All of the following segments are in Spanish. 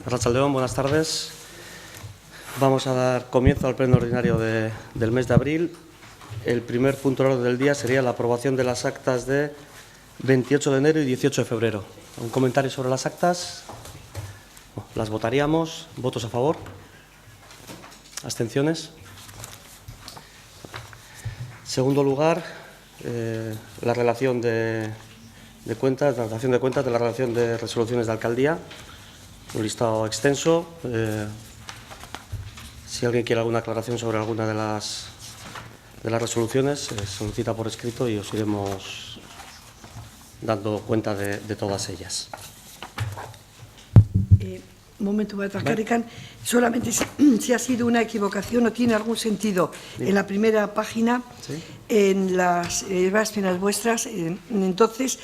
Arratsaldeón, buenas tardes. Vamos a dar comienzo al pleno ordinario del mes de abril. El primer punto de orden del día sería la aprobación de las actas de 28 de enero y 18 de febrero. ¿Un comentario sobre las actas? Las votaríamos. ¿Votos a favor? ¿Abstenciones? Segundo lugar, la relación de cuentas, la relación de cuentas de la relación de resoluciones de alcaldía. Un listado extenso. Si alguien quiere alguna aclaración sobre alguna de las resoluciones, se solicita por escrito y os iremos dando cuenta de todas ellas. Un momento, Batarcarican. Solamente si ha sido una equivocación o tiene algún sentido. Bien. En la primera página, ¿sí? En las penas vuestras, entonces,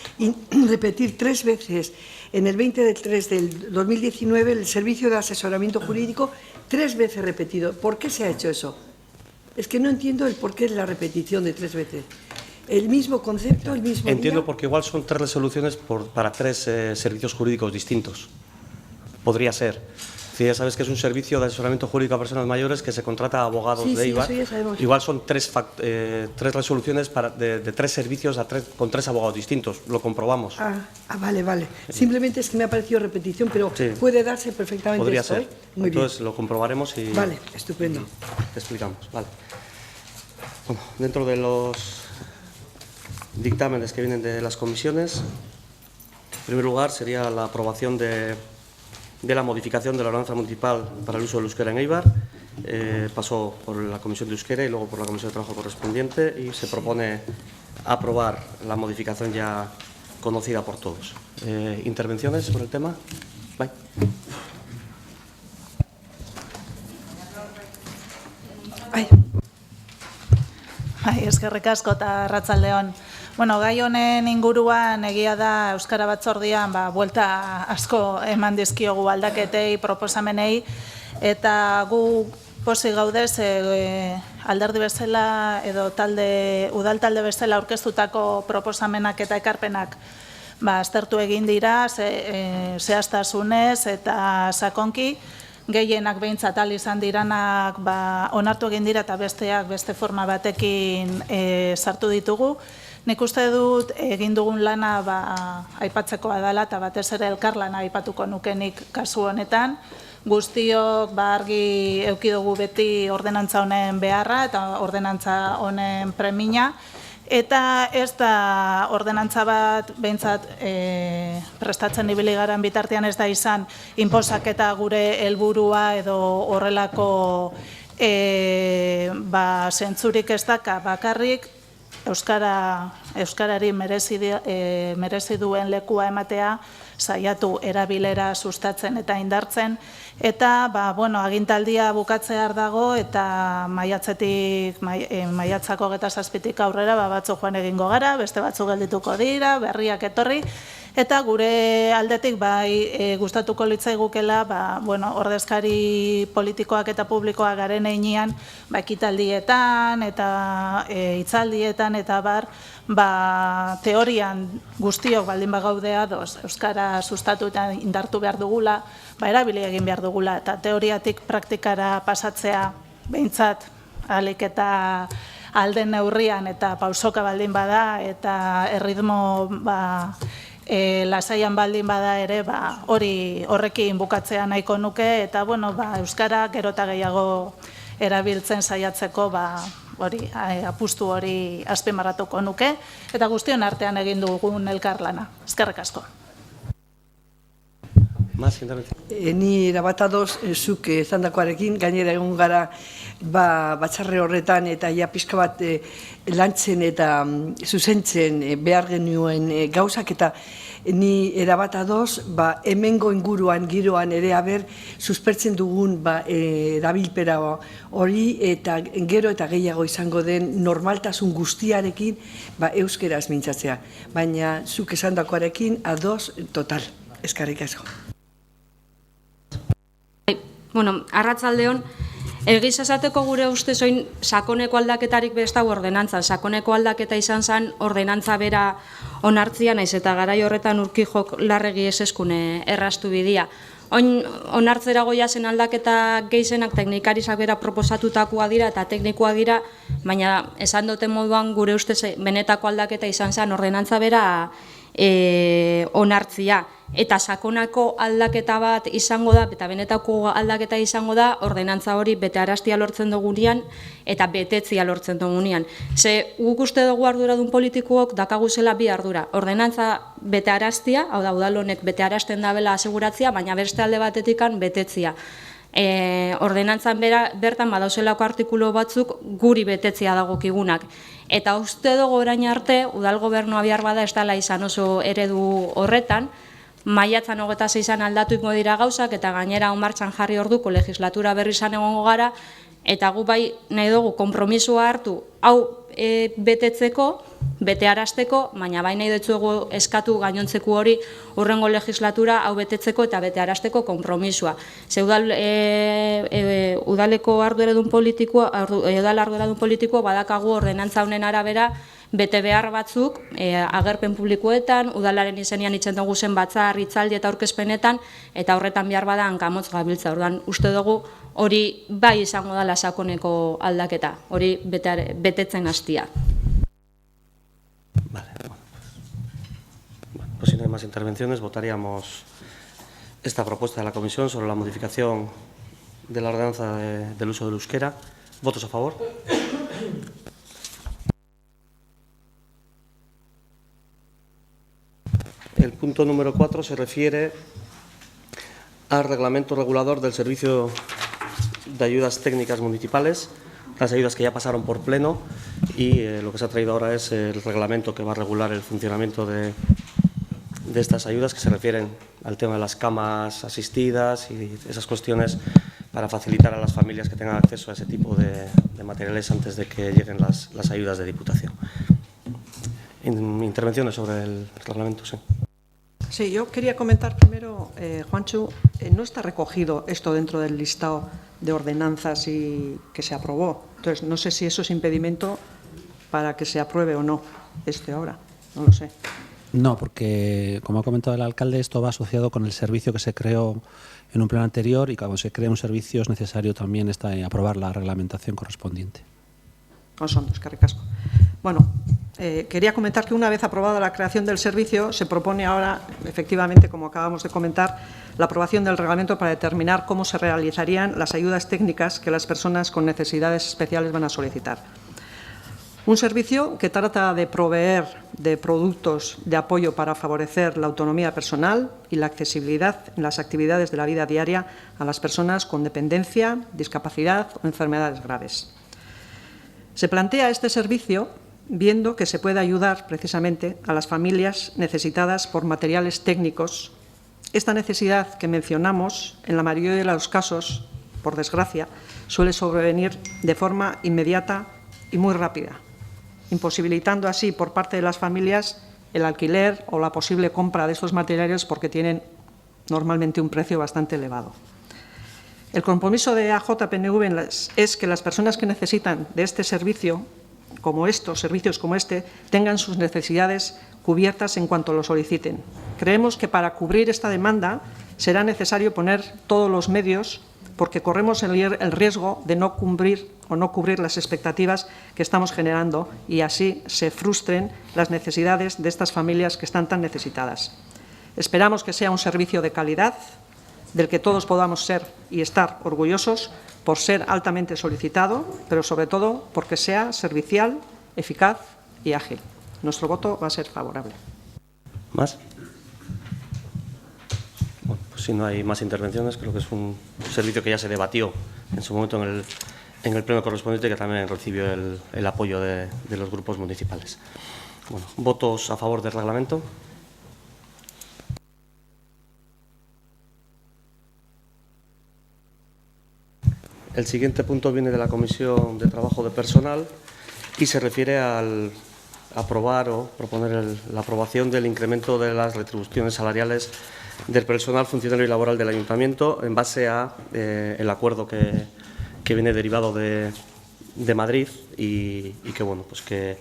repetir 3 veces en el 20 de 3 del 2019 el servicio de asesoramiento jurídico, 3 veces repetido. ¿Por qué se ha hecho eso? Es que no entiendo el porqué de la repetición de 3 veces. El mismo concepto, el mismo Entiendo día. Porque igual son 3 resoluciones para 3 servicios jurídicos distintos. Podría ser. Si ya sabes que es un servicio de asesoramiento jurídico a personas mayores que se contrata a abogados de IVA. Sí, igual son 3 resoluciones de 3 servicios con 3 abogados distintos. Lo comprobamos. Vale. Simplemente es que me ha parecido repetición, pero sí, puede darse perfectamente. Podría esto, ser. Muy Entonces bien. Lo comprobaremos y... Vale, estupendo. Te explicamos. Vale. Bueno, dentro de los dictámenes que vienen de las comisiones, en primer lugar sería la aprobación de la modificación de la ordenanza municipal para el uso del euskera en Eibar. Pasó por la Comisión de Euskera y luego por la Comisión de Trabajo correspondiente y se propone aprobar la modificación ya conocida por todos. ¿Intervenciones sobre el tema? Bye. Eskerrik asko eta arratsaldeon. Bueno, gai honen inguruan egia da Euskara Batzordean buelta asko eman dizkiogu aldaketei, proposamenei, eta gu pozik gaudez alderdi bezala edo udal talde bezala aurkeztutako proposamenak eta ekarpenak aztertu egin dira, zehaztasunez eta sakonki. Gehienak behintzat izan diranak onartu egin dira eta besteak beste forma batekin sartu ditugu. Nik uste dut egin dugun lana aipatzekoa dela eta batez ere elkarlana aipatuko nukenik kasu honetan. Guztiok argi eduki dugu beti ordenantza honen beharra eta ordenantza honen premia. Eta ez da ordenantza bat behintzat prestatzen ibili garen bitartean ez da izan inposaketa gure helburua edo horrelako zentzurik ez daka bakarrik Euskarari merezi duen lekua ematea, saiatu erabilera sustatzen eta indartzen, eta agintaldia bukatzear dago eta maiatzako 27tik aurrera batzuk joan egingo gara, beste batzuk geldituko dira, berriak etorri, eta gure aldetik gustatuko litzaigukela ordezkari politikoak eta publikoak garen heinean ekitaldietan eta hitzaldietan eta teorian guztiok baldin bagaude ados Euskara sustatu eta indartu behar dugula, erabili egin behar dugula, eta teoriatik praktikara pasatzea behintzat ahalik eta alden neurrian eta pausoka baldin bada eta erritmo lasaian baldin bada ere horrekin bukatzea nahiko nuke eta Euskara gero eta gehiago erabiltzen saiatzeko apustu hori azpimarratuko nuke eta guztion artean egin dugun elkarlana. Eskerrik asko. Ni erabat ados zuk esandakoarekin, gainera egun gara batzarre horretan eta pixka bat lantzen eta zuzentzen behar genuen gauzak eta ni erabat ados hemengo inguruan giroan ere suspertzen dugun erabilpera hori eta gero eta gehiago izango den normaltasun guztiarekin euskeraz mintzatzea. Baina zuk esandakoarekin ados total. Eskerrik asko. Bueno, arratsaldeon, egiz esateko gure ustez oin sakoneko aldaketarik besta ordenantzan. Sakoneko aldaketa izan zen ordenantza bera onartzia, naiz eta garai horretan Urkijok Larregi eseskune errastu bidia. onartzera goia zen aldaketa gehienak teknikarisak bera proposatutakoa dira eta teknikoa dira, baina esan duten moduan gure ustez benetako aldaketa izan zen ordenantza bera onartzia. Eta sakonako aldaketa bat izango da, eta benetako aldaketa izango da, ordenantza hori betearaztia lortzen dugunean eta betetzia lortzen dugunean. Ze guk uste dugu arduradun politikook dakaguzela bi ardura. Ordenantza betearaztia, hau da, udal honek betearazten dabela aseguratzia, baina beste alde batetikan betetzia. Ordenantzan bertan badauzelako artikulu batzuk guri betetzia dagokigunak. Eta uste dugu orain arte, udal gobernua behar bada ez dela izan oso eredu horretan, maiatzan 26an aldatuko dira gauzak eta gainera martxan jarri orduko legislatura berri izan egongo gara, eta gu bai nahi dugu konpromisoa hartu hau betetzeko, betearazteko, baina bai nahi dutzuegu eskatu gainontzeko hori hurrengo legislatura hau betetzeko eta betearazteko konpromisoa. Ze udaleko arduradun politikoa badakagu ordenantza honen arabera bete behar batzuk agerpen publikoetan, udalaren izenean itzen dugu zen batzar, hitzaldi eta aurkezpenetan, eta horretan behar bada hankamotz gabiltza. Orduan, uste dugu hori bai izango dela sakoneko aldaketa, hori betetzen hastia. Vale, pues si no hay más intervenciones, votaríamos esta propuesta de la comisión sobre la modificación de la ordenanza del uso del euskera. ¿Votos a favor? El punto número 4 se refiere al reglamento regulador del Servicio de Ayudas Técnicas Municipales, las ayudas que ya pasaron por pleno, y lo que se ha traído ahora es el reglamento que va a regular el funcionamiento de estas ayudas, que se refieren al tema de las camas asistidas y esas cuestiones para facilitar a las familias que tengan acceso a ese tipo de materiales antes de que lleguen las ayudas de Diputación. Intervenciones sobre el reglamento, sí. Sí, yo quería comentar primero, Juancho, no está recogido esto dentro del listado de ordenanzas que se aprobó. Entonces, no sé si eso es impedimento para que se apruebe o no ahora, no lo sé. No, porque, como ha comentado el alcalde, esto va asociado con el servicio que se creó en un pleno anterior y cuando se crea un servicio es necesario también aprobar la reglamentación correspondiente. No son dos, eskerrik asko. Bueno, quería comentar que una vez aprobada la creación del servicio, se propone ahora, efectivamente, como acabamos de comentar, la aprobación del reglamento para determinar cómo se realizarían las ayudas técnicas que las personas con necesidades especiales van a solicitar. Un servicio que trata de proveer de productos de apoyo para favorecer la autonomía personal y la accesibilidad en las actividades de la vida diaria a las personas con dependencia, discapacidad o enfermedades graves. Se plantea este servicio viendo que se puede ayudar precisamente a las familias necesitadas por materiales técnicos. Esta necesidad que mencionamos, en la mayoría de los casos, por desgracia, suele sobrevenir de forma inmediata y muy rápida, imposibilitando así por parte de las familias el alquiler o la posible compra de estos materiales porque tienen normalmente un precio bastante elevado. El compromiso de AJPNV es que las personas que necesitan de este servicio, servicios como este, tengan sus necesidades cubiertas en cuanto lo soliciten. Creemos que para cubrir esta demanda será necesario poner todos los medios porque corremos el riesgo de no cubrir las expectativas que estamos generando y así se frustren las necesidades de estas familias que están tan necesitadas. Esperamos que sea un servicio de calidad, del que todos podamos ser y estar orgullosos por ser altamente solicitado, pero sobre todo porque sea servicial, eficaz y ágil. Nuestro voto va a ser favorable. ¿Más? Bueno, pues si no hay más intervenciones, creo que es un servicio que ya se debatió en su momento en el pleno correspondiente, que también recibió el apoyo de los grupos municipales. Bueno, ¿votos a favor del reglamento? El siguiente punto viene de la Comisión de Trabajo de Personal y se refiere al aprobar o proponer la aprobación del incremento de las retribuciones salariales del personal funcionario y laboral del Ayuntamiento en base a el acuerdo que viene derivado de Madrid y que, bueno, pues que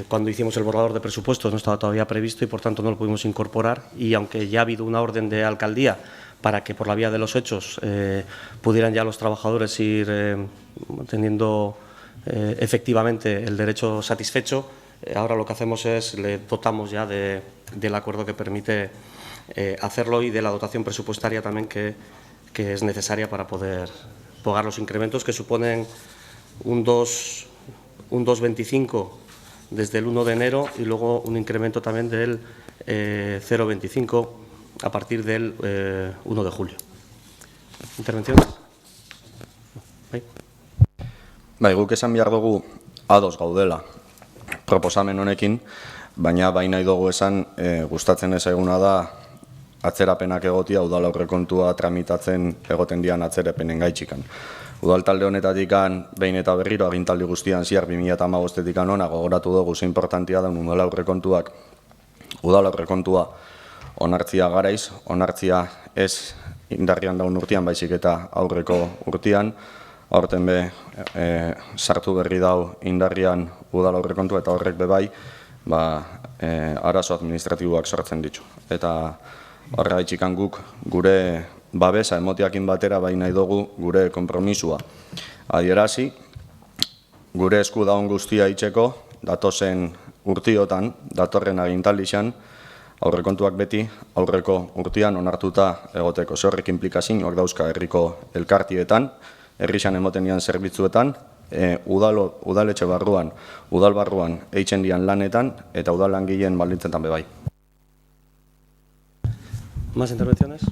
cuando hicimos el borrador de presupuestos no estaba todavía previsto y por tanto no lo pudimos incorporar, y aunque ya ha habido una orden de alcaldía para que por la vía de los hechos pudieran ya los trabajadores ir teniendo efectivamente el derecho satisfecho. Ahora lo que hacemos es, le dotamos ya del acuerdo que permite hacerlo y de la dotación presupuestaria también que es necesaria para poder pagar los incrementos, que suponen un 2,25 desde el 1 de enero y luego un incremento también del 0,25 a partir del 1 de julio. ¿Intervenciones? Bai, guk esan behar dugu ados gaudela proposamen honekin, baina nahi dugu esan gustatzen ez zaiguna da atzerapenak egotia udal aurrekontua tramitatzen egoten dian atzerapenen gaitxikan. Udal talde honetatikan behin eta berriro agintaldi guztian ziar 2015-etik hona gogoratu dugu ze importantia da udal aurrekontua onartzia garaiz, onartzia ez indarrian daun urtean baizik eta aurreko urtean, aurten sartu berri dau indarrian udal aurrekontua eta horrek bebai arazo administratiboak sortzen ditu. Eta horregaitxikan guk gure babesa emotiakin batera nahi dugu gure konpromisua adierazi, gure esku daun guztia itxeko, datozen urtiotan, datorren agintaldixan, aurrekontuak beti aurreko urtean onartuta egoteko. Horrek implikazioak dauzka herriko elkartietan, herrixan emoten dian zerbitzuetan, udaletxe barruan, udal barruan eitzen dian lanetan eta udal langileen baldintzetan bebai. ¿Más intervenciones?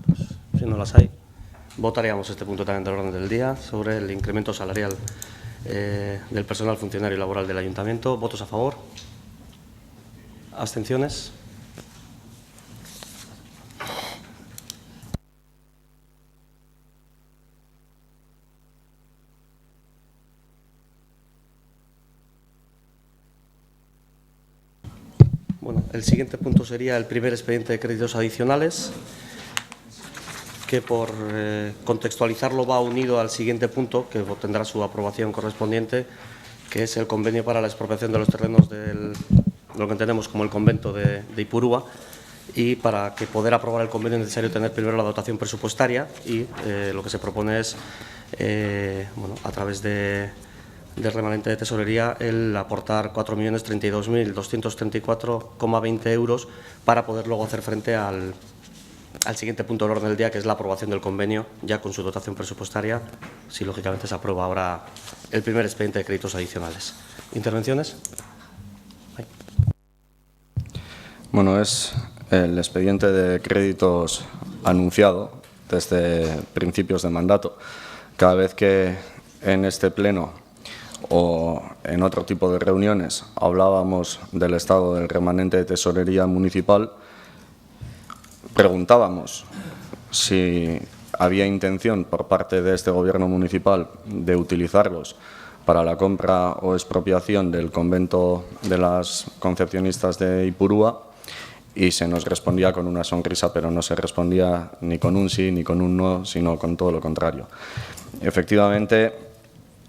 Pues, si no las hay, votaríamos este punto también del orden del día sobre el incremento salarial del personal funcionario y laboral del Ayuntamiento. ¿Votos a favor? ¿Abstenciones? Bueno, el siguiente punto sería el primer expediente de créditos adicionales, que por contextualizarlo va unido al siguiente punto, que tendrá su aprobación correspondiente, que es el convenio para la expropiación de los terrenos de lo que entendemos como el convento de Ipurúa, y para que poder aprobar el convenio es necesario tener primero la dotación presupuestaria y lo que se propone es, a través del remanente de tesorería, el aportar 4.032.234,20 euros para poder luego hacer frente al siguiente punto del orden del día, que es la aprobación del convenio, ya con su dotación presupuestaria, si lógicamente se aprueba ahora el primer expediente de créditos adicionales. ¿Intervenciones? Bueno, es el expediente de créditos anunciado desde principios de mandato. Cada vez que en este pleno o en otro tipo de reuniones hablábamos del estado del remanente de tesorería municipal, preguntábamos si había intención por parte de este gobierno municipal de utilizarlos para la compra o expropiación del convento de las concepcionistas de Ipurúa, y se nos respondía con una sonrisa, pero no se respondía ni con un sí ni con un no, sino con todo lo contrario. Efectivamente,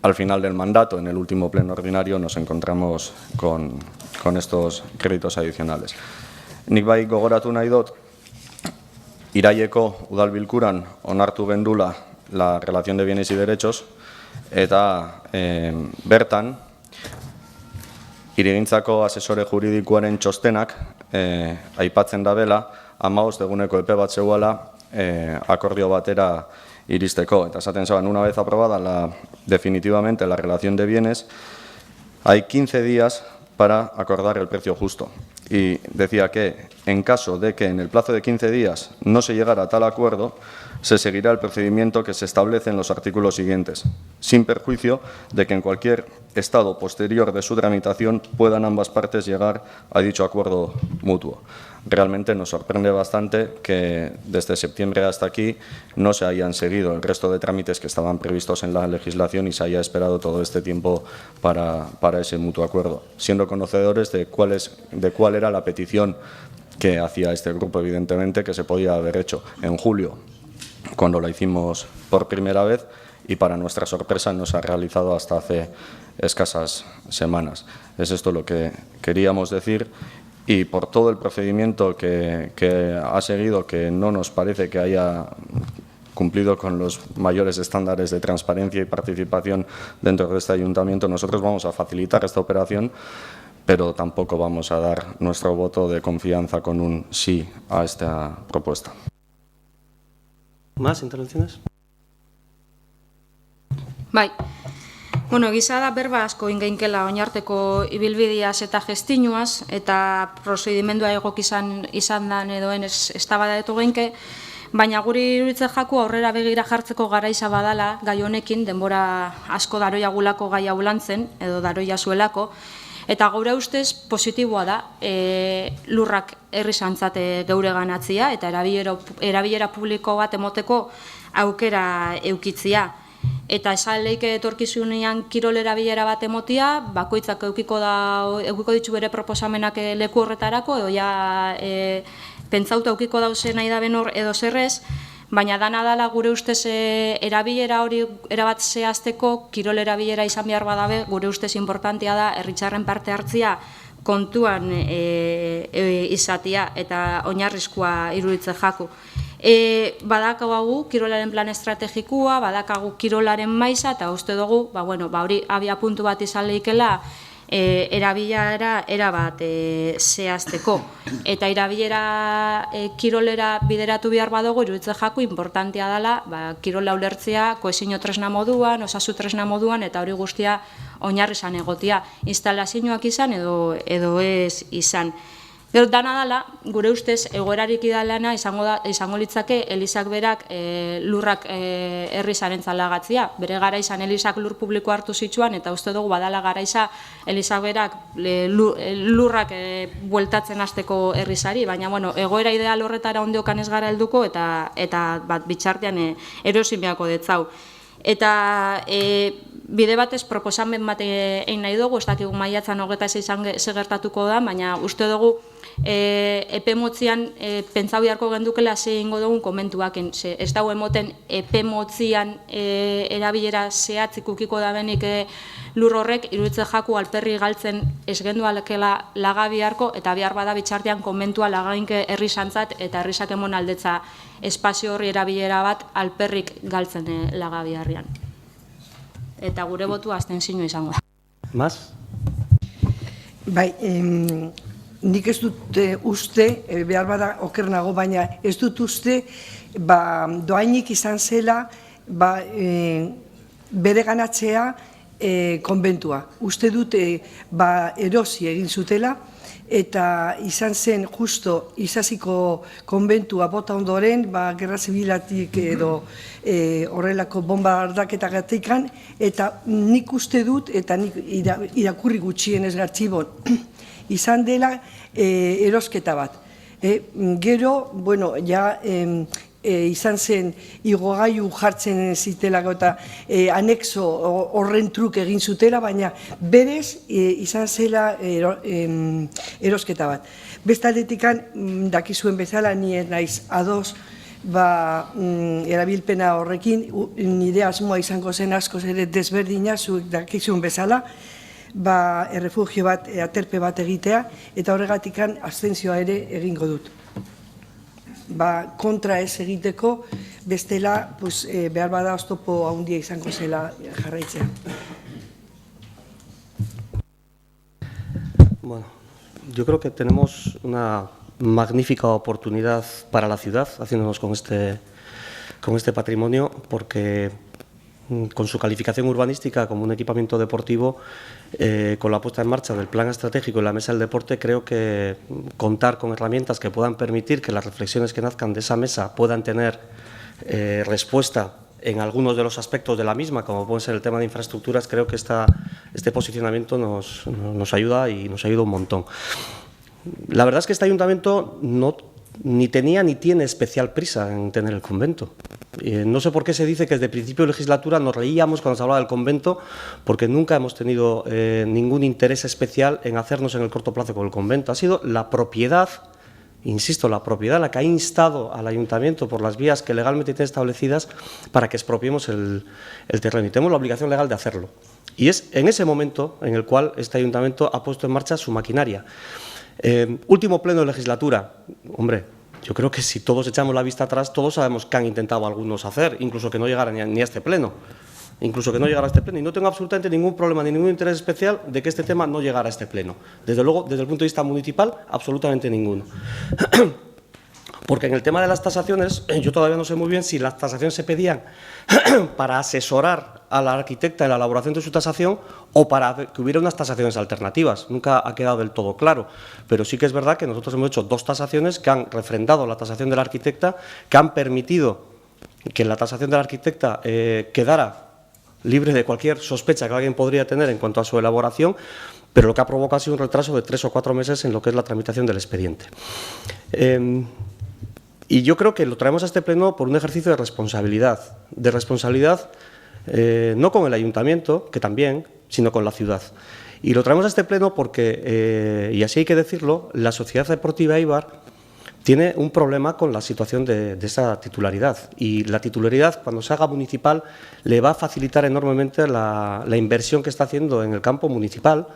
al final del mandato, en el último pleno ordinario, nos encontramos con estos créditos adicionales. Nik bai gogoratu nahi dut, iraileko udalbilkuran onartu gendula la relación de bienes y derechos, eta bertan, hirigintzako asesore juridikoaren txostenak aipatzen dabela, 15 eguneko epe bat zegoela akordio batera iristeko. Eta esaten zaban, una vez aprobada definitivamente la relación de bienes, hay 15 días para acordar el precio justo. Y decía que en caso de que en el plazo de 15 días no se llegara a tal acuerdo, se seguirá el procedimiento que se establece en los artículos siguientes, sin perjuicio de que en cualquier estado posterior de su tramitación puedan ambas partes llegar a dicho acuerdo mutuo. Realmente nos sorprende bastante que desde septiembre hasta aquí no se hayan seguido el resto de trámites que estaban previstos en la legislación y se haya esperado todo este tiempo para ese mutuo acuerdo, siendo conocedores de cuál era la petición que hacía este grupo, evidentemente, que se podía haber hecho en julio, cuando la hicimos por primera vez, y para nuestra sorpresa no se ha realizado hasta hace escasas semanas. Es esto lo que queríamos decir, y por todo el procedimiento que ha seguido, que no nos parece que haya cumplido con los mayores estándares de transparencia y participación dentro de este ayuntamiento, nosotros vamos a facilitar esta operación, pero tampoco vamos a dar nuestro voto de confianza con un sí a esta propuesta. ¿Más intervenciones? Bai. Bueno, gisa da berba asko ingeinkela oinarteko ibilbideaz eta gestinuaz, eta prozedimendua egok izan dan edoen eztabaidatu geinke, baina guri iruditzen jaku aurrera begira jartzeko garaiza badala, gai honekin denbora asko daroiagulako gai hau lantzen, edo daroia zuelako, eta gure ustez positiboa da lurrak herrisantzat geure ganatzia, eta erabilera publiko bat emoteko aukera eukitzia. Eta esan leike etorkizunean kirol erabilera bat emotia, bakoitzak eukiko ditu bere proposamenak leku horretarako, edo ja pentsauta eukiko dauze nahi da benor edo zerrez, baina dana dala gure ustez erabilera hori erabat zehazteko, kirol erabilera izan behar badabe, gure ustez importantea da herritarren parte hartzia kontuan izatea eta oinarrizkoa iruditzen jaku. Badakagu kirolaren plan estrategikoa, badakagu kirolaren maiza, eta uste dugu, hori abia puntu bat izan lehikela erabilera erabat zehazteko. Eta erabilera kirolera bideratu behar badugu, iruditzen jaku, importantea dela kirola ulertzea kohesionio tresna moduan, osasu tresna moduan, eta hori guztia oinarri izan egotia. Instalazioak izan edo ez izan. Gero dana dela, gure ustez, egoerarik idalana izango litzake Elizak berak lurrak herri zarentzat lagatzia. Bere garaizan Elizak lur publiko hartu zitsuan, eta uste dugu badala garaiza Elizak berak lurrak bueltatzen hasteko herrizari, baina egoera ideal horretara ondiokan ez gara helduko, eta bitxartean erosin beharko detzau. Eta bide batez proposamen bat egin nahi dugu, ez dakigu maiatzan 26 gertatuko da, baina uste dugu epe motzian pentsau beharko gendukela ze egingo dugun komentuak, ez dago emoten epe motzian erabilera zehatzik ukiko da benik lur horrek, iruditzen jaku alperri galtzen ez gendu alekela laga biharko, eta bihar bada bitxartean komentua lagainke herrisantzat eta herrisak emon aldetza espazio horri erabilera bat alperrik galtzen laga biharrian. Eta gure botu abstentzioa izango da. ¿Más? Bai, nik ez dut uste, behar bada oker nago, baina ez dut uste doainik izan zela bere ganatzea konbentua. Uste dut erosi egin zutela, eta izan zen justo izaziko konbentua bota ondoren, gerra zibilatik edo horrelako bombardaketagatik, eta nik uste dut, eta nik irakurri gutxienez gartxibon, izan dela erosketa bat. Gero, ja izan zen igogailu jartzen zitelako eta anexo horren truk egin zutela, baina berez izan zela erosketa bat. Bestaletikan, dakizuen bezala, ni ez naiz ados erabilpena horrekin, nire asmoa izango zen askoz ere desberdina, zuek dakizuen bezala, errefugio bat, aterpe bat egitea, eta horregatikan abstentzioa ere egingo dut. Kontra ez egiteko, bestela behar bada oztopo handia izango zela jarraitzea. Bueno, yo creo que tenemos una magnífica oportunidad para la ciudad haciéndonos con este patrimonio, porque con su calificación urbanística como un equipamiento deportivo, con la puesta en marcha del plan estratégico y la mesa del deporte, creo que contar con herramientas que puedan permitir que las reflexiones que nazcan de esa mesa puedan tener respuesta en algunos de los aspectos de la misma, como puede ser el tema de infraestructuras, creo que este posicionamiento nos ayuda y nos ayuda un montón. La verdad es que este ayuntamiento ni tenía ni tiene especial prisa en tener el convento. No sé por qué se dice que desde principio de legislatura nos reíamos cuando se hablaba del convento, porque nunca hemos tenido ningún interés especial en hacernos en el corto plazo con el convento. Ha sido la propiedad, insisto, la propiedad la que ha instado al ayuntamiento por las vías que legalmente tiene establecidas para que expropiemos el terreno, y tenemos la obligación legal de hacerlo. Y es en ese momento en el cual este ayuntamiento ha puesto en marcha su maquinaria. Último pleno de legislatura. Hombre, yo creo que si todos echamos la vista atrás, todos sabemos que han intentado algunos hacer, incluso que no llegara ni a este pleno. Incluso que no llegara a este pleno. Y no tengo absolutamente ningún problema ni ningún interés especial de que este tema no llegara a este pleno. Desde luego, desde el punto de vista municipal, absolutamente ninguno. Porque en el tema de las tasaciones, yo todavía no sé muy bien si las tasaciones se pedían para asesorar a la arquitecta en la elaboración de su tasación o para que hubiera unas tasaciones alternativas. Nunca ha quedado del todo claro, pero sí que es verdad que nosotros hemos hecho 2 tasaciones que han refrendado la tasación de la arquitecta, que han permitido que la tasación de la arquitecta quedara libre de cualquier sospecha que alguien podría tener en cuanto a su elaboración, pero lo que ha provocado ha sido un retraso de 3 o 4 meses en lo que es la tramitación del expediente. Y yo creo que lo traemos a este pleno por un ejercicio de responsabilidad no con el ayuntamiento, que también, sino con la ciudad. Y lo traemos a este pleno porque, y así hay que decirlo, la Sociedad Deportiva Eibar tiene un problema con la situación de esa titularidad. Y la titularidad, cuando se haga municipal, le va a facilitar enormemente la inversión que está haciendo en el campo municipal,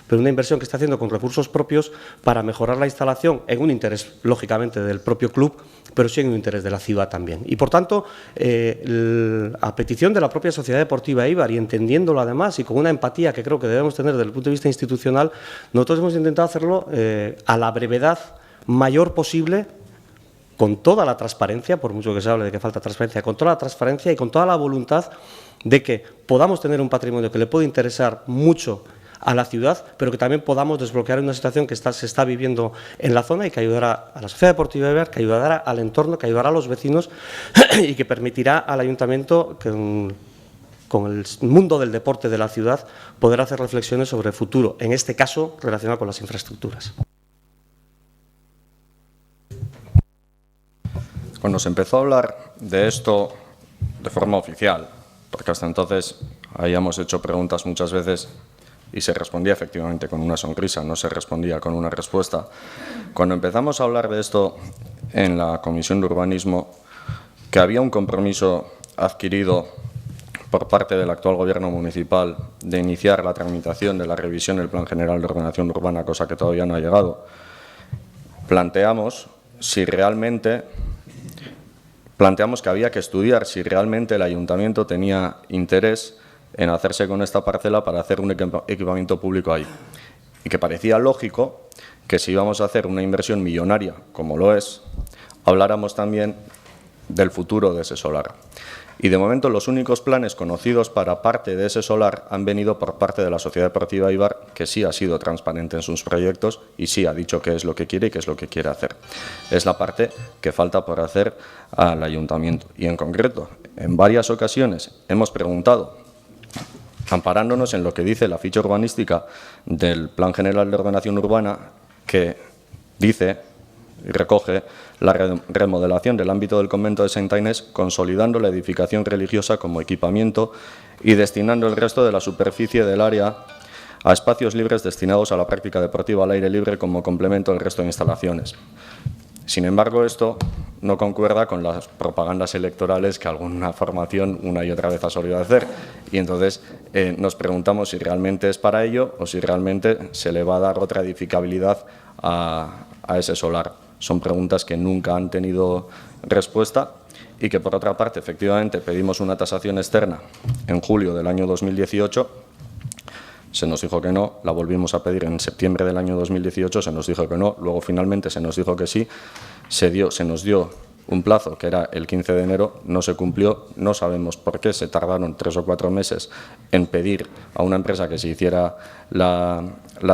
pero una inversión que está haciendo con recursos propios para mejorar la instalación en un interés, lógicamente, del propio club, pero sí en un interés de la ciudad también. Y, por tanto, a petición de la propia Sociedad Deportiva Eibar y entendiéndolo además y con una empatía que creo que debemos tener desde el punto de vista institucional, nosotros hemos intentado hacerlo a la brevedad mayor posible, con toda la transparencia, por mucho que se hable de que falta transparencia, con toda la transparencia y con toda la voluntad de que podamos tener un patrimonio que le puede interesar mucho a la ciudad, pero que también podamos desbloquear una situación que se está viviendo en la zona y que ayudará a la Sociedad Deportiva Eibar, que ayudará al entorno, que ayudará a los vecinos y que permitirá al Ayuntamiento, con el mundo del deporte de la ciudad, poder hacer reflexiones sobre el futuro, en este caso relacionado con las infraestructuras. Cuando se empezó a hablar de esto de forma oficial, porque hasta entonces habíamos hecho preguntas muchas veces y se respondía efectivamente con una sonrisa, no se respondía con una respuesta. Cuando empezamos a hablar de esto en la Comisión de Urbanismo, que había un compromiso adquirido por parte del actual Gobierno municipal de iniciar la tramitación de la revisión del Plan General de Ordenación Urbana, cosa que todavía no ha llegado, planteamos que había que estudiar si realmente el Ayuntamiento tenía interés en hacerse con esta parcela para hacer un equipamiento público ahí. Y que parecía lógico que si íbamos a hacer una inversión millonaria, como lo es, habláramos también del futuro de ese solar. Y de momento los únicos planes conocidos para parte de ese solar han venido por parte de la Sociedad Deportiva Eibar, que sí ha sido transparente en sus proyectos y sí ha dicho qué es lo que quiere y qué es lo que quiere hacer. Es la parte que falta por hacer al Ayuntamiento. Y en concreto, en varias ocasiones hemos preguntado, amparándonos en lo que dice la ficha urbanística del Plan General de Ordenación Urbana, que dice y recoge la remodelación del ámbito del convento de Santa Inés, consolidando la edificación religiosa como equipamiento y destinando el resto de la superficie del área a espacios libres destinados a la práctica deportiva al aire libre como complemento del resto de instalaciones. Sin embargo, esto no concuerda con las propagandas electorales que alguna formación una y otra vez ha solido hacer. Y entonces nos preguntamos si realmente es para ello o si realmente se le va a dar otra edificabilidad a ese solar. Son preguntas que nunca han tenido respuesta y que, por otra parte, efectivamente, pedimos una tasación externa en julio del año 2018. Se nos dijo que no, la volvimos a pedir en septiembre del año 2018, se nos dijo que no, luego finalmente se nos dijo que sí, se nos dio un plazo que era el 15 de enero, no se cumplió, no sabemos por qué se tardaron 3 o 4 meses en pedir a una empresa que se hiciera la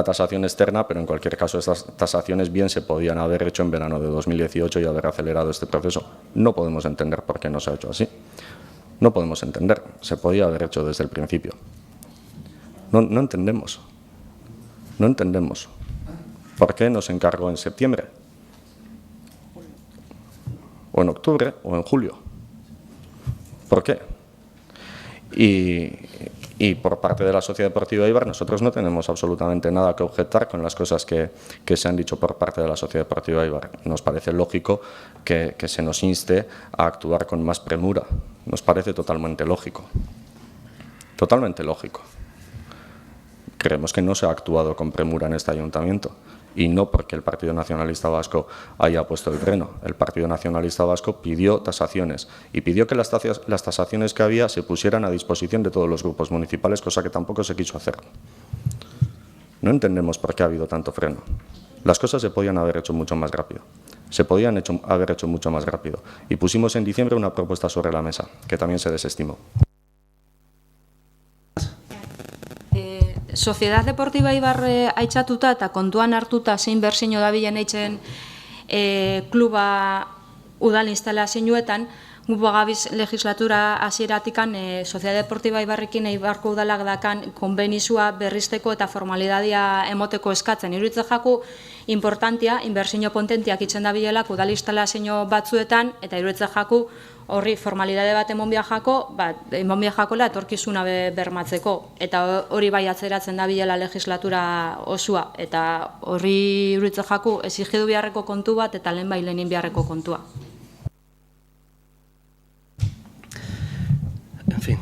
tasación externa, pero en cualquier caso estas tasaciones bien se podían haber hecho en verano de 2018 y haber acelerado este proceso. No podemos entender por qué no se ha hecho así, no podemos entender, se podía haber hecho desde el principio. No entendemos por qué nos encargó en septiembre, o en octubre, o en julio. ¿Por qué? Y por parte de la Sociedad Deportiva Eibar nosotros no tenemos absolutamente nada que objetar con las cosas que se han dicho por parte de la Sociedad Deportiva Eibar. Nos parece lógico que se nos inste a actuar con más premura. Nos parece totalmente lógico. Totalmente lógico. Creemos que no se ha actuado con premura en este ayuntamiento y no porque el Partido Nacionalista Vasco haya puesto el freno. El Partido Nacionalista Vasco pidió tasaciones y pidió que las tasaciones que había se pusieran a disposición de todos los grupos municipales, cosa que tampoco se quiso hacer. No entendemos por qué ha habido tanto freno. Las cosas se podían haber hecho mucho más rápido. Se podían haber hecho mucho más rápido. Y pusimos en diciembre una propuesta sobre la mesa, que también se desestimó. Sociedad Deportiva Eibar aitzatuta eta kontuan hartuta zein bertsio dabilen eitzen kluba udal instalazioetan, gu bagabiz legislatura hasieratikan Sociedad Deportiva Eibarrekin Eibarko udalak dakan konbenizua berrizteko eta formalidadia emoteko eskatzen. Iruditzen jaku importantia, inbertsio potentiak itzen dabilelak udal instalazio batzuetan, eta iruditzen jaku horri formalidade bat emon jakola etorkizuna bermatzeko. Eta hori bai atzeratzen dabilela legislatura osua. Eta horri iruditzen jaku exigidu beharreko kontu bat eta lehen bai lehenin beharreko kontua. En fin,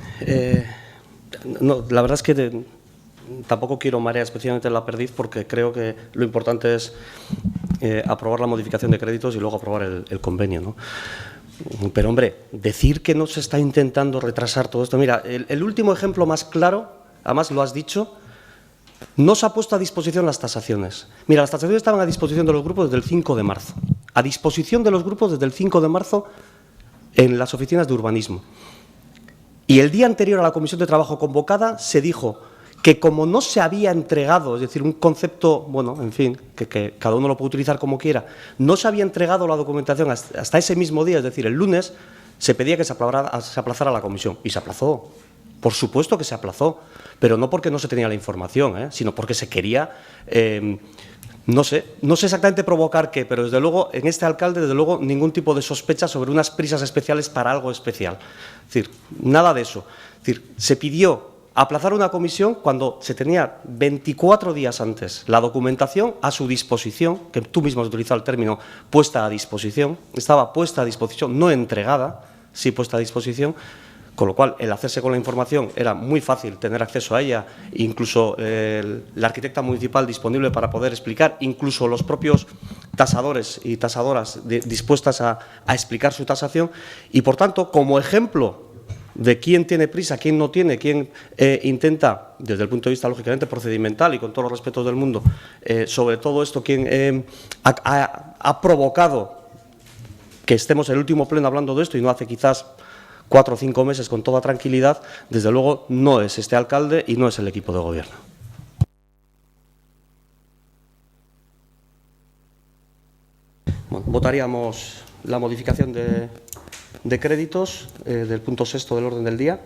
no, la verdad es que tampoco quiero marear especialmente la perdiz porque creo que lo importante es aprobar la modificación de créditos y luego aprobar el convenio, ¿no? Pero, hombre, decir que no se está intentando retrasar todo esto… Mira, el último ejemplo más claro, además lo has dicho, no se ha puesto a disposición las tasaciones. Mira, las tasaciones estaban a disposición de los grupos desde el 5 de marzo. A disposición de los grupos desde el 5 de marzo en las oficinas de urbanismo. Y el día anterior a la comisión de trabajo convocada se dijo que como no se había entregado, es decir, un concepto, bueno, en fin, que cada uno lo puede utilizar como quiera, no se había entregado la documentación hasta ese mismo día, es decir, el lunes, se pedía que se aplazara la comisión. Y se aplazó. Por supuesto que se aplazó, pero no porque no se tenía la información, sino porque se quería… no sé exactamente provocar qué, pero desde luego, en este alcalde, desde luego, ningún tipo de sospecha sobre unas prisas especiales para algo especial. Es decir, nada de eso. Es decir, se pidió aplazar una comisión cuando se tenía 24 días antes la documentación a su disposición, que tú mismo has utilizado el término puesta a disposición, estaba puesta a disposición, no entregada, sí puesta a disposición, con lo cual el hacerse con la información era muy fácil tener acceso a ella, incluso la arquitecta municipal disponible para poder explicar, incluso los propios tasadores y tasadoras dispuestas a explicar su tasación y, por tanto, como ejemplo de quién tiene prisa, quién no tiene, quién intenta, desde el punto de vista lógicamente procedimental y con todos los respetos del mundo, sobre todo esto, quién ha provocado que estemos en el último pleno hablando de esto y no hace quizás 4 o 5 meses con toda tranquilidad, desde luego no es este alcalde y no es el equipo de gobierno. Bueno, votaríamos la modificación de créditos del punto 6 del orden del día.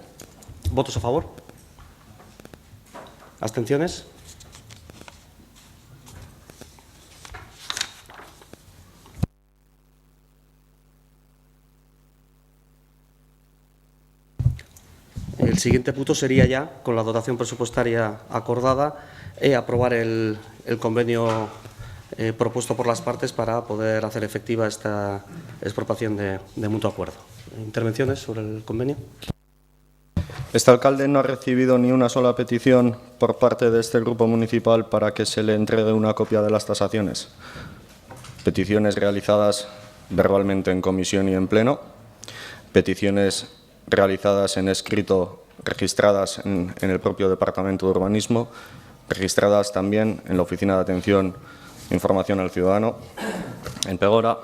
¿Votos a favor? ¿Abstenciones? El siguiente punto sería ya, con la dotación presupuestaria acordada, aprobar el convenio propuesto por las partes para poder hacer efectiva esta expropiación de mutuo acuerdo. ¿Intervenciones sobre el convenio? Este alcalde no ha recibido ni una sola petición por parte de este grupo municipal para que se le entregue una copia de las tasaciones. Peticiones realizadas verbalmente en comisión y en pleno, peticiones realizadas en escrito, registradas en el propio Departamento de Urbanismo, registradas también en la Oficina de Atención e Información al Ciudadano, en Pegora.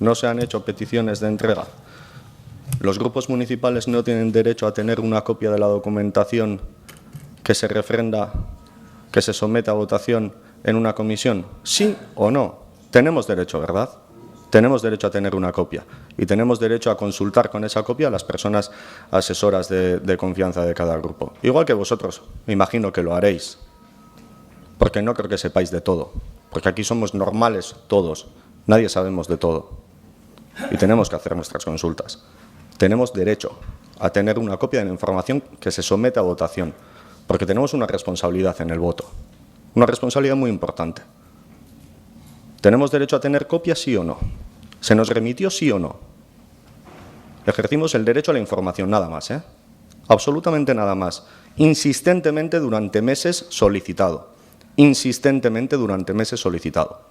No se han hecho peticiones de entrega. Los grupos municipales no tienen derecho a tener una copia de la documentación que se refrenda, que se somete a votación en una comisión. ¿Sí o no? Tenemos derecho, ¿verdad? Tenemos derecho a tener una copia y tenemos derecho a consultar con esa copia a las personas asesoras de confianza de cada grupo. Igual que vosotros, me imagino que lo haréis, porque no creo que sepáis de todo, porque aquí somos normales todos, nadie sabemos de todo y tenemos que hacer nuestras consultas. Tenemos derecho a tener una copia de la información que se somete a votación, porque tenemos una responsabilidad en el voto, una responsabilidad muy importante. ¿Tenemos derecho a tener copias, sí o no? ¿Se nos remitió, sí o no? Ejercimos el derecho a la información, nada más, absolutamente nada más. Insistentemente durante meses solicitado. insistentemente durante meses solicitado.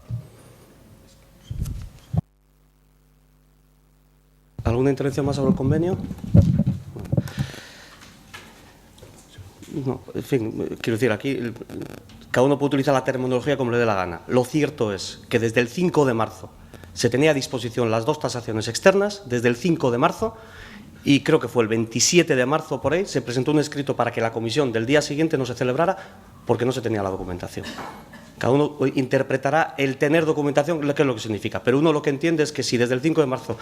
¿Alguna intervención más sobre el convenio? No, en fin, quiero decir, aquí cada uno puede utilizar la terminología como le dé la gana. Lo cierto es que desde el 5 de marzo se tenía a disposición las dos tasaciones externas, desde el 5 de marzo, y creo que fue el 27 de marzo por ahí, se presentó un escrito para que la comisión del día siguiente no se celebrara porque no se tenía la documentación. Cada uno interpretará el tener documentación, qué es lo que significa, pero uno lo que entiende es que si desde el 5 de marzo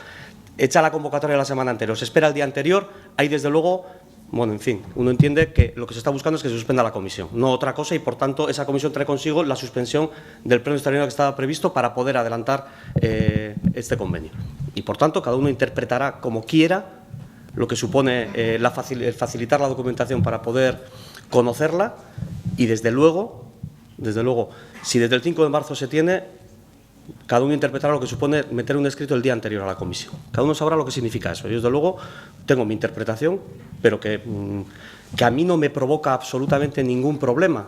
echa la convocatoria la semana anterior, se espera el día anterior, hay desde luego, bueno, en fin, uno entiende que lo que se está buscando es que se suspenda la comisión, no otra cosa, y por tanto esa comisión trae consigo la suspensión del pleno extraordinario que estaba previsto para poder adelantar este convenio. Y por tanto cada uno interpretará como quiera lo que supone facilitar la documentación para poder conocerla, y desde luego, si desde el 5 de marzo se tiene, cada uno interpretará lo que supone meter un escrito el día anterior a la comisión. Cada uno sabrá lo que significa eso. Yo, desde luego, tengo mi interpretación, pero que a mí no me provoca absolutamente ningún problema.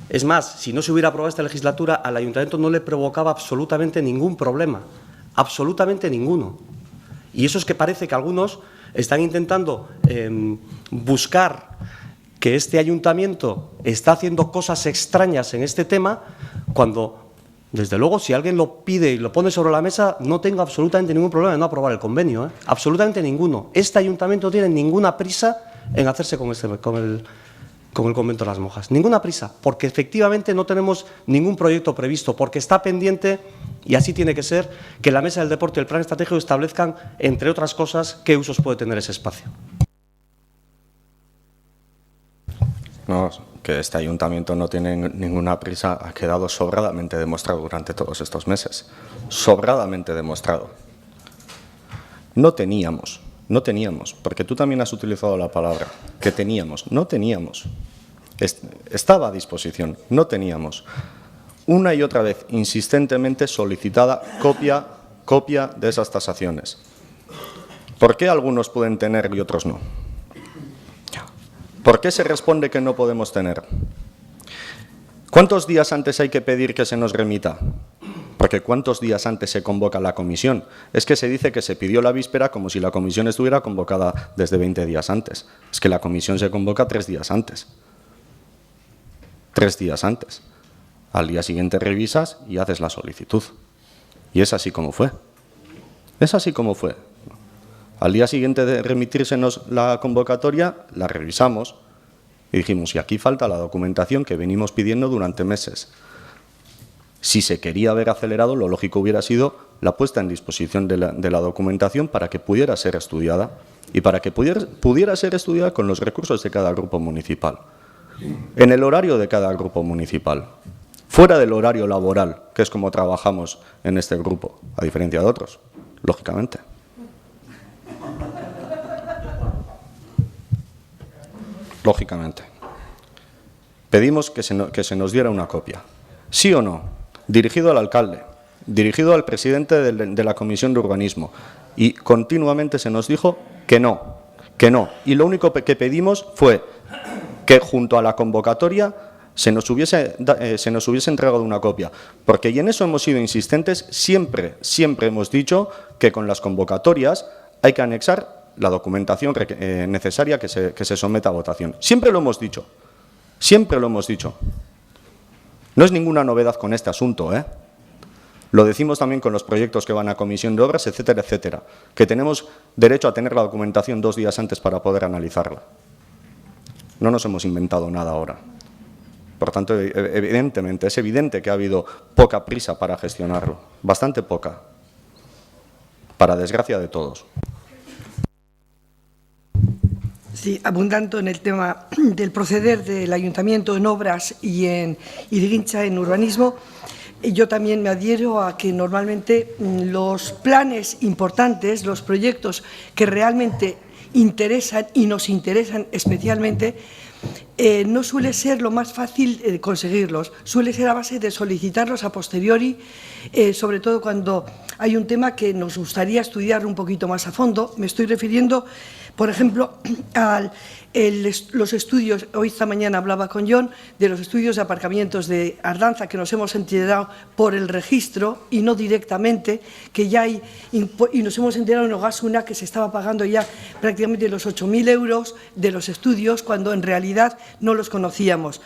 Es más, si no se hubiera aprobado esta legislatura, al Ayuntamiento no le provocaba absolutamente ningún problema. Absolutamente ninguno. Y eso es que parece que algunos están intentando buscar que este Ayuntamiento está haciendo cosas extrañas en este tema, cuando, desde luego, si alguien lo pide y lo pone sobre la mesa, no tengo absolutamente ningún problema en no aprobar el convenio, ¿eh? Absolutamente ninguno. Este Ayuntamiento no tiene ninguna prisa en hacerse con el convento de las monjas. Ninguna prisa, porque efectivamente no tenemos ningún proyecto previsto, porque está pendiente, y así tiene que ser, que la Mesa del Deporte y el Plan Estratégico establezcan, entre otras cosas, qué usos puede tener ese espacio. No, que este Ayuntamiento no tiene ninguna prisa ha quedado sobradamente demostrado durante todos estos meses. Sobradamente demostrado. No teníamos, porque tú también has utilizado la palabra, que teníamos, no teníamos. Estaba a disposición, no teníamos. Una y otra vez, insistentemente solicitada copia de esas tasaciones. ¿Por qué algunos pueden tener y otros no? ¿Por qué se responde que no podemos tener? ¿Cuántos días antes hay que pedir que se nos remita? Porque ¿cuántos días antes se convoca la comisión? Es que se dice que se pidió la víspera como si la comisión estuviera convocada desde 20 días antes. Es que la comisión se convoca 3 días antes. 3 días antes. Al día siguiente revisas y haces la solicitud. Y es así como fue. Es así como fue. Al día siguiente de remitírsenos la convocatoria, la revisamos y dijimos, y aquí falta la documentación que venimos pidiendo durante meses. Si se quería haber acelerado, lo lógico hubiera sido la puesta en disposición de la documentación para que pudiera ser estudiada y para que pudiera ser estudiada con los recursos de cada grupo municipal, en el horario de cada grupo municipal, fuera del horario laboral, que es como trabajamos en este grupo, a diferencia de otros, lógicamente. Lógicamente. Pedimos que se nos diera una copia. ¿Sí o no? Dirigido al alcalde, dirigido al presidente de la Comisión de Urbanismo. Y continuamente se nos dijo que no, que no. Y lo único que pedimos fue que junto a la convocatoria se nos hubiese entregado una copia. Porque, y en eso hemos sido insistentes, siempre hemos dicho que con las convocatorias hay que anexar la documentación necesaria que se someta a votación. Siempre lo hemos dicho. Siempre lo hemos dicho. No es ninguna novedad con este asunto, ¿eh? Lo decimos también con los proyectos que van a comisión de obras, etcétera, etcétera. Que tenemos derecho a tener la documentación 2 días antes para poder analizarla. No nos hemos inventado nada ahora. Por tanto, evidentemente, es evidente que ha habido poca prisa para gestionarlo. Bastante poca. Para desgracia de todos. Sí, abundando en el tema del proceder del Ayuntamiento en obras y de Guincha en urbanismo, yo también me adhiero a que normalmente los planes importantes, los proyectos que realmente interesan y nos interesan especialmente, no suele ser lo más fácil conseguirlos, suele ser a base de solicitarlos a posteriori, sobre todo cuando hay un tema que nos gustaría estudiar un poquito más a fondo. Me estoy refiriendo, Por ejemplo, los estudios, hoy esta mañana hablaba con John, de los estudios de aparcamientos de Ardanza, que nos hemos enterado por el registro y no directamente, que ya hay, y nos hemos enterado en Ogasuna que se estaba pagando ya prácticamente los 8.000 euros de los estudios, cuando en realidad no los conocíamos.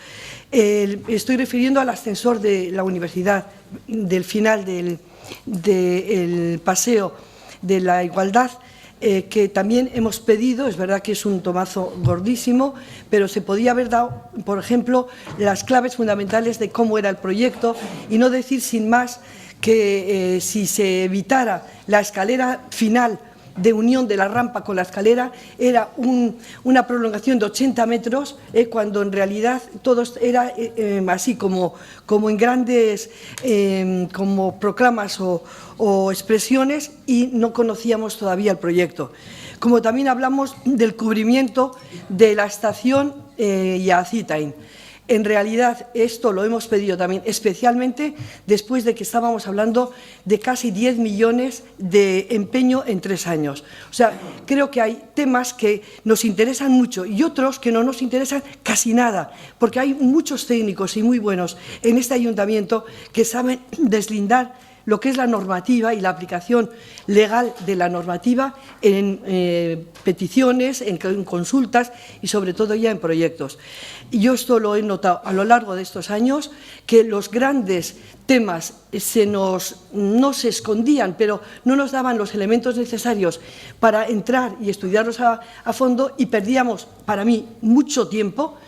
Estoy refiriendo al ascensor de la universidad, del final del paseo de la igualdad, que también hemos pedido. Es verdad que es un tomazo gordísimo, pero se podía haber dado, por ejemplo, las claves fundamentales de cómo era el proyecto y no decir sin más que si se evitara la escalera final de unión de la rampa con la escalera, era una prolongación de 80 metros, cuando en realidad todos era así como en grandes como proclamas o expresiones, y no conocíamos todavía el proyecto. Como también hablamos del cubrimiento de la estación Yazitain. En realidad, esto lo hemos pedido también, especialmente después de que estábamos hablando de casi 10 millones de empeño en 3 años. O sea, creo que hay temas que nos interesan mucho y otros que no nos interesan casi nada, porque hay muchos técnicos y muy buenos en este ayuntamiento que saben deslindar lo que es la normativa y la aplicación legal de la normativa en peticiones, en consultas y sobre todo ya en proyectos. Y yo esto lo he notado a lo largo de estos años, que los grandes temas no se escondían, pero no nos daban los elementos necesarios para entrar y estudiarlos a fondo, y perdíamos, para mí, mucho tiempo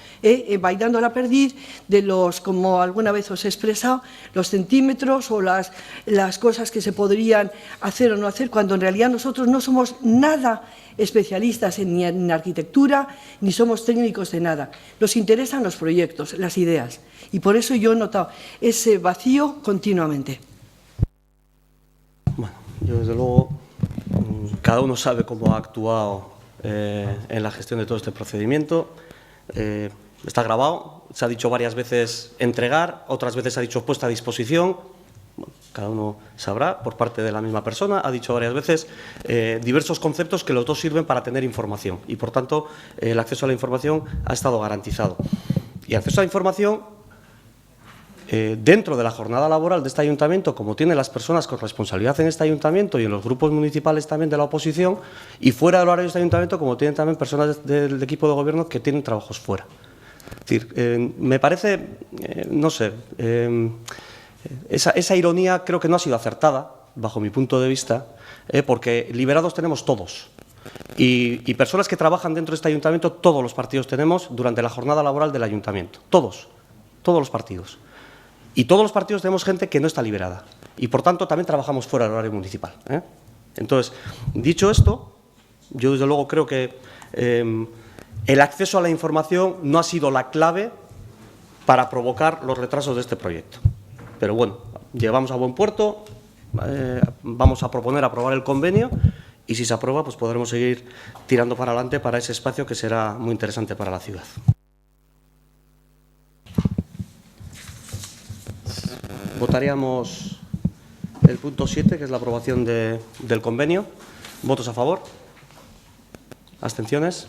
bailando la perdiz de los, como alguna vez os he expresado, los centímetros o las cosas que se podrían hacer o no hacer, cuando en realidad nosotros no somos nada especialistas ni en arquitectura, ni somos técnicos de nada. Nos interesan los proyectos, las ideas, y por eso yo he notado ese vacío continuamente. Bueno, yo desde luego, cada uno sabe cómo ha actuado en la gestión de todo este procedimiento. Está grabado, se ha dicho varias veces entregar, otras veces se ha dicho puesta a disposición. Bueno, cada uno sabrá, por parte de la misma persona, ha dicho varias veces diversos conceptos que los dos sirven para tener información, y por tanto el acceso a la información ha estado garantizado. Y acceso a la información dentro de la jornada laboral de este ayuntamiento, como tienen las personas con responsabilidad en este ayuntamiento y en los grupos municipales también de la oposición, y fuera del horario de este ayuntamiento, como tienen también personas del equipo de gobierno que tienen trabajos fuera. Es decir, me parece, no sé, esa ironía creo que no ha sido acertada, bajo mi punto de vista, porque liberados tenemos todos. Y personas que trabajan dentro de este ayuntamiento, todos los partidos tenemos durante la jornada laboral del ayuntamiento. Todos los partidos. Y todos los partidos tenemos gente que no está liberada. Y por tanto también trabajamos fuera del horario municipal. Entonces, dicho esto, yo desde luego creo que el acceso a la información no ha sido la clave para provocar los retrasos de este proyecto. Pero bueno, llevamos a buen puerto, vamos a proponer aprobar el convenio, y si se aprueba, pues podremos seguir tirando para adelante para ese espacio que será muy interesante para la ciudad. Votaríamos el punto 7, que es la aprobación del convenio. ¿Votos a favor? ¿Abstenciones?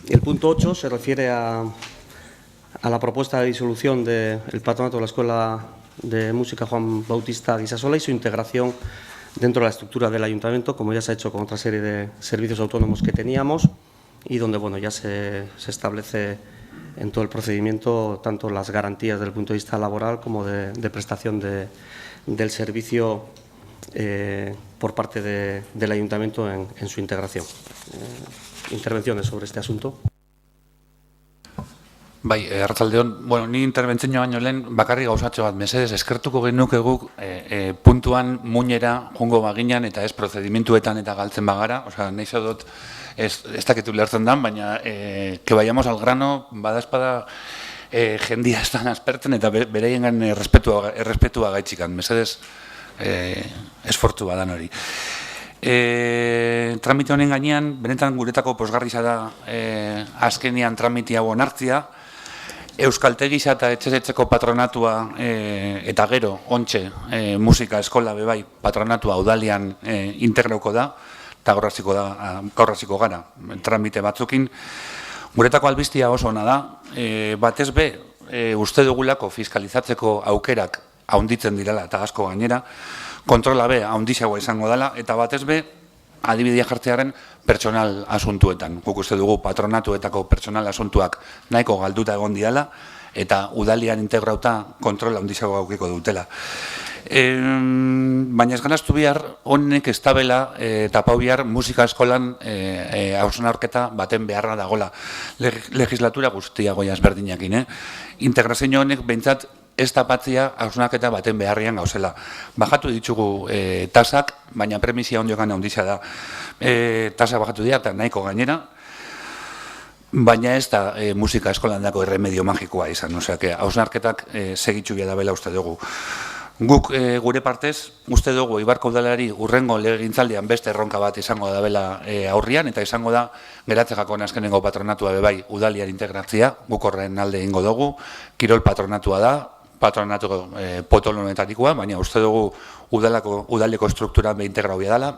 El punto 8 se refiere a la propuesta de disolución del patronato de la Escuela de Música Juan Bautista Guisasola y su integración dentro de la estructura del ayuntamiento, como ya se ha hecho con otra serie de servicios autónomos que teníamos, y donde bueno, ya se establece en todo el procedimiento tanto las garantías desde el punto de vista laboral como de prestación del servicio por parte del ayuntamiento en su integración. Intervenciones sobre este asunto. Bai, arratsaldeon, bueno, ni interbentzioa baino lehen bakarrik gauzatxo bat, mesedez, eskertuko genuke guk puntuan muinera jungo baginan eta ez prozedimentuetan eta galtzen bagara, osea, nahi dut ez dakitu lertzen dan, baina que vayamos al grano, badazpada jendia estan aspertzen eta bereiengan errespetua gaitxikan, mesedez, esfortu badan hori. Tramite honen gainean, benetan guretako posgarriza da azkenean tramite hau onartzia, Euskaltegisa eta etxezetzeko patronatua eta gero, ontxe, musika eskola bebai patronatua udalian integrauko da, eta gaur hasiko gara, tramite batzukin. Guretako albistia oso ona da, batez be, uste dugulako fiskalizatzeko aukerak haunditzen direla eta asko gainera, kontrola be haundizagoa izango dela, eta batez be, adibidea jartzearen pertsonal asuntuetan. Guk uste dugu patronatuetako pertsonal asuntuak nahiko galduta egon diala, eta udalian integrauta kontrola haundizagoa aukiko dutela. Baina ez ganaztu bihar, honek ez tabela eta pau bihar musika eskolan hausnarketa baten beharra dagola. Legislatura guztia goia ezberdinakin. Integrazio honek behintzat ez tapatzia hausnarketa baten beharrian gauzela. Bajatu ditugu tasak, baina premisia ondiokan handiza da. Tasak bajatu dira eta nahiko gainera, baina ez da musika eskolan dako erremedio magikoa izan. Osea, hausnarketak segitxu bia dabela uste dugu. Guk gure partez, uste dugu Eibarko udalari urrengo legegintzaldian beste erronka bat izango da bela aurrian, eta izango da geratzekako azkenengo patronatua bebai udalian integratzia, guk horren alde ingo dugu, kirol patronatua da, patronatuko potolonetarikoa, baina uste dugu udaleko struktura beintegrau dela,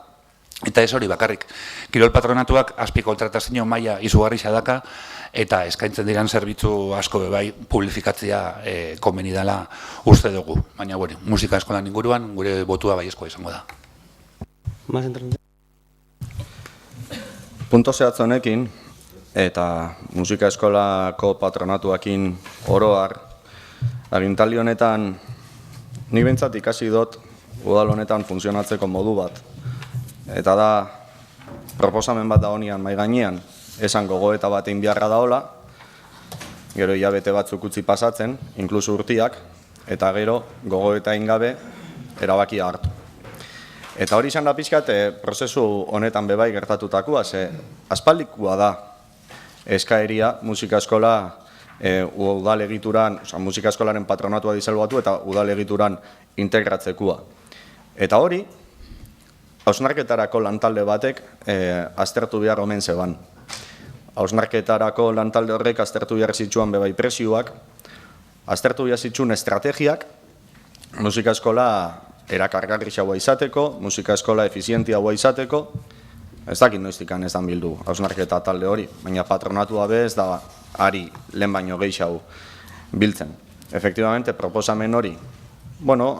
eta ez hori bakarrik. Kirol patronatuak azpikontratazio maila izugarri daka, eta eskaintzen diran zerbitzu asko bebai publifikatzea komeni dela uste dugu. Baina, musika eskolan inguruan, gure botua baiezkoa izango da. Punto zehatz honekin, eta musika eskolako patronatuakin oroar, agintaldi honetan, nik behintzat ikasi dut, udal honetan funtzionatzeko modu bat. Eta da, proposamen bat da honian mai gainean, esan gogoeta batein beharra daola, gero hilabete batzuk utzi pasatzen, inkluso urtiak, eta gero gogoeta ingabe erabakia hartu. Eta hori izan da pixkat, prozesu honetan bebai gertatutakoa, ze aspaldikoa da eskaeria musika eskola udal egituran, musika eskolaren patronatua disalbatu eta udal egituran integratzekoa. Eta hori, hausnarketarako lantalde batek aztertu behar omen zeban. Hausnarketarako lantalde horrek aztertu behar zitsuan bebai presioak, aztertu behar zitsuan estrategiak, musika eskola erakargarri xaua izateko, musika eskola efizientia hua izateko, ez dakit noiztikan ez dan bildu hausnarketa talde hori, baina patronatua be ez da ari lehen baino gehiago biltzen. Efektibamente, proposamen hori,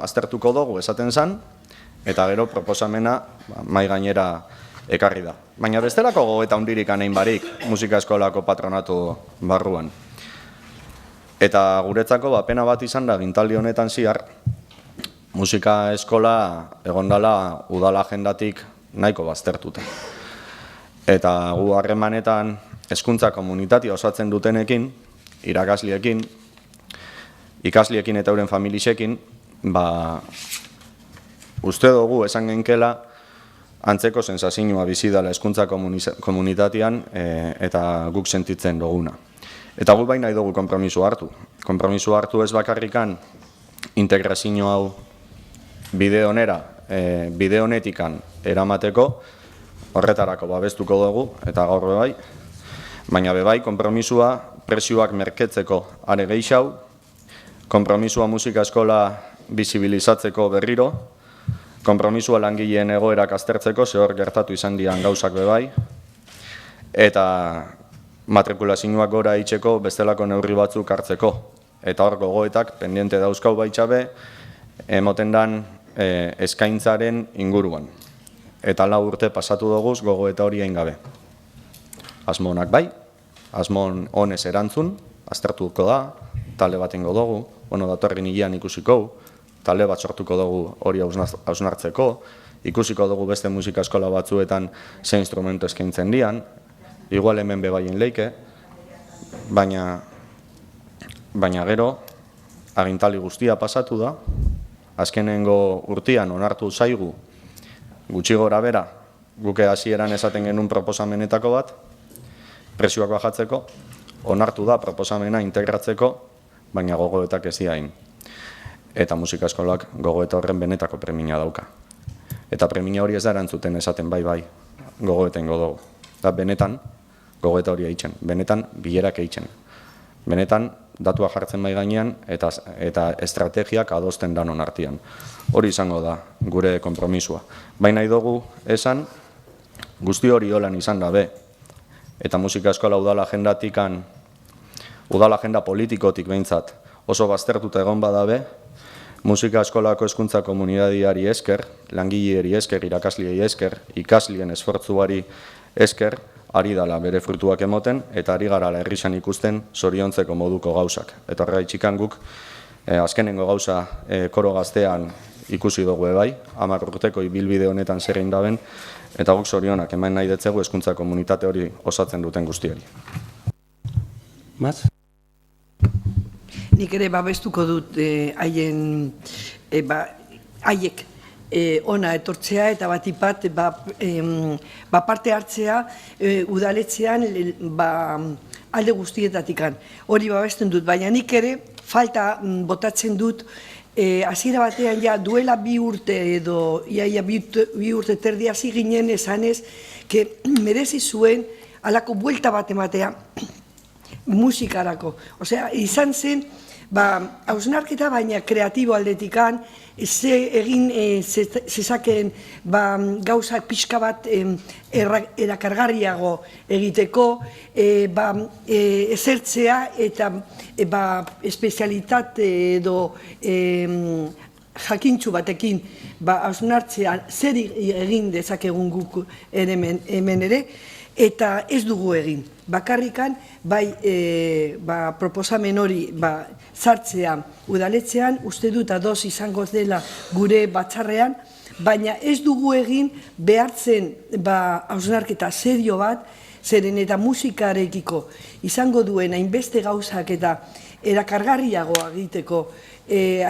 aztertuko dugu esaten zan, eta gero proposamena mai gainera ekarri da. Baina bestelako gogoeta hundirik anein barik musika eskolako patronatu barruan. Eta guretzako pena bat izan da gintaldi honetan zihar, musika eskola egondala udala agendatik nahiko baztertuta. Eta gu harremanetan hezkuntza komunitatea osatzen dutenekin, irakasliekin, ikasliekin eta euren familisekin, uste dugu esan genkela antzeko sensazioa bizi dela hezkuntza komunitatean eta guk sentitzen duguna. Eta guk baina nahi dugu konpromiso hartu. Konpromiso hartu ez bakarrikan integrazio hau bide honetikan eramateko, horretarako babestuko dugu, eta gaur bebai, baina bebai konpromisua presioak merketzeko are gehiago, konpromisua musika eskola bizibilizatzeko berriro, konpromisua langileen egoerak aztertzeko, zehor gertatu izan dian gauzak bebai, eta matrikulazioak gora itxeko bestelako neurri batzuk hartzeko. Eta hor gogoetak pendiente dauzkau baitxabe, emoten dan eskaintzaren inguruan. Eta 4 urte pasatu doguz gogoeta hori egin gabe. Asmonak bai, asmon honez erantzun, aztertuko da, talde bat ingo dugu, datorren hilean ikusiko, talde bat sortuko dugu hori hausnartzeko, ikusiko dugu beste musika eskola batzuetan ze instrumentu eskaintzen dian, igual hemen bebaien leike, baina gero, agintaldi guztia pasatu da, azkenengo urtean onartu zaigu, gutxi gora bera, guke hasieran esaten genuen proposamenetako bat, presioak bajatzeko, onartu da proposamena integratzeko, baina gogoetak ez diain. Eta musika eskolak gogoeta horren benetako premia dauka. Eta premia hori ez da erantzuten esaten bai, gogoeta ingo dugu. Da benetan, gogoeta hori eitzen, benetan bilerak eitzen. Benetan, datua jartzen bai gainean eta estrategiak adosten danon artean. Hori izango da gure konpromisua. Baina nahi dugu esan, guzti hori holan izan dabe, eta musika eskola udala agendatikan, udala agenda politikotik behintzat oso baztertuta egon badabe, musika eskolako hezkuntza komunitateari esker, langileari esker, irakasliei esker, ikaslien esfortzuari esker, ari dala bere fruituak emoten, eta ari garala herrixan ikusten zoriontzeko moduko gauzak. Eta horregaitxikan guk, azkenengo gauza koro gaztean ikusi dugu bai, 10 urteko ibilbide honetan zer egin daben, eta guk zorionak eman nahi detzegu hezkuntza komunitate hori osatzen duten guztiari. Mas? Nik ere babestuko dut haiek ona etortzea eta batipat parte hartzea udaletzean alde guztietatikan. Hori babesten dut, baina nik ere falta botatzen dut hasiera batean ja duela 2 urte edo iaia 2 urte terdi hasi ginen esanez merezi zuen halako buelta bat ematea musikarako. Osea, izan zen hausnarketa baina kreatibo aldetikan, egin zezakeen gauza pixka bat erakargarriago egiteko, ezertzea eta espezialitate edo jakintxu batekin hausnartzea zer egin dezakegun guk hemen ere, eta ez dugu egin. Bakarrikan, proposamen hori sartzea udaletzean, uste dut ados izango dela gure batzarrean, baina ez dugu egin behartzen hausnarketa serio bat, zeren eta musikarekiko izango duen hainbeste gauzak eta erakargarriagoa egiteko,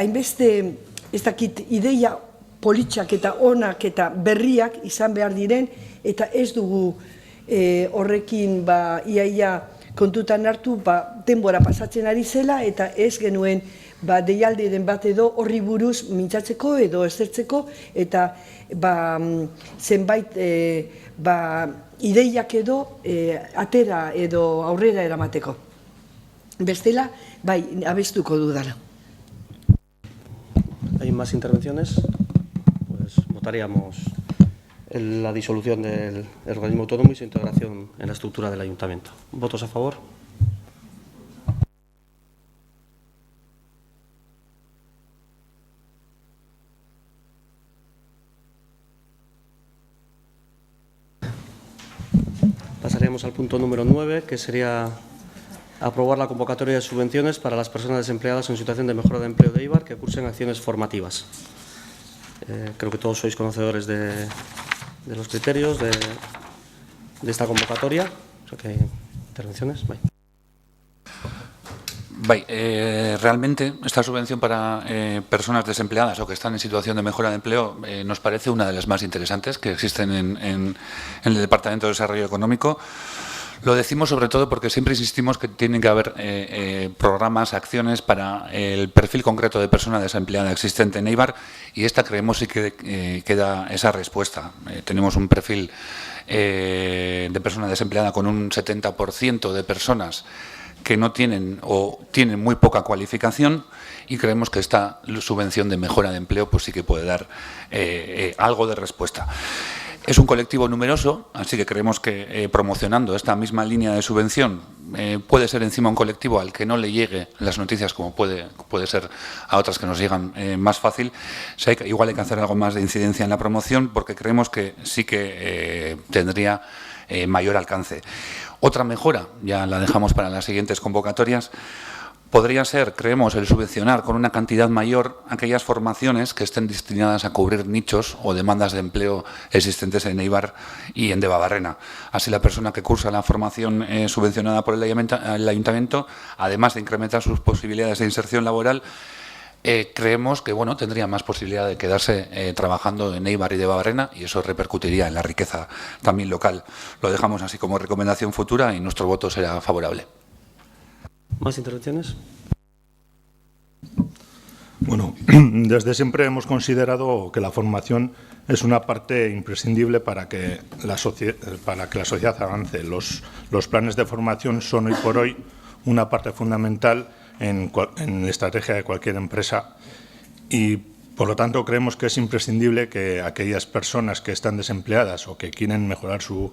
hainbeste, ez dakit, ideia politxak eta onak eta berriak izan behar diren, eta ez dugu horrekin iaia kontutan hartu denbora pasatzen ari zela eta ez genuen deialderen bat edo horri buruz mintzatzeko edo ezertzeko eta zenbait ideiak edo atera edo aurrera eramateko. Bestela, abestuko dudala. ¿Hay más intervenciones? Pues votaríamos la disolución del organismo autónomo y su integración en la estructura del ayuntamiento. ¿Votos a favor? Pasaríamos al punto número 9, que sería aprobar la convocatoria de subvenciones para las personas desempleadas en situación de mejora de empleo de Eibar que cursen acciones formativas. Creo que todos sois conocedores de los criterios de esta convocatoria. O sea que hay intervenciones. Realmente esta subvención para personas desempleadas o que están en situación de mejora de empleo nos parece una de las más interesantes que existen en el Departamento de Desarrollo Económico. Lo decimos sobre todo porque siempre insistimos que tienen que haber programas, acciones para el perfil concreto de persona desempleada existente en Eibar y esta creemos sí que da esa respuesta. Tenemos un perfil de persona desempleada con un 70% de personas que no tienen o tienen muy poca cualificación y creemos que esta subvención de mejora de empleo pues sí que puede dar algo de respuesta. Es un colectivo numeroso, así que creemos que promocionando esta misma línea de subvención puede ser encima un colectivo al que no le llegue las noticias como puede ser a otras que nos llegan más fácil. Igual hay que hacer algo más de incidencia en la promoción porque creemos que sí que tendría mayor alcance. Otra mejora, ya la dejamos para las siguientes convocatorias, podría ser, creemos, el subvencionar con una cantidad mayor aquellas formaciones que estén destinadas a cubrir nichos o demandas de empleo existentes en Eibar y en Debabarrena. Así la persona que cursa la formación subvencionada por el ayuntamiento, además de incrementar sus posibilidades de inserción laboral, creemos que tendría más posibilidad de quedarse trabajando en Eibar y Debabarrena y eso repercutiría en la riqueza también local. Lo dejamos así como recomendación futura y nuestro voto será favorable. ¿Más intervenciones? Bueno, desde siempre hemos considerado que la formación es una parte imprescindible para que la sociedad avance. Los planes de formación son hoy por hoy una parte fundamental en la estrategia de cualquier empresa y, por lo tanto, creemos que es imprescindible que aquellas personas que están desempleadas o que quieren mejorar su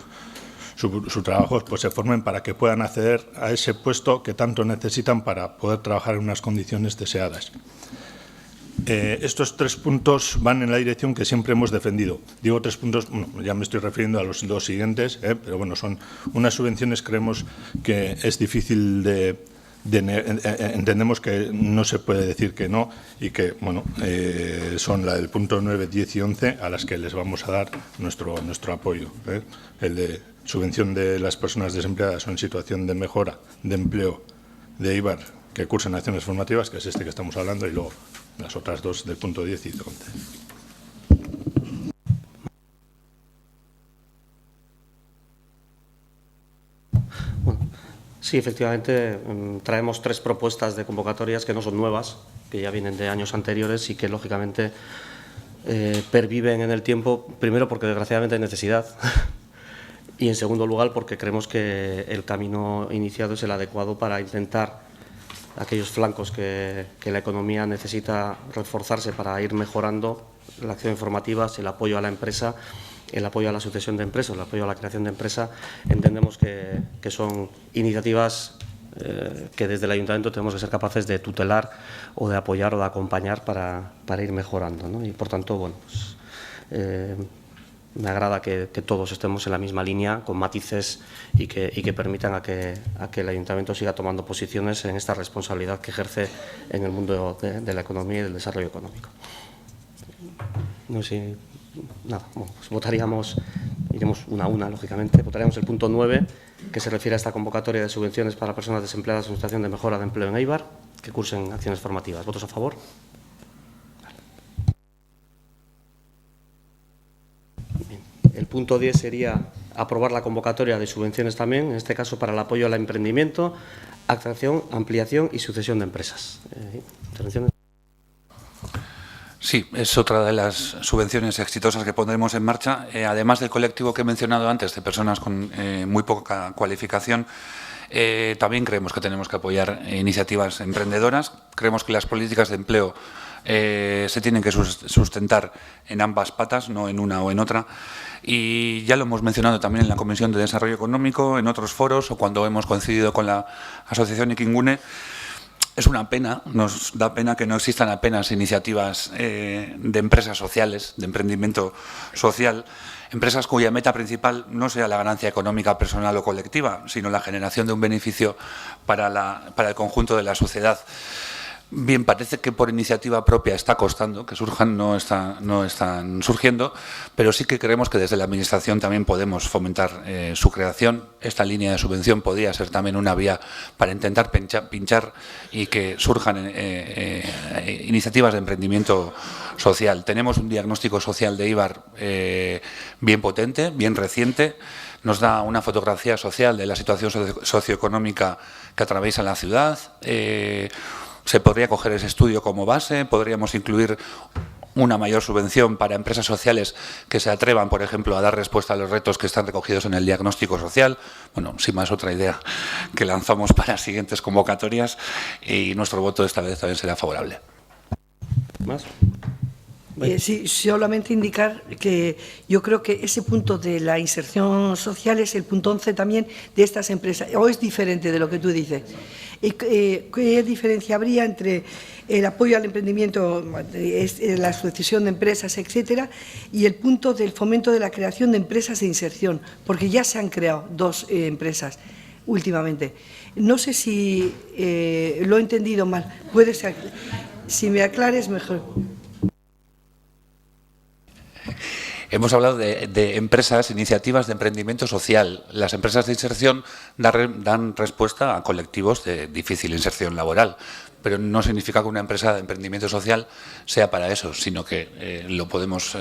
trabajo pues se formen para que puedan acceder a ese puesto que tanto necesitan para poder trabajar en unas condiciones deseadas. Estos 3 puntos van en la dirección que siempre hemos defendido. Digo 3 puntos, bueno, ya me estoy refiriendo a los 2 siguientes, pero bueno, son unas subvenciones, creemos que es difícil entendemos que no se puede decir que no y que, bueno, son la del punto 9, 10 y 11 a las que les vamos a dar nuestro apoyo. El de subvención de las personas desempleadas o en situación de mejora de empleo de Eibar que cursan acciones formativas, que es este que estamos hablando, y luego las otras 2 del punto 10 y 11. Bueno, sí, efectivamente, traemos 3 propuestas de convocatorias que no son nuevas, que ya vienen de años anteriores y que, lógicamente, perviven en el tiempo, primero porque, desgraciadamente, hay necesidad y, en segundo lugar, porque creemos que el camino iniciado es el adecuado para intentar aquellos flancos que la economía necesita reforzarse para ir mejorando, la acción informativa, el apoyo a la empresa, el apoyo a la sucesión de empresas, el apoyo a la creación de empresa. Entendemos que son iniciativas que desde el Ayuntamiento tenemos que ser capaces de tutelar o de apoyar o de acompañar para ir mejorando, ¿no? Y, por tanto, bueno, pues, me agrada que todos estemos en la misma línea, con matices y que permitan a que el Ayuntamiento siga tomando posiciones en esta responsabilidad que ejerce en el mundo de la economía y del desarrollo económico. No sé si, nada, bueno, pues votaríamos, iremos una a una, lógicamente. Votaríamos el punto 9, que se refiere a esta convocatoria de subvenciones para personas desempleadas en situación de mejora de empleo en Eibar, que cursen acciones formativas. ¿Votos a favor? El punto 10 sería aprobar la convocatoria de subvenciones también, en este caso para el apoyo al emprendimiento, atracción, ampliación y sucesión de empresas. ¿Intervenciones? Sí, es otra de las subvenciones exitosas que pondremos en marcha. Además del colectivo que he mencionado antes, de personas con muy poca cualificación, también creemos que tenemos que apoyar iniciativas emprendedoras. Creemos que las políticas de empleo se tienen que sustentar en ambas patas, no en una o en otra. Y ya lo hemos mencionado también en la Comisión de Desarrollo Económico, en otros foros o cuando hemos coincidido con la Asociación Ikingune. Es una pena, nos da pena que no existan apenas iniciativas de empresas sociales, de emprendimiento social, empresas cuya meta principal no sea la ganancia económica personal o colectiva, sino la generación de un beneficio para el conjunto de la sociedad. Bien, parece que por iniciativa propia está costando que surjan, no están surgiendo, pero sí que creemos que desde la Administración también podemos fomentar su creación. Esta línea de subvención podría ser también una vía para intentar pinchar y que surjan iniciativas de emprendimiento social. Tenemos un diagnóstico social de Eibar bien potente, bien reciente. Nos da una fotografía social de la situación socioeconómica que atraviesa la ciudad. Se podría coger ese estudio como base, podríamos incluir una mayor subvención para empresas sociales que se atrevan, por ejemplo, a dar respuesta a los retos que están recogidos en el diagnóstico social. Bueno, sin más, otra idea que lanzamos para siguientes convocatorias y nuestro voto esta vez también será favorable. ¿Más? Sí, solamente indicar que yo creo que ese punto de la inserción social es el punto 11 también de estas empresas, o es diferente de lo que tú dices. ¿Qué diferencia habría entre el apoyo al emprendimiento, la sucesión de empresas, etcétera, y el punto del fomento de la creación de empresas de inserción? Porque ya se han creado 2 empresas últimamente. No sé si lo he entendido mal. Puede ser, si me aclares mejor. Hemos hablado de empresas, iniciativas de emprendimiento social. Las empresas de inserción dan respuesta a colectivos de difícil inserción laboral, pero no significa que una empresa de emprendimiento social sea para eso, sino que lo podemos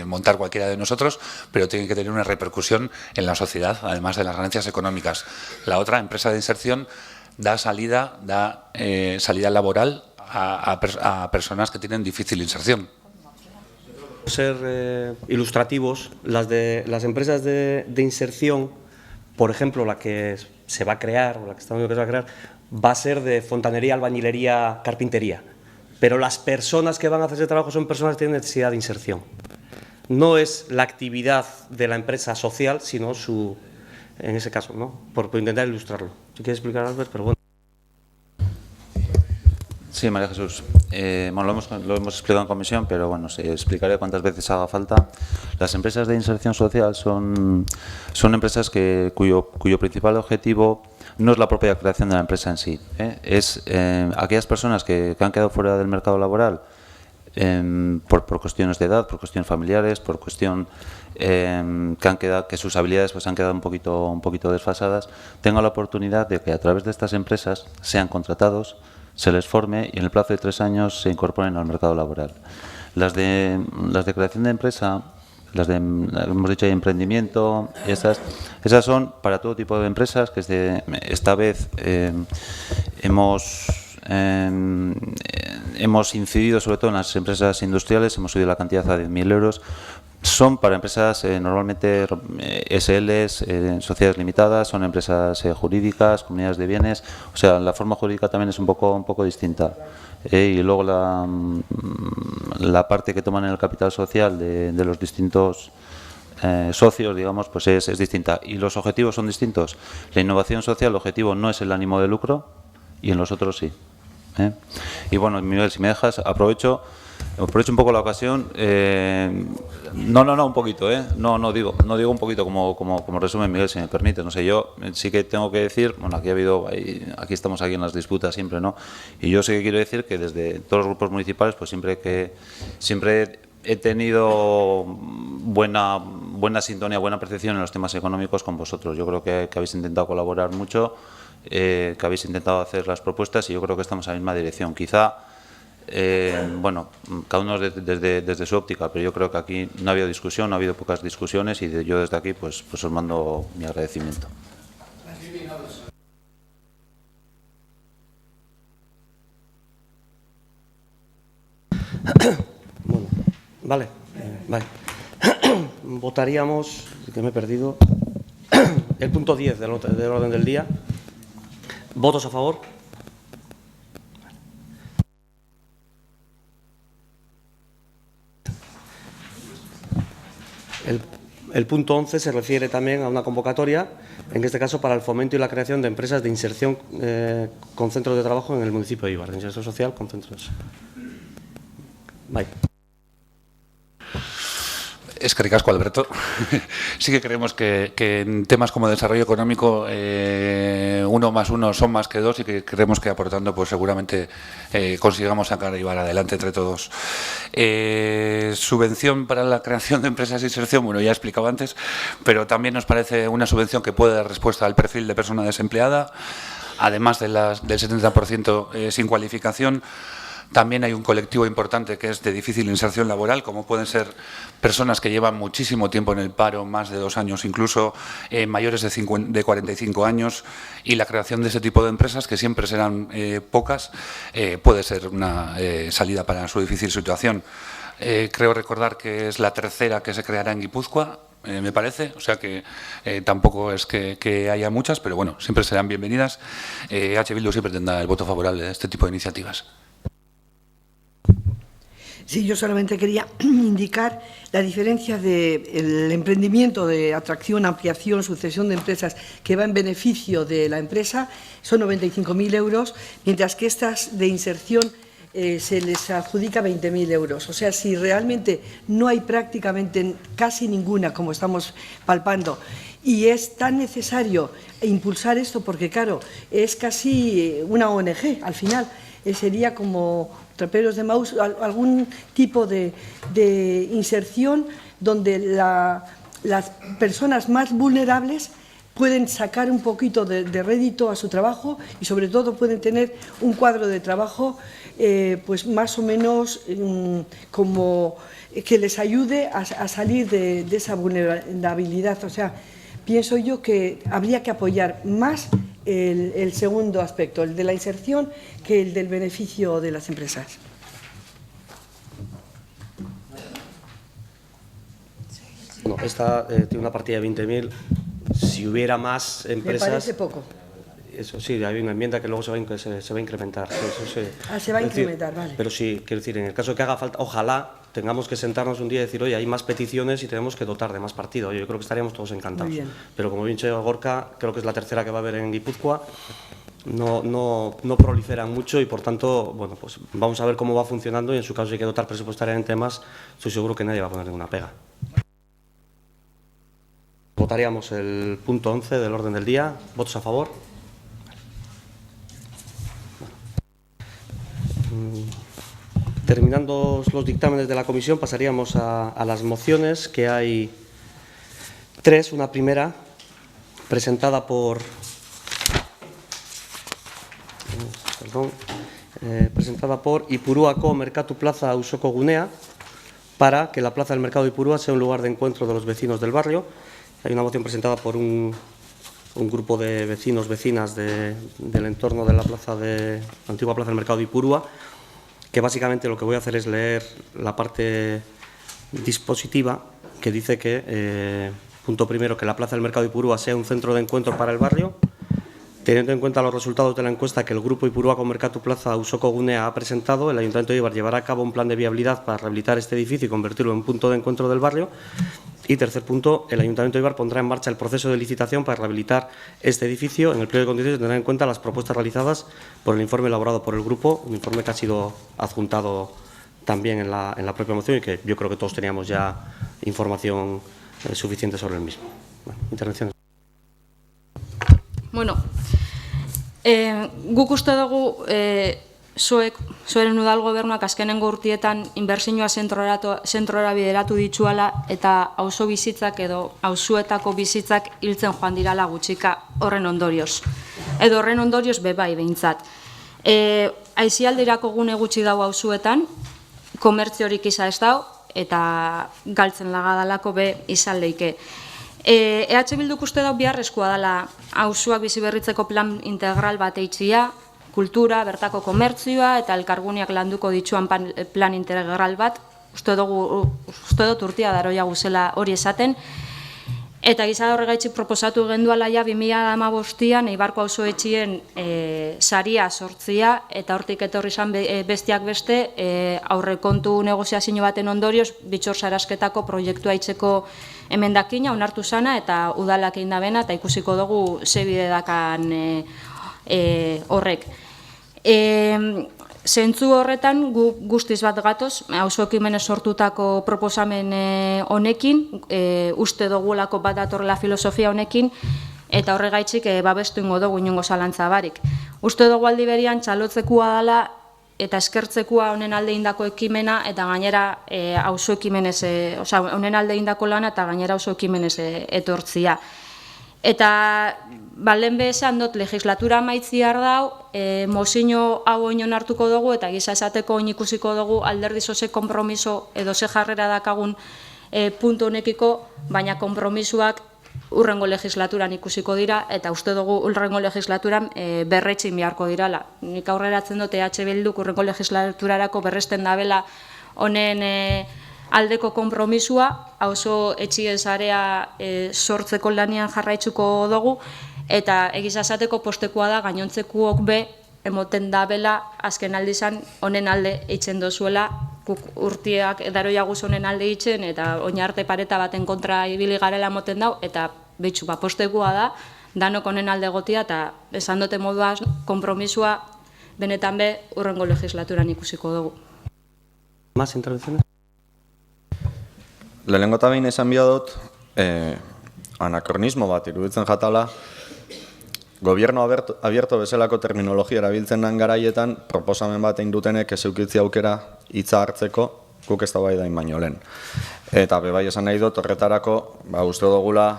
montar cualquiera de nosotros, pero tiene que tener una repercusión en la sociedad, además de las ganancias económicas. La otra empresa de inserción da salida laboral a personas que tienen difícil inserción. Ser ilustrativos, las empresas de inserción, por ejemplo, la que se va a crear, o la que estamos viendo que se va a crear, va a ser de fontanería, albañilería, carpintería. Pero las personas que van a hacer ese trabajo son personas que tienen necesidad de inserción. No es la actividad de la empresa social, sino en ese caso, ¿no? Por intentar ilustrarlo. Si quieres explicar, Albert, pero bueno. Sí, María Jesús. Bueno, lo hemos explicado en comisión, pero bueno, explicaré cuántas veces haga falta. Las empresas de inserción social son empresas cuyo principal objetivo no es la propia creación de la empresa en sí. Es aquellas personas que han quedado fuera del mercado laboral por cuestiones de edad, por cuestiones familiares, por cuestión que sus habilidades pues han quedado un poquito desfasadas, tengan la oportunidad de que a través de estas empresas sean contratados, se les forme y en el plazo de 3 años se incorporen al mercado laboral. Las de creación de empresa, hemos dicho, de emprendimiento, esas son para todo tipo de empresas, que esta vez hemos incidido sobre todo en las empresas industriales, hemos subido la cantidad a 10.000 euros. Son para empresas normalmente SLs, sociedades limitadas, son empresas jurídicas, comunidades de bienes, o sea, la forma jurídica también es un poco distinta. Y luego la parte que toman en el capital social de los distintos socios, digamos, pues es distinta. Y los objetivos son distintos. La innovación social, el objetivo no es el ánimo de lucro y en los otros sí. Y bueno, Miguel, si me dejas, aprovecho un poco la ocasión. Un poquito, no digo un poquito como resumen, Miguel, si me permite. No sé, yo sí que tengo que decir, bueno, aquí estamos aquí en las disputas siempre, ¿no? Y yo sí que quiero decir que desde todos los grupos municipales, pues siempre he tenido buena sintonía, buena percepción en los temas económicos con vosotros. Yo creo que habéis intentado colaborar mucho, que habéis intentado hacer las propuestas y yo creo que estamos en la misma dirección. Quizá bueno, cada uno desde su óptica, pero yo creo que aquí no ha habido discusión, no ha habido pocas discusiones y yo desde aquí pues os mando mi agradecimiento. Bueno, vale. Votaríamos, que me he perdido, el punto 10 del orden del día. ¿Votos a favor? El punto 11 se refiere también a una convocatoria, en este caso para el fomento y la creación de empresas de inserción con centros de trabajo en el municipio de Eibar, de inserción social con centros. Bye. Es que ricasco, Alberto. Sí que creemos que en temas como desarrollo económico 1 más 1 son más que 2 y que creemos que aportando pues seguramente consigamos sacar a Eibar adelante entre todos. Subvención para la creación de empresas de inserción, bueno, ya he explicado antes, pero también nos parece una subvención que puede dar respuesta al perfil de persona desempleada, además del 70% sin cualificación. También hay un colectivo importante que es de difícil inserción laboral, como pueden ser personas que llevan muchísimo tiempo en el paro, más de 2 años incluso, mayores de 45 años, y la creación de ese tipo de empresas, que siempre serán pocas, puede ser una salida para su difícil situación. Creo recordar que es la tercera que se creará en Guipúzcoa, me parece, o sea que tampoco es que haya muchas, pero bueno, siempre serán bienvenidas. H. Bildu siempre tendrá el voto favorable de este tipo de iniciativas. Sí, yo solamente quería indicar la diferencia del emprendimiento de atracción, ampliación, sucesión de empresas que va en beneficio de la empresa, son 95.000 euros, mientras que estas de inserción se les adjudica 20.000 euros. O sea, si realmente no hay prácticamente casi ninguna, como estamos palpando, y es tan necesario impulsar esto, porque claro, es casi una ONG, al final, sería como Traperos de Maús, algún tipo de inserción donde las personas más vulnerables pueden sacar un poquito de rédito a su trabajo y sobre todo pueden tener un cuadro de trabajo pues más o menos como que les ayude a salir de esa vulnerabilidad. O sea, pienso yo que habría que apoyar más el segundo aspecto, el de la inserción, que el del beneficio de las empresas. No, esta tiene una partida de 20.000. Si hubiera más empresas... Me parece poco. Eso sí, hay una enmienda que luego se va a incrementar. Eso sí. Ah, se va a incrementar, vale. Pero sí, quiero decir, en el caso de que haga falta, ojalá tengamos que sentarnos un día y decir, oye, hay más peticiones y tenemos que dotar de más partido. Yo creo que estaríamos todos encantados. Muy bien. Pero como bien dicho Gorka, creo que es la tercera que va a haber en Guipúzcoa. No proliferan mucho y por tanto, bueno, pues vamos a ver cómo va funcionando y en su caso si hay que dotar presupuestariamente más, estoy seguro que nadie va a poner ninguna pega. Votaríamos el punto 11 del orden del día. ¿Votos a favor? Terminando los dictámenes de la comisión, pasaríamos a las mociones, que hay tres. Una primera, presentada por Ipuruako Merkatu Plaza Auzoko Gunea, para que la Plaza del Mercado de Ipurúa sea un lugar de encuentro de los vecinos del barrio. Hay una moción presentada por un grupo de vecinos, vecinas del entorno de la antigua Plaza del Mercado de Ipurúa, que básicamente lo que voy a hacer es leer la parte dispositiva que dice que, punto primero, que la Plaza del Mercado de Ipurúa sea un centro de encuentro para el barrio, teniendo en cuenta los resultados de la encuesta que el grupo Ipuruako Merkatu Plaza Auzoko Gunea ha presentado. El Ayuntamiento de Eibar llevará a cabo un plan de viabilidad para rehabilitar este edificio y convertirlo en punto de encuentro del barrio. Y tercer punto, el Ayuntamiento de Eibar pondrá en marcha el proceso de licitación para rehabilitar este edificio. En el pliego de condiciones tendrá en cuenta las propuestas realizadas por el informe elaborado por el grupo, un informe que ha sido adjuntado también en la propia moción y que yo creo que todos teníamos ya información suficiente sobre el mismo. Bueno, intervenciones. Bueno, guk uste dugu zueren udal gobernuak azkenengo urtietan inbertsioa zentrora bideratu dituala eta auzo bizitzak edo auzoetako bizitzak hiltzen joan dirala gutxika horren ondorioz. Edo horren ondorioz bebai behintzat. Aisialdirako gune gutxi dago auzoetan, komertziorik izan ez dago eta galtzen lagadalako be izan leike. EH Bilduk uste dau biharrezkoa dela auzoak bizi berritzeko plan integral bat eitzia, kultura, bertako komertzioa eta elkarguneak landuko dituan plan integral bat, uste dut urtia daroia guzela hori esaten, eta gizada horregaitzik proposatu genduala ja 2015an Eibarko auzoetxien saria sortzia, eta hortik etorri izan besteak beste aurrekontu negoziazio baten ondorioz bitxor sarasketako proiektua itzeko emendakina onartu zana eta udalak egin dabena eta ikusiko dugu ze bide dakan horrek. Zentzu horretan guztiz bat gatoz, auzo ekimenez sortutako proposamen honekin, uste dugulako bat datorrela filosofia honekin, eta horregaitzik babestu ingo dugu inongo zalantza barik. Uste dugu aldi berian txalotzekua dela eta eskertzekua honen alde indako ekimena eta gainera auzo ekimenez, honen alde indako lana eta gainera auzo ekimenez etortzia. Eta lehen esan dut legislatura amaitziar dau, mozio hau oinon hartuko dugu eta giza esateko oin ikusiko dugu alderdi soze konpromiso edo ze jarrera dakagun puntu honekiko, baina konpromisoak urrengo legislaturan ikusiko dira eta uste dugu urrengo legislaturan berretxin beharko dirala. Nik aurreratzen dut EH Bilduk urrengo legislaturarako berresten dabela honen aldeko konpromisua, auzo etxien sarea sortzeko lanian jarraitzuko dugu, eta egiza esateko postekoa da gainontzekuok be emoten dabela azken aldizan honen alde eitzen dozuela, urtiak daroia guz honen alde eitzen, eta oin arte pareta baten kontra ibili garela emoten dau, eta betxu, postekoa da, danok honen alde gotia, eta esan dute moduaz konpromisua benetan be urrengo legislaturan ikusiko dugu. Más intervenciones? Lehenengo eta behin esan biodot, anakronismo bat iruditzen jatala, gobierno abierto bezalako terminologia erabiltzen den garaietan, proposamen bat egin dutenek ez eukitzi aukera hitza hartzeko, guk ez da bai dain baino lehen. Eta bebai esan nahi dut, horretarako, uste dugula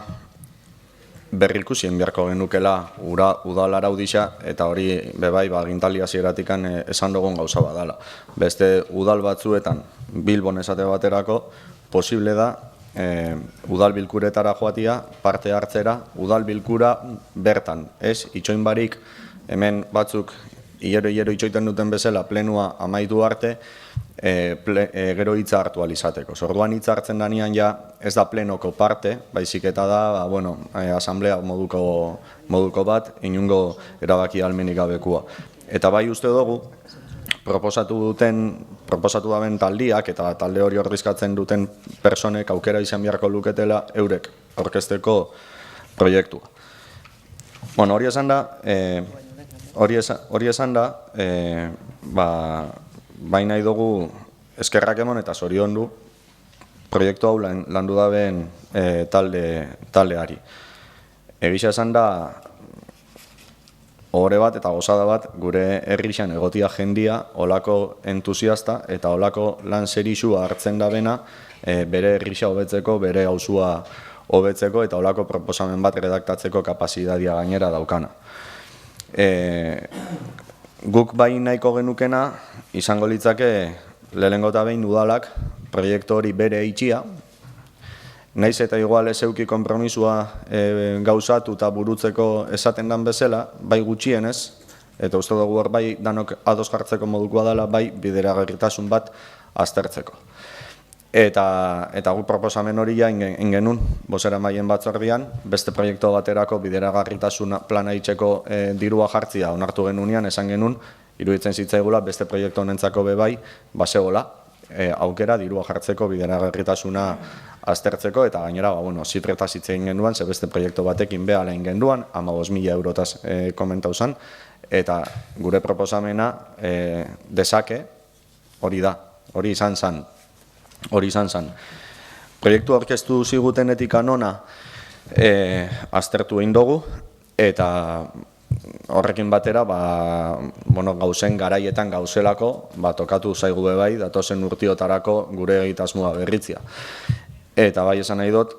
berrikusien beharko genukela udal araudisa, eta hori bebai gintali hasieratikan esan dugun gauza badala. Beste udal batzuetan, Bilbon esate baterako, posible da udal bilkuretara joatia, parte hartzera, udal bilkura bertan, ez? Itxoin barik, hemen batzuk hilero itxoiten duten bezala plenua amaitu arte, gero hitza hartu alizateko. Orduan hitza hartzen danean ja ez da plenoko parte, baizik eta da, asamblea moduko bat, inungo erabaki ahalmenik gabekua. Eta bai uste dugu, proposatu daben taldiak eta talde hori ordezkatzen duten personek aukera izan beharko luketela eurek aurkezteko proiektua. Bueno, hori esan da, bai nahi dugu eskerrak emon eta zoriondu proiektu hau landu daben taldeari. Egisa esan da, ohore bat eta gozada bat gure herrixan egotia jendia, olako entusiasta eta olako lan serixua hartzen dabena bere herrixa hobetzeko, bere auzua hobetzeko eta olako proposamen bat redaktatzeko kapazitatea gainera daukana. Guk bai nahiko genukena izango litzake lehenengo eta behin udalak proiektu hori bere itxia, naiz eta igual ez euki konpromisua gauzatu eta burutzeko esaten dan bezala, bai gutxienez, eta uste dugu hor bai danok ados jartzeko modukoa dela, bai bideragarritasun bat aztertzeko. Eta gu proposamen hori ja ingenun, bozera maien batzordian, beste proiektu baterako bideragarritasun plana itxeko dirua jartzia onartu genunean, esan genuen, iruditzen zitzaigula beste proiektu honentzako bebai, basegola, aukera dirua jartzeko bideragarritasuna aztertzeko, eta gainera, zifretaz hitz egin genduan, ze beste proiektu batekin behala egin genduan, 15.000 eurotaz komentau zen, eta gure proposamena dezake hori da, hori izan zen. Proiektu aurkeztu zigutenetik anona aztertu egin dugu, eta horrekin batera, gauzen garaietan gauzelako, tokatu zaigu bebai, datozen urtiotarako gure egitasmoa berritzia. Eta bai esan nahi dut,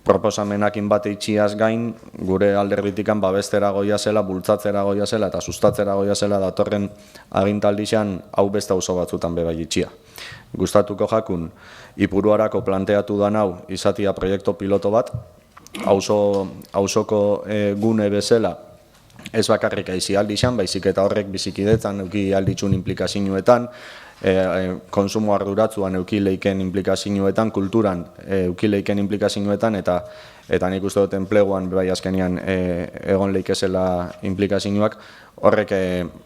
proposamenakin bate itxiaz gain, gure alderditikan babestera goia zela, bultzatzera goia zela eta sustatzera goia zela datorren agintaldixan hau beste auzo batzutan bebai itxia. Gustatuko jakun, Ipuruarako planteatu dan hau izatia proiektu piloto bat, auzoko gune bezala ez bakarrik aizi aldixan, baizik eta horrek bizikidetzan euki alditxun implikazioetan, konsumo arduratzuan euki leiken implikazioetan, kulturan euki leiken implikazioetan, eta nik uste dut enpleguan bai azkenian egon leikezela implikazioak, horrek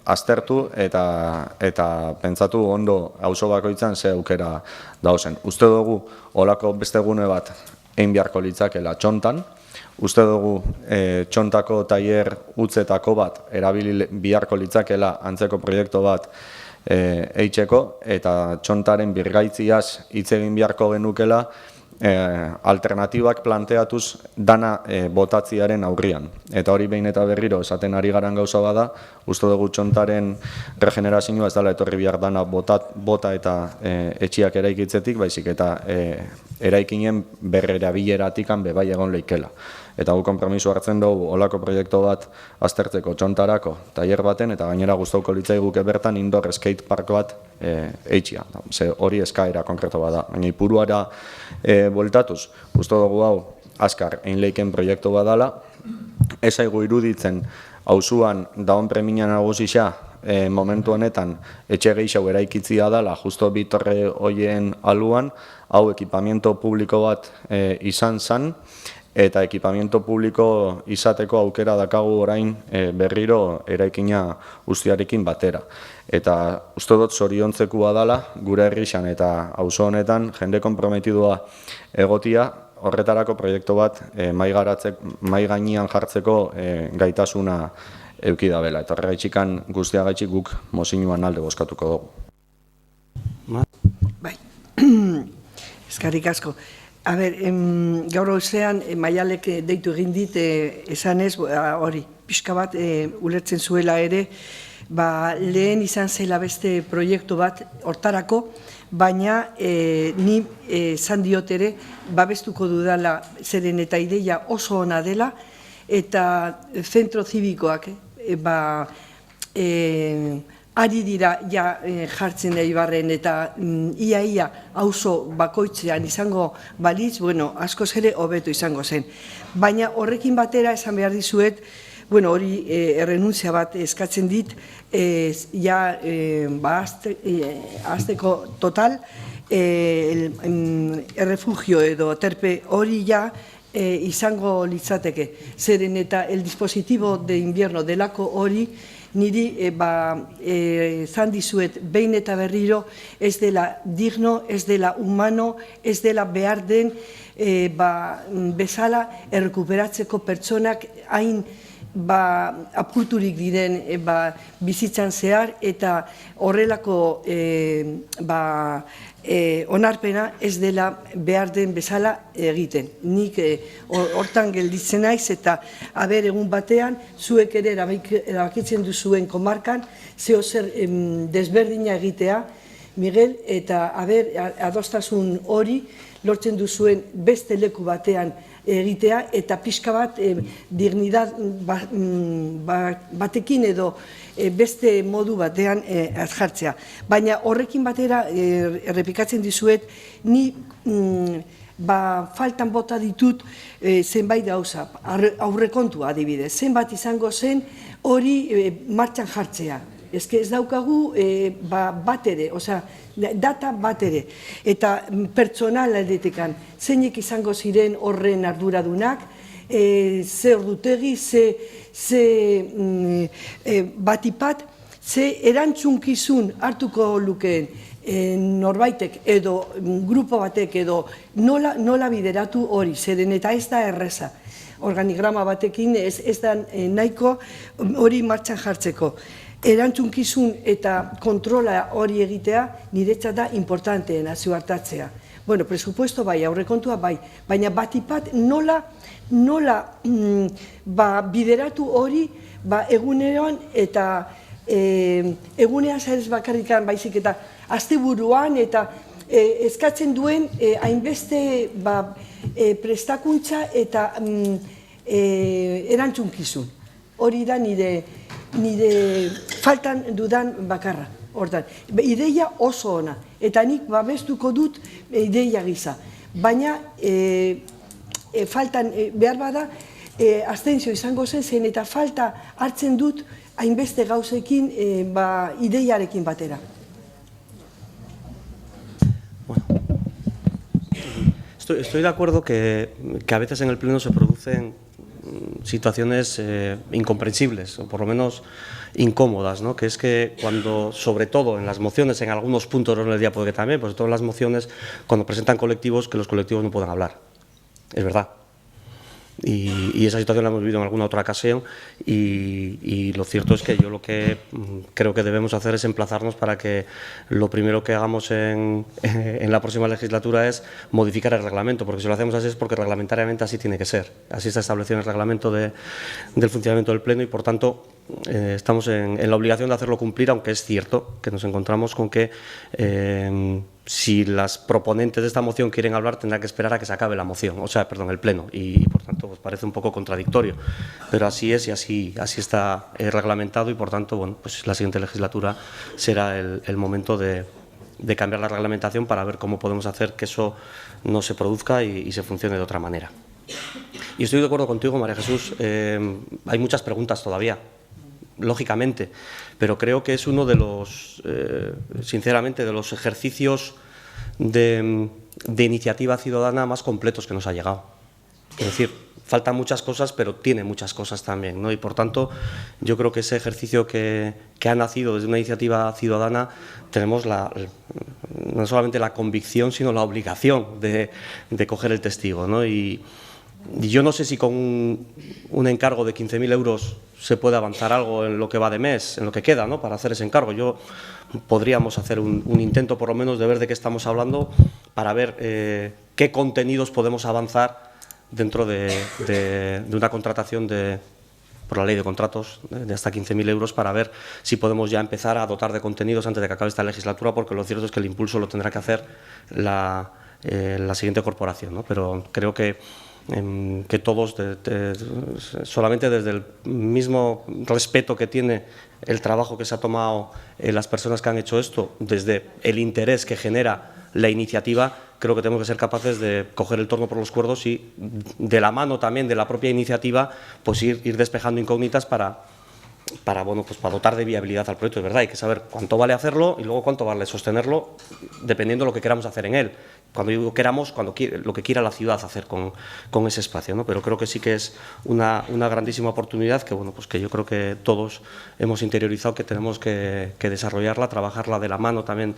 aztertu eta pentsatu ondo auzo bakoitzan ze aukera dauzen. Uste dugu olako beste gune bat egin beharko litzakela Txontan, uste dugu Txontako tailer utzetako bat erabili beharko litzakela antzeko proiektu bat eitzeko, eta Txontaren birgaitziaz hitz egin beharko genukela alternatibak planteatuz dana botatziaren aurrian. Eta hori behin eta berriro esaten ari garan gauza bada, uste dugu Txontaren regenerazioa ez dela etorri behar dana bota eta etxiak eraikitzetik, baizik eta eraikinen berrerabileratikan bebai egon leikela. Eta gu konpromiso hartzen dugu olako proiektu bat aztertzeko Txontarako tailer baten, eta gainera gustauko litzaiguke bertan indoor skate park bat eitxia. Hori eskaera konkreto bada. Baina Ipuruara bueltatuz, uste dugu hau azkar egin leiken proiektu badala, ez zaigu iruditzen auzuan daon premia nagusisa momentu honetan etxe gehiago eraikitzia dela, justo bi torre hoien aluan, hau ekipamiento publiko bat izan zen, eta ekipamiento publiko izateko aukera dakagu orain berriro eraikina guztiarekin batera. Eta uste dut zoriontzekua dela, gure herrixan eta auzo honetan jende konprometidua egotia, horretarako proiektu bat mai gainean jartzeko gaitasuna euki dabela. Eta horregaitxikan guztiagaitxik guk mozinuan alde bozkatuko dugu. Bai, eskarrik asko. A ber, gaur goizean Maialek deitu egin dit esanez, hori, pixka bat ulertzen zuela ere, lehen izan zela beste proiektu bat hortarako, baina ni esan diot ere babestuko dudala zeren eta ideia oso ona dela, eta zentro zibikoak ari dira ja jartzen Eibarren eta ia auzo bakoitzean izango balitz, bueno, askoz ere hobeto izango zen. Baina horrekin batera esan behar dizuet, bueno, hori errenuntzia bat eskatzen dit, ja azteko total, errefugio edo terpe hori ja izango litzateke. Zeren eta el dispositivo de invierno delako hori niri zan dizuet behin eta berriro ez dela digno, ez dela humano, ez dela behar den bezala errekuperatzeko pertsonak hain apurturik diren bizitzan zehar eta horrelako onarpena ez dela behar den bezala egiten. Nik hortan gelditzen naiz eta egun batean zuek ere erabakitzen duzuen komarkan zeo zer desberdina egitea, Miguel, eta adostasun hori lortzen duzuen beste leku batean egitea eta pixka bat dignidad batekin edo beste modu batean jartzea. Baina horrekin batera errepikatzen dizuet, ni faltan bota ditut zenbait gauza, aurrekontua adibidez, zenbat izango zen hori martxan jartzea. Ez daukagu bat ere, data bat ere, eta pertsonal aldetekan, zeinek izango ziren horren arduradunak, ze ordutegi, ze batipat, ze erantzunkizun hartuko lukeen norbaitek edo grupo batek edo nola bideratu hori, zeren eta ez da erreza. Organigrama batekin ez da nahiko hori martxan jartzeko. Erantzunkizun eta kontrola hori egitea niretzat da importanteena ziuartatzea. Bueno, presupuesto bai, aurrekontua bai, baina batipat nola bideratu hori egunean eta egunean zairez bakarrikan baizik eta asteburuan eta eskatzen duen hainbeste prestakuntza eta erantzunkizun. Hori da nire faltan dudan bakarra. Ideia oso ona, eta nik babestuko dut ideia gisa. Baina faltan behar bada, abstentzio izango zen eta falta hartzen dut hainbeste gauzekin ideiarekin batera. Estoy de acuerdo que a veces en el Pleno se producen situaciones incomprensibles o por lo menos incómodas, ¿no? Que es que cuando, sobre todo en las mociones, en algunos puntos, no en el día puede que también, pues todas las mociones, cuando presentan colectivos, que los colectivos no puedan hablar. Es verdad. Y esa situación la hemos vivido en alguna otra ocasión y lo cierto es que yo lo que creo que debemos hacer es emplazarnos para que lo primero que hagamos en la próxima legislatura es modificar el reglamento, porque si lo hacemos así es porque reglamentariamente así tiene que ser. Así está establecido en el reglamento del funcionamiento del Pleno y por tanto estamos en la obligación de hacerlo cumplir, aunque es cierto que nos encontramos con que si las proponentes de esta moción quieren hablar, tendrán que esperar a que se acabe la moción, el Pleno, y por tanto pues parece un poco contradictorio, pero así es y así está reglamentado y por tanto, bueno, pues la siguiente legislatura será el momento de cambiar la reglamentación para ver cómo podemos hacer que eso no se produzca y se funcione de otra manera. Y estoy de acuerdo contigo, María Jesús, hay muchas preguntas todavía, lógicamente, pero creo que es uno de los, sinceramente, de los ejercicios de iniciativa ciudadana más completos que nos ha llegado. Es decir, faltan muchas cosas, pero tiene muchas cosas también, ¿no? Y por tanto, yo creo que ese ejercicio que ha nacido desde una iniciativa ciudadana, tenemos no solamente la convicción, sino la obligación de coger el testigo, ¿no? Y yo no sé si con un encargo de 15.000 euros se puede avanzar algo en lo que va de mes, en lo que queda, ¿no? Para hacer ese encargo. Podríamos hacer un intento, por lo menos, de ver de qué estamos hablando para ver qué contenidos podemos avanzar dentro de una contratación por la ley de contratos de hasta 15.000 euros para ver si podemos ya empezar a dotar de contenidos antes de que acabe esta legislatura, porque lo cierto es que el impulso lo tendrá que hacer la siguiente corporación, ¿no? Pero creo que todos, solamente desde el mismo respeto que tiene el trabajo que se ha tomado las personas que han hecho esto, desde el interés que genera la iniciativa, creo que tenemos que ser capaces de coger el toro por los cuernos y, de la mano también de la propia iniciativa, pues ir despejando incógnitas para dotar de viabilidad al proyecto. Es verdad, hay que saber cuánto vale hacerlo y luego cuánto vale sostenerlo, dependiendo de lo que queramos hacer en él. Cuando digo queramos, lo que quiera la ciudad hacer con ese espacio, ¿no? Pero creo que sí que es una grandísima oportunidad que, bueno, pues que yo creo que todos hemos interiorizado que tenemos que desarrollarla, trabajarla de la mano también,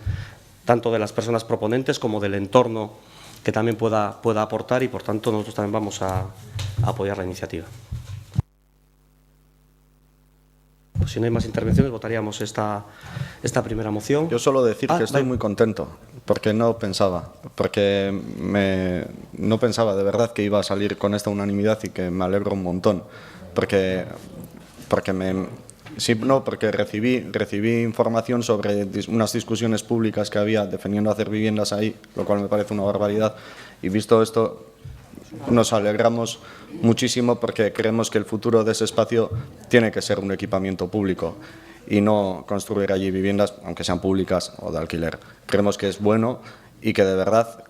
tanto de las personas proponentes como del entorno que también pueda aportar, y por tanto nosotros también vamos a apoyar la iniciativa. Pues si no hay más intervenciones, votaríamos esta primera moción. Yo solo decir que estoy muy contento, porque no pensaba de verdad que iba a salir con esta unanimidad, y que me alegro un montón, porque recibí información sobre unas discusiones públicas que había defendiendo hacer viviendas ahí, lo cual me parece una barbaridad, y visto esto nos alegramos muchísimo, porque creemos que el futuro de ese espacio tiene que ser un equipamiento público y no construir allí viviendas, aunque sean públicas o de alquiler. Creemos que es bueno y que de verdad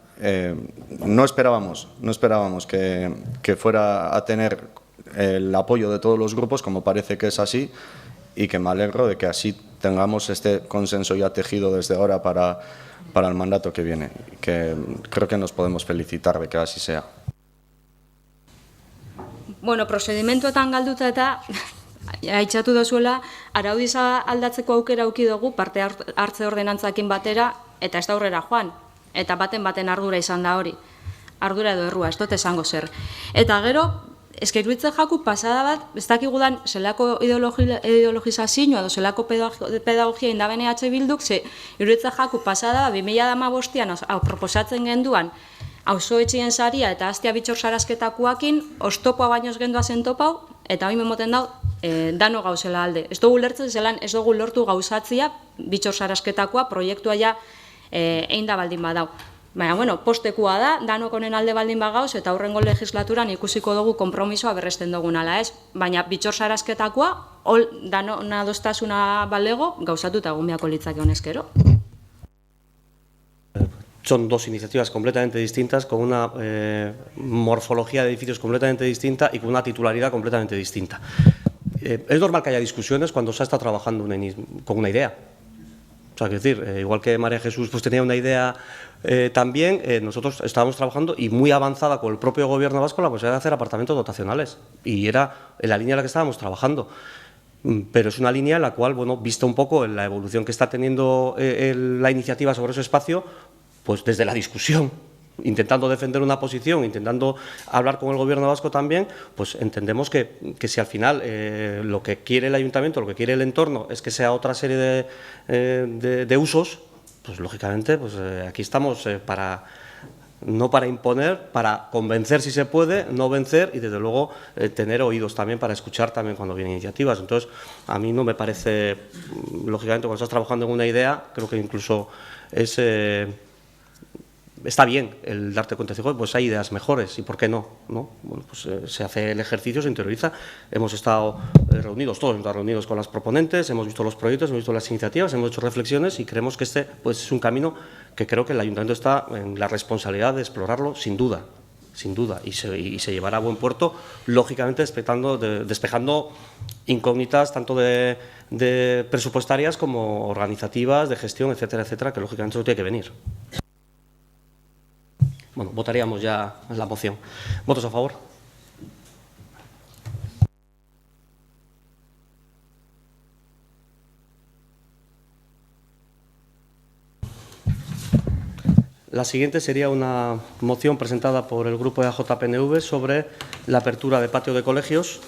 no esperábamos que fuera a tener el apoyo de todos los grupos, como parece que es así, y que me alegro de que así tengamos este consenso ya tejido desde ahora para el mandato que viene, que creo que nos podemos felicitar de que así sea. Bueno, prozedimentuetan galduta eta aitzatu dozuela, araudiza aldatzeko aukera auki dugu parte hartze ordenantzakin batera, eta ez da aurrera joan. Eta baten ardura izan da hori. Ardura edo errua, ez dut esango zer. Eta gero, iruditzen jaku pasada bat, ez dakigudan zelako ideologizazioa edo zelako pedagogia indaben EH Bilduk, ze iruditzen jaku pasada bat, 2015an proposatzen genduan, auzoetxien saria eta hastia bitxor sarazketakoakin, oztopoa bainoz gendua zen topau, eta hori memoten dau, dano gauzela alde. Ez dugu lertzen zelan, ez dugu lortu gauzatzia, bitxor sarazketakoa, proiektua ja egin da baldin badau. Baina, bueno, postekua da, danok honen alde baldin bagauz, eta hurrengo legislaturan ikusiko dugu konpromisoa berresten dugun ala ez. Baina bitxor sarazketakoa, danon adostasuna balego, gauzatuta egun beharko litzake honezkero. Son dos iniciativas completamente distintas, con una morfología de edificios completamente distinta y con una titularidad completamente distinta. Es normal que haya discusiones cuando se está trabajando con una idea. O sea, es decir, igual que María Jesús pues tenía una idea también, nosotros estábamos trabajando y muy avanzada con el propio gobierno vasco la posibilidad de hacer apartamentos dotacionales. Y era en la línea en la que estábamos trabajando. Pero es una línea en la cual, bueno, vista un poco en la evolución que está teniendo la iniciativa sobre ese espacio, pues desde la discusión, intentando defender una posición, intentando hablar con el gobierno vasco también, pues entendemos que si al final lo que quiere el ayuntamiento, lo que quiere el entorno es que sea otra serie de usos, pues lógicamente pues aquí estamos no para imponer, para convencer si se puede, no vencer, y desde luego tener oídos también para escuchar también cuando vienen iniciativas. Entonces, a mí no me parece, lógicamente cuando estás trabajando en una idea, creo que incluso está bien el darte cuenta de que pues hay ideas mejores, y por qué no, ¿no? Bueno, pues se hace el ejercicio, se interioriza. Hemos estado reunidos, todos hemos estado reunidos con las proponentes, hemos visto los proyectos, hemos visto las iniciativas, hemos hecho reflexiones, y creemos que este pues es un camino que creo que el ayuntamiento está en la responsabilidad de explorarlo sin duda, y se llevará a buen puerto, lógicamente despejando incógnitas tanto de presupuestarias como organizativas, de gestión, etcétera, etcétera, que lógicamente eso tiene que venir. Bueno, votaríamos ya la moción. ¿Votos a favor? La siguiente sería una moción presentada por el grupo de AJPNV sobre la apertura de patio de colegios,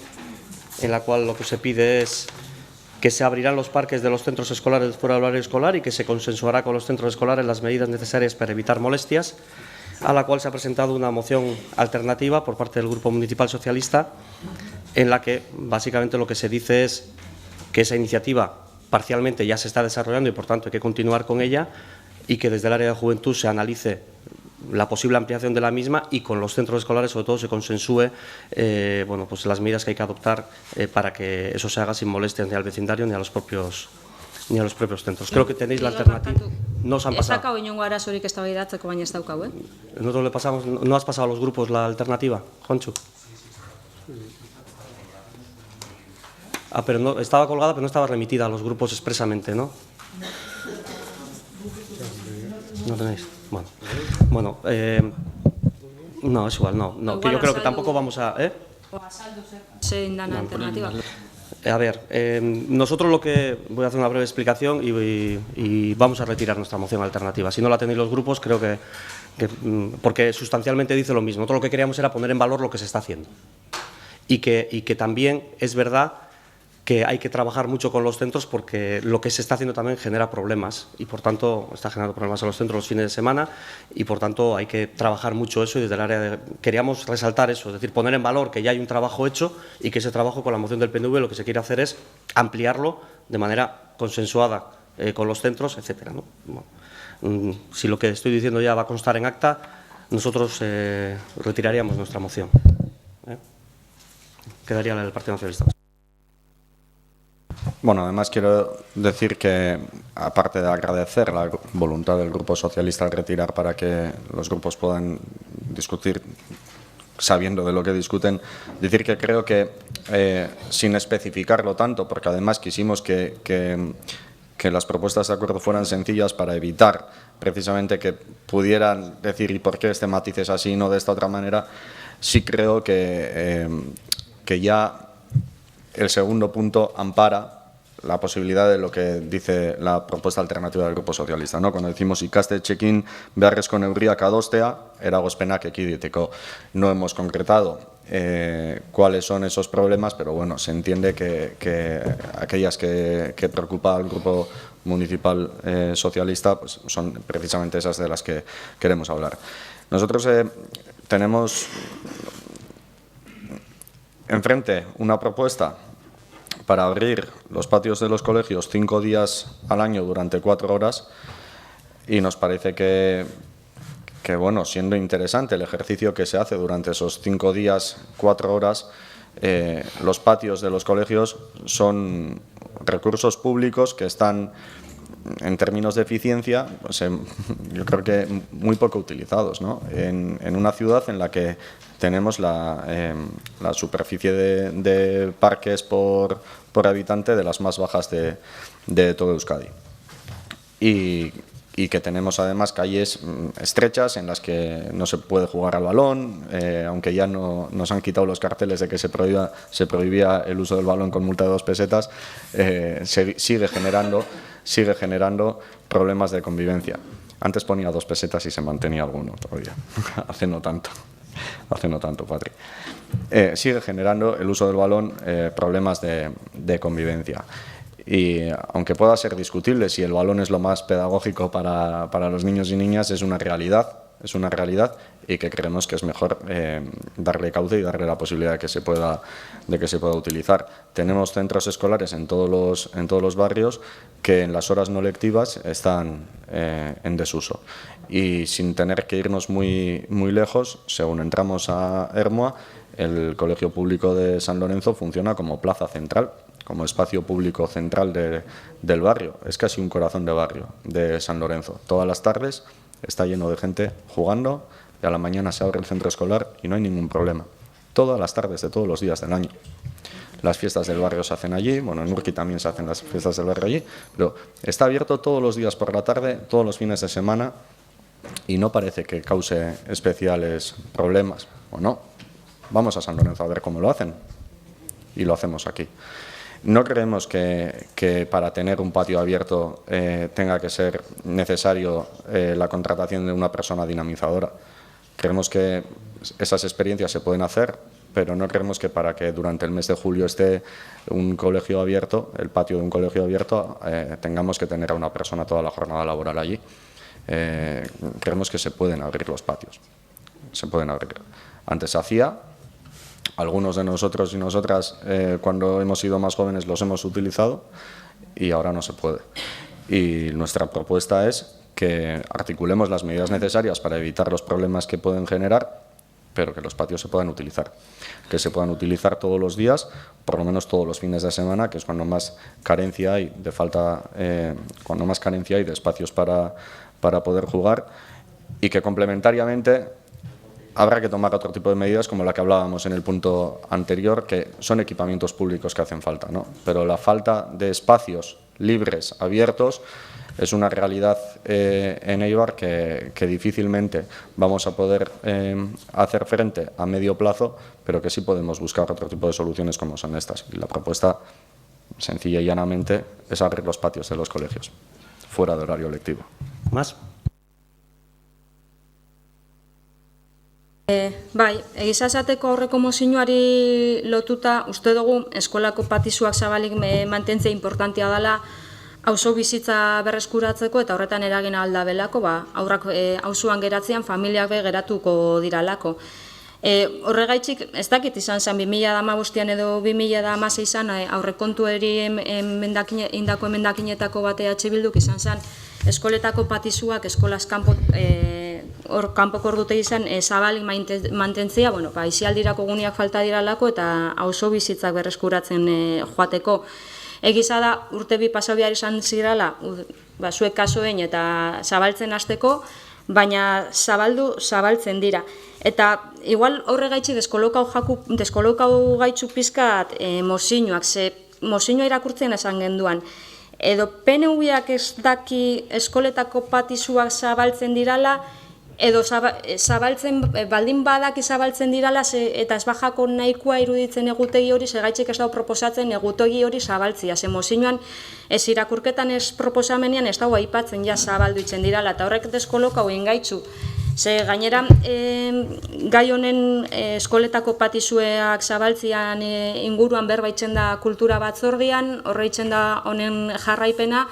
en la cual lo que se pide es que se abrirán los parques de los centros escolares fuera del horario escolar y que se consensuará con los centros escolares las medidas necesarias para evitar molestias, a la cual se ha presentado una moción alternativa por parte del Grupo Municipal Socialista, en la que básicamente lo que se dice es que esa iniciativa parcialmente ya se está desarrollando y por tanto hay que continuar con ella, y que desde el área de juventud se analice la posible ampliación de la misma y con los centros escolares sobre todo se consensúe bueno, pues las medidas que hay que adoptar para que eso se haga sin molestias ni al vecindario ni a los propios centros. Creo que tenéis la alternativa. No os han pasado. Ez dakau inongo arazorik eztabaidatzeko, baina ez daukau, Nosotros le pasamos, ¿no has pasado a los grupos la alternativa, Jonchu? Ah, pero no, estaba colgada, pero no estaba remitida a los grupos expresamente, ¿no? ¿No tenéis? Bueno, no, es igual, no, que yo creo que tampoco vamos a... Zein dan alternativa. A ver, nosotros lo que... Voy a hacer una breve explicación y vamos a retirar nuestra moción alternativa. Si no la tenéis los grupos, creo que porque sustancialmente dice lo mismo. Nosotros lo que queríamos era poner en valor lo que se está haciendo. Y que también es verdad que hay que trabajar mucho con los centros porque lo que se está haciendo también genera problemas y por tanto está generando problemas a los centros los fines de semana y por tanto hay que trabajar mucho eso y desde el área de... Queríamos resaltar eso, es decir, poner en valor que ya hay un trabajo hecho y que ese trabajo con la moción del PNV lo que se quiere hacer es ampliarlo de manera consensuada con los centros, etcétera, ¿no? Bueno, si lo que estoy diciendo ya va a constar en acta, nosotros retiraríamos nuestra moción. Quedaría la del Partido Nacionalista. Bueno, además quiero decir que, aparte de agradecer la voluntad del Grupo Socialista al retirar para que los grupos puedan discutir sabiendo de lo que discuten, decir que creo que, sin especificarlo tanto, porque además quisimos que las propuestas de acuerdo fueran sencillas para evitar precisamente que pudieran decir ¿y por qué este matiz es así y no de esta otra manera? Sí creo que ya el segundo punto ampara la posibilidad de lo que dice la propuesta alternativa del Grupo Socialista, ¿no? Cuando decimos ikastetxeekin beharrezko neurriak adostea, eragozpenak ekiditeko. No hemos concretado cuáles son esos problemas, pero bueno, se entiende que aquellas que preocupa al Grupo Municipal Socialista pues son precisamente esas de las que queremos hablar. Nosotros tenemos enfrente una propuesta para abrir los patios de los colegios 5 días al año durante 4 horas y nos parece que bueno, siendo interesante el ejercicio que se hace durante esos 5 días, 4 horas, los patios de los colegios son recursos públicos que están, en términos de eficiencia, pues, yo creo que muy poco utilizados, ¿no? En una ciudad en la que tenemos la superficie de parques por habitante de las más bajas de todo Euskadi. Y que tenemos además calles estrechas en las que no se puede jugar al balón, aunque ya nos han quitado los carteles de que se prohibía el uso del balón con multa de 2 pesetas, sigue generando problemas de convivencia. Antes ponía 2 pesetas y se mantenía alguno todavía, hace no tanto, Patri. Sigue generando el uso del balón problemas de convivencia. Y aunque pueda ser discutible si el balón es lo más pedagógico para los niños y niñas, es una realidad y que creemos que es mejor darle cauce y darle la posibilidad de que se pueda utilizar. Tenemos centros escolares en todos los barrios que en las horas no lectivas están en desuso. Y sin tener que irnos muy lejos, según entramos a Ermua, el Colegio Público de San Lorenzo funciona como plaza central, como espacio público central del barrio. Es casi un corazón de barrio de San Lorenzo. Todas las tardes está lleno de gente jugando y a la mañana se abre el centro escolar y no hay ningún problema. Todas las tardes de todos los días del año. Las fiestas del barrio se hacen allí, bueno, en Urqui también se hacen las fiestas del barrio allí, pero está abierto todos los días por la tarde, todos los fines de semana y no parece que cause especiales problemas, ¿o no? Vamos a San Lorenzo a ver cómo lo hacen y lo hacemos aquí. No creemos que para tener un patio abierto tenga que ser necesario la contratación de una persona dinamizadora. Creemos que esas experiencias se pueden hacer, pero no creemos que para que durante el mes de julio esté un colegio abierto, el patio de un colegio abierto, tengamos que tener a una persona toda la jornada laboral allí. Creemos que se pueden abrir los patios. Se pueden abrir. Antes se hacía. Algunos de nosotros y nosotras, cuando hemos sido más jóvenes, los hemos utilizado y ahora no se puede. Y nuestra propuesta es que articulemos las medidas necesarias para evitar los problemas que pueden generar, pero que los patios se puedan utilizar. Que se puedan utilizar todos los días, por lo menos todos los fines de semana, que es cuando más carencia hay de cuando más carencia hay de espacios para poder jugar, y que complementariamente habrá que tomar otro tipo de medidas como la que hablábamos en el punto anterior, que son equipamientos públicos que hacen falta, ¿no? Pero la falta de espacios libres, abiertos, es una realidad en Eibar que difícilmente vamos a poder hacer frente a medio plazo, pero que sí podemos buscar otro tipo de soluciones como son estas. Y la propuesta, sencilla y llanamente, es abrir los patios de los colegios, fuera de horario lectivo. ¿Más? Bai, egiza esateko aurreko mozioari lotuta, uste dugu eskolako patizuak zabalik mantentzea importantea dela auzo bizitza berreskuratzeko eta horretan eragina aldabelako, aurrak auzoan geratzean familiak geratuko diralako. Horregaitzik, ez dakit izan zen 2015 edo 2016 aurrekontuari indako emendakinetako bat EH Bilduk izan zen eskoletako patizuak eskolaz kanpoko ordutegi izan zabalik mantentzea, aisialdirako guneak falta diralako eta auzo bizitzak berreskuratzen joateko. Egiza da, urte bi pasau behar izan zirala, zuek kasoen eta zabaltzen hasteko, baina zabaltzen dira. Eta igual horregaitzik deskolokau gaitzu pizkat mozioak, ze mozioa irakurtzen esan genduan. Edo PNV-ak ez daki eskoletako patizuak zabaltzen dirala, edo zabaltzen, baldin badaki zabaltzen dirala, eta ez bajako nahikoa iruditzen egutegi hori, segaitzik ez dago proposatzen egutegi hori zabaltzia. Ze mozioan ez irakurketan ez proposamenean ez dago aipatzen ja zabaldu itzen dirala, eta horrek deskolokau gaitzu. Ze gainera, gai honen eskoletako patizueak zabaltzian inguruan berbaitzen da kultura batzordian, horreitzen da honen jarraipena,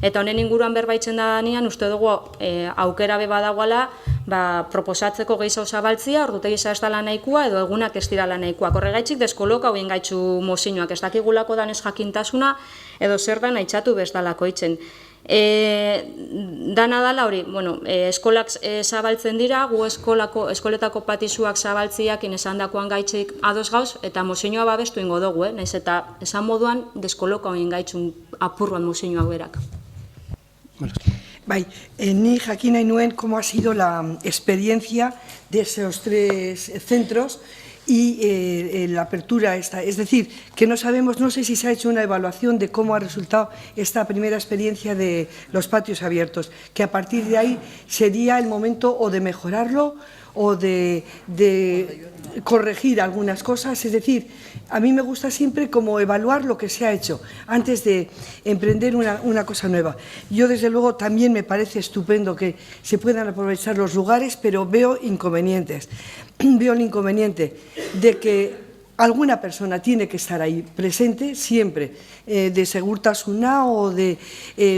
eta honen inguruan berbaitzen da nian, uste dugu aukera be badagoala proposatzeko gehiago zabaltzia, ordutegi ez dela nahikoa edo egunak ez dirala nahikoak. Horregaitzik deskoloka hoien gaitzu mozioak, ez dakigulako danez jakintasuna edo zer da nahitzatu bezdalako itzen. Dana dala hori, eskolak zabaltzen dira, gu eskoletako patizuak zabaltziak inesan dakoan gaitzik ados gauz, eta mozioa babestu ingo dugu, nahiz eta esan moduan deskoloka hoien gaitzun apurruan mozioak berak. Bai, ni jakin nahi nuen cómo ha sido la experiencia de esos 3 centros y la apertura esta. Es decir, que no sabemos, no sé si se ha hecho una evaluación de cómo ha resultado esta primera experiencia de los patios abiertos, que a partir de ahí sería el momento o de mejorarlo o de corregir algunas cosas. Es decir, a mí me gusta siempre como evaluar lo que se ha hecho antes de emprender una cosa nueva. Yo, desde luego, también me parece estupendo que se puedan aprovechar los lugares, pero veo inconvenientes. Veo el inconveniente de que alguna persona tiene que estar ahí presente siempre, de segurtasuna o de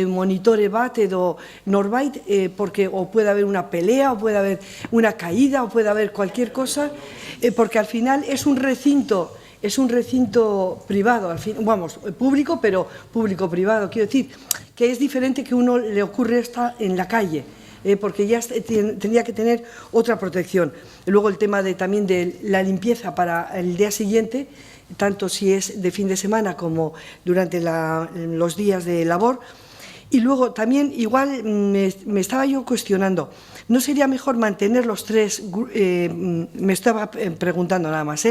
monitore bat edo norbait, porque o puede haber una pelea, o puede haber una caída, o puede haber cualquier cosa, porque al final es un recinto privado, al fin, público, pero público-privado. Quiero decir que es diferente que uno le ocurre esto en la calle, porque ya tendría que tener otra protección. Luego el tema también de la limpieza para el día siguiente, tanto si es de fin de semana como durante los días de labor. Y luego también igual me estaba yo cuestionando, ¿no sería mejor mantener los 3, me estaba preguntando nada más,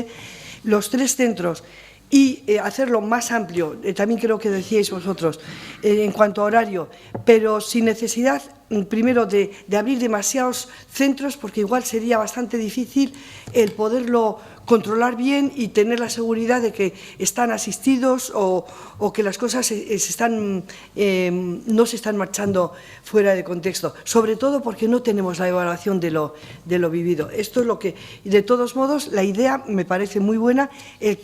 los 3 centros y hacerlo más amplio, también creo que decíais vosotros, en cuanto a horario, pero sin necesidad, primero, de abrir demasiados centros, porque igual sería bastante difícil el poderlo controlar bien y tener la seguridad de que están asistidos o que las cosas no se están marchando fuera de contexto, sobre todo porque no tenemos la evaluación de lo vivido. Esto es lo que, de todos modos, la idea me parece muy buena,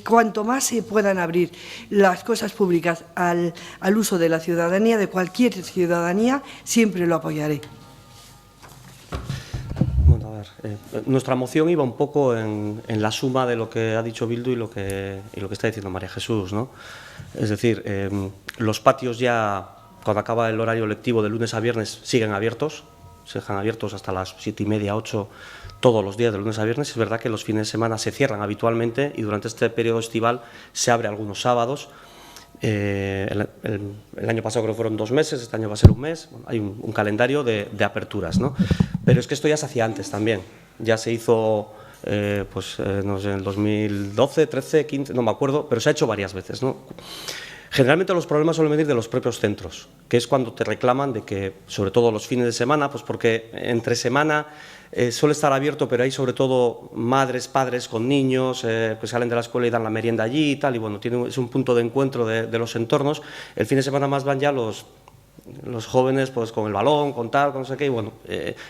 cuanto más se puedan abrir las cosas públicas al uso de la ciudadanía, de cualquier ciudadanía, siempre lo apoyaré. Bueno, a ver, nuestra moción iba un poco en la suma de lo que ha dicho Bildu y lo que está diciendo María Jesús, ¿no? Es decir, los patios ya cuando acaba el horario lectivo de lunes a viernes siguen abiertos, se dejan abiertos hasta las 7:30, 8 todos los días de lunes a viernes. Es verdad que los fines de semana se cierran habitualmente y durante este periodo estival se abre algunos sábados. El año pasado creo que fueron 2 meses, este año va a ser un mes. Bueno, hay un calendario de aperturas, ¿no? Pero es que esto ya se hacía antes también, ya se hizo no sé, en el 2012, 13, 15, no me acuerdo, pero se ha hecho varias veces, ¿no? Generalmente los problemas suelen venir de los propios centros, que es cuando te reclaman de que, sobre todo los fines de semana, pues porque entre semana suele estar abierto, pero hay sobre todo madres, padres con niños que salen de la escuela y dan la merienda allí y tal, y bueno, es un punto de encuentro de los entornos. El fin de semana más van ya los jóvenes pues con el balón, con tal, con no sé qué, y bueno,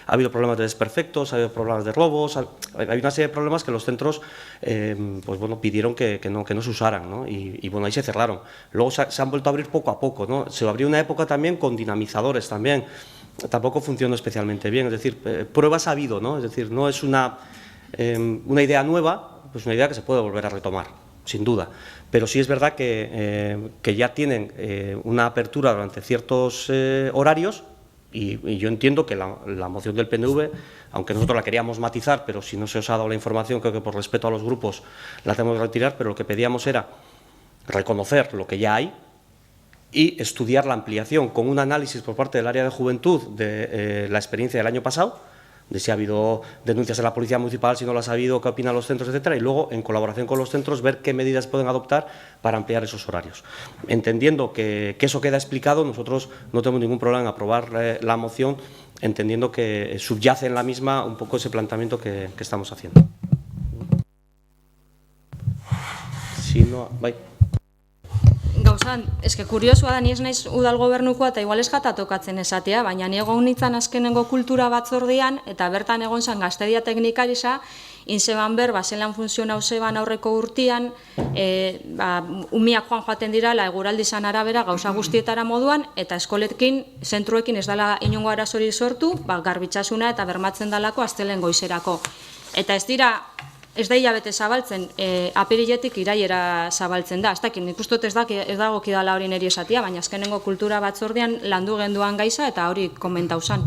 ha habido problemas de desperfectos, ha habido problemas de robos, hay una serie de problemas que los centros pues bueno, pidieron que no se usaran, ¿no? Y bueno, ahí se cerraron. Luego se han vuelto a abrir poco a poco, ¿no? Se abrió una época también con dinamizadores también, tampoco funcionó especialmente bien, es decir, pruebas ha habido, ¿no? Es decir, no es una idea nueva, pues una idea que se puede volver a retomar, sin duda. Pero sí es verdad que ya tienen una apertura durante ciertos horarios y yo entiendo que la moción del PNV, aunque nosotros la queríamos matizar, pero si no se os ha dado la información, creo que por respeto a los grupos la tenemos que retirar, pero lo que pedíamos era reconocer lo que ya hay y estudiar la ampliación con un análisis por parte del área de juventud de la experiencia del año pasado, de si ha habido denuncias en la Policía Municipal, si no las ha habido, qué opinan los centros, etcétera, y luego, en colaboración con los centros, ver qué medidas pueden adoptar para ampliar esos horarios. Entendiendo que eso queda explicado, nosotros no tenemos ningún problema en aprobar la moción, entendiendo que subyace en la misma un poco ese planteamiento que estamos haciendo. Si no, bai. Gauzan, eske kuriosua da, ni ez naiz udal gobernukoa eta igual eskata tokatzen esatea, baina ni egon nintzen azkenengo kultura batzordean, eta bertan egon zen gaztedia teknikarisa, inzeban ber, zelan funtzionau zeban aurreko urtean, umiak joaten dirala eguraldi izan arabera gauza guztietara moduan, eta eskoletkin, zentruekin ez dela inongo arazori sortu, garbitxasuna eta bermatzen dalako astelen goizerako. Eta ez da hilabete zabaltzen, apiriletik iraiera zabaltzen da. Ez dakit, nik ustot ez dagokidala hori niri esatia, baina azkenengo kultura batzordean landu genduan gaiza eta hori komentau zan.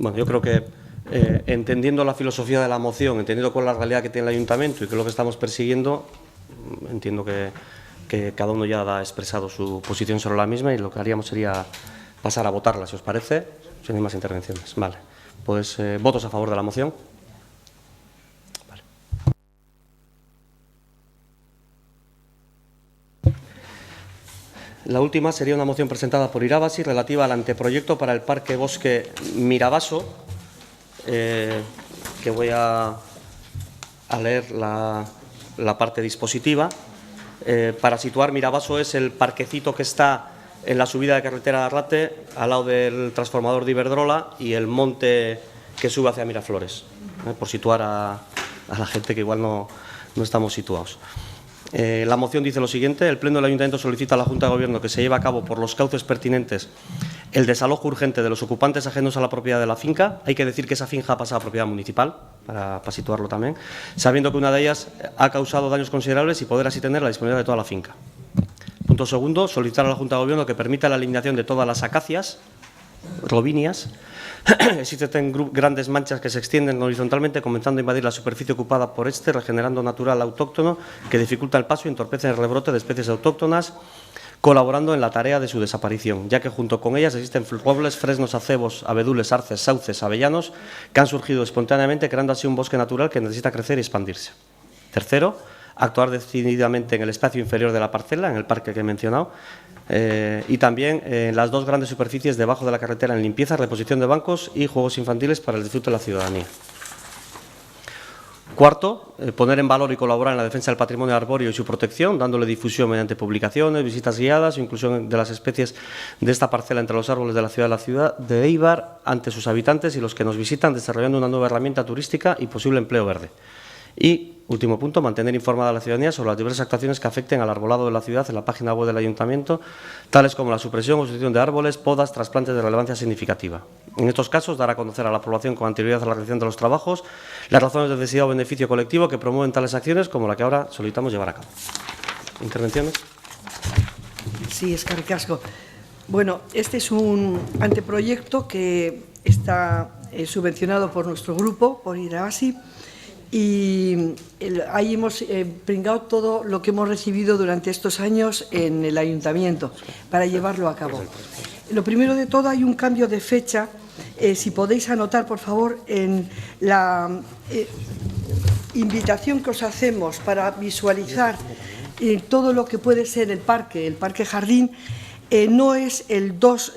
Bueno, yo creo que entendiendo la filosofía de la moción, entendiendo cuál es la realidad que tiene el Ayuntamiento y qué es lo que estamos persiguiendo, entiendo que cada uno ya ha expresado su posición sobre la misma y lo que haríamos sería pasar a votarla, si os parece, si no hay más intervenciones. Vale, pues votos a favor de la moción. Vale. La última sería una moción presentada por Irabasi relativa al anteproyecto para el Parque Bosque Mirabaso, que voy a leer la parte dispositiva. Para situar, Mirabaso es el parquecito que está en la subida de carretera de Arrate, al lado del transformador de Iberdrola y el monte que sube hacia Miraflores, por situar a la gente que igual no estamos situados. La moción dice lo siguiente: el Pleno del Ayuntamiento solicita a la Junta de Gobierno que se lleve a cabo por los cauces pertinentes el desalojo urgente de los ocupantes ajenos a la propiedad de la finca. Hay que decir que esa finca pasa a propiedad municipal, para situarlo también, sabiendo que una de ellas ha causado daños considerables y poder así tener la disponibilidad de toda la finca. Punto segundo, solicitar a la Junta de Gobierno que permita la eliminación de todas las acacias, robinias. Existen grandes manchas que se extienden horizontalmente, comenzando a invadir la superficie ocupada por regenerando natural autóctono que dificulta el paso y entorpece el rebrote de especies autóctonas, colaborando en la tarea de su desaparición, ya que junto con ellas existen robles, fresnos, acebos, abedules, arces, sauces, avellanos, que han surgido espontáneamente, creando así un bosque natural que necesita crecer y expandirse. Tercero, actuar decididamente en el espacio inferior de la parcela, en el parque que he mencionado, y también en las dos grandes superficies debajo de la carretera en limpieza, reposición de bancos y juegos infantiles para el disfrute de la ciudadanía. Cuarto, poner en valor y colaborar en la defensa del patrimonio arbóreo y su protección, dándole difusión mediante publicaciones, visitas guiadas o inclusión de las especies de esta parcela entre los árboles de la ciudad de Éibar ante sus habitantes y los que nos visitan, desarrollando una nueva herramienta turística y posible empleo verde. Y, último punto, mantener informada a la ciudadanía sobre las diversas actuaciones que afecten al arbolado de la ciudad en la página web del Ayuntamiento, tales como la supresión o sustitución de árboles, podas, trasplantes de relevancia significativa. En estos casos, dar a conocer a la población con anterioridad a la realización de los trabajos las razones de necesidad o beneficio colectivo que promueven tales acciones, como la que ahora solicitamos llevar a cabo. ¿Intervenciones? Sí, eskerrik asko. Bueno, este es un anteproyecto que está subvencionado por nuestro grupo, por Irabasi, y ahí hemos pringado todo lo que hemos recibido durante estos años en el ayuntamiento para llevarlo a cabo. Lo primero de todo, hay un cambio de fecha. Si podéis anotar, por favor, en la invitación que os hacemos para visualizar todo lo que puede ser el parque jardín, no es el 2,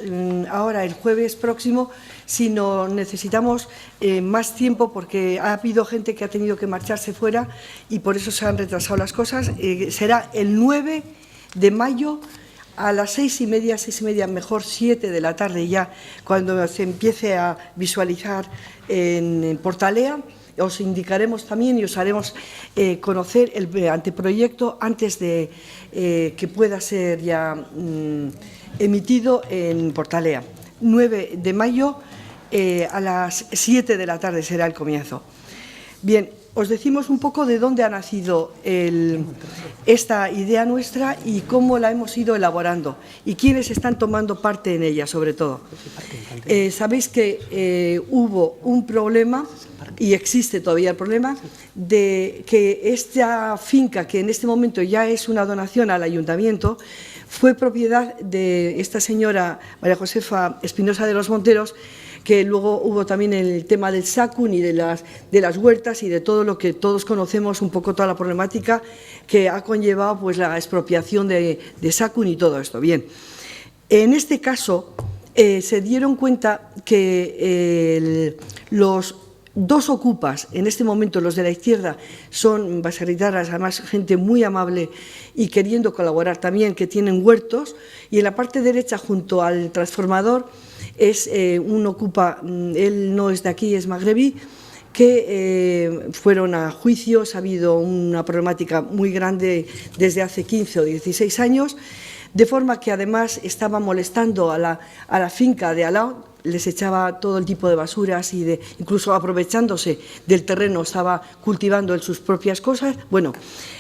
ahora el jueves próximo, sino necesitamos más tiempo porque ha habido gente que ha tenido que marcharse fuera y por eso se han retrasado las cosas. Será el 9 de mayo a las 6:30, mejor 7 de la tarde ya, cuando se empiece a visualizar en Portalea. Os indicaremos también y os haremos conocer el anteproyecto antes de que pueda ser ya emitido en Portalea. 9 de mayo a las 7 de la tarde será el comienzo. Bien, os decimos un poco de dónde ha nacido esta idea nuestra y cómo la hemos ido elaborando y quiénes están tomando parte en ella, sobre todo. Sabéis que hubo un problema, y existe todavía el problema, de que esta finca, que en este momento ya es una donación al ayuntamiento, fue propiedad de esta señora María Josefa Espinosa de los Monteros, que luego hubo también el tema del SACUN y de las huertas y de todo lo que todos conocemos, un poco toda la problemática que ha conllevado pues, la expropiación de SACUN y todo esto. Bien, en este caso se dieron cuenta que los dos ocupas, en este momento los de la izquierda, son baserritarras, además gente muy amable y queriendo colaborar también, que tienen huertos, y en la parte derecha, junto al transformador, es un ocupa, él no es de aquí, es magrebí, que fueron a juicios, ha habido una problemática muy grande desde hace 15 o 16 años, de forma que además estaba molestando a la finca de al lado, les echaba todo el tipo de basuras y incluso aprovechándose del terreno estaba cultivando él sus propias cosas. Bueno,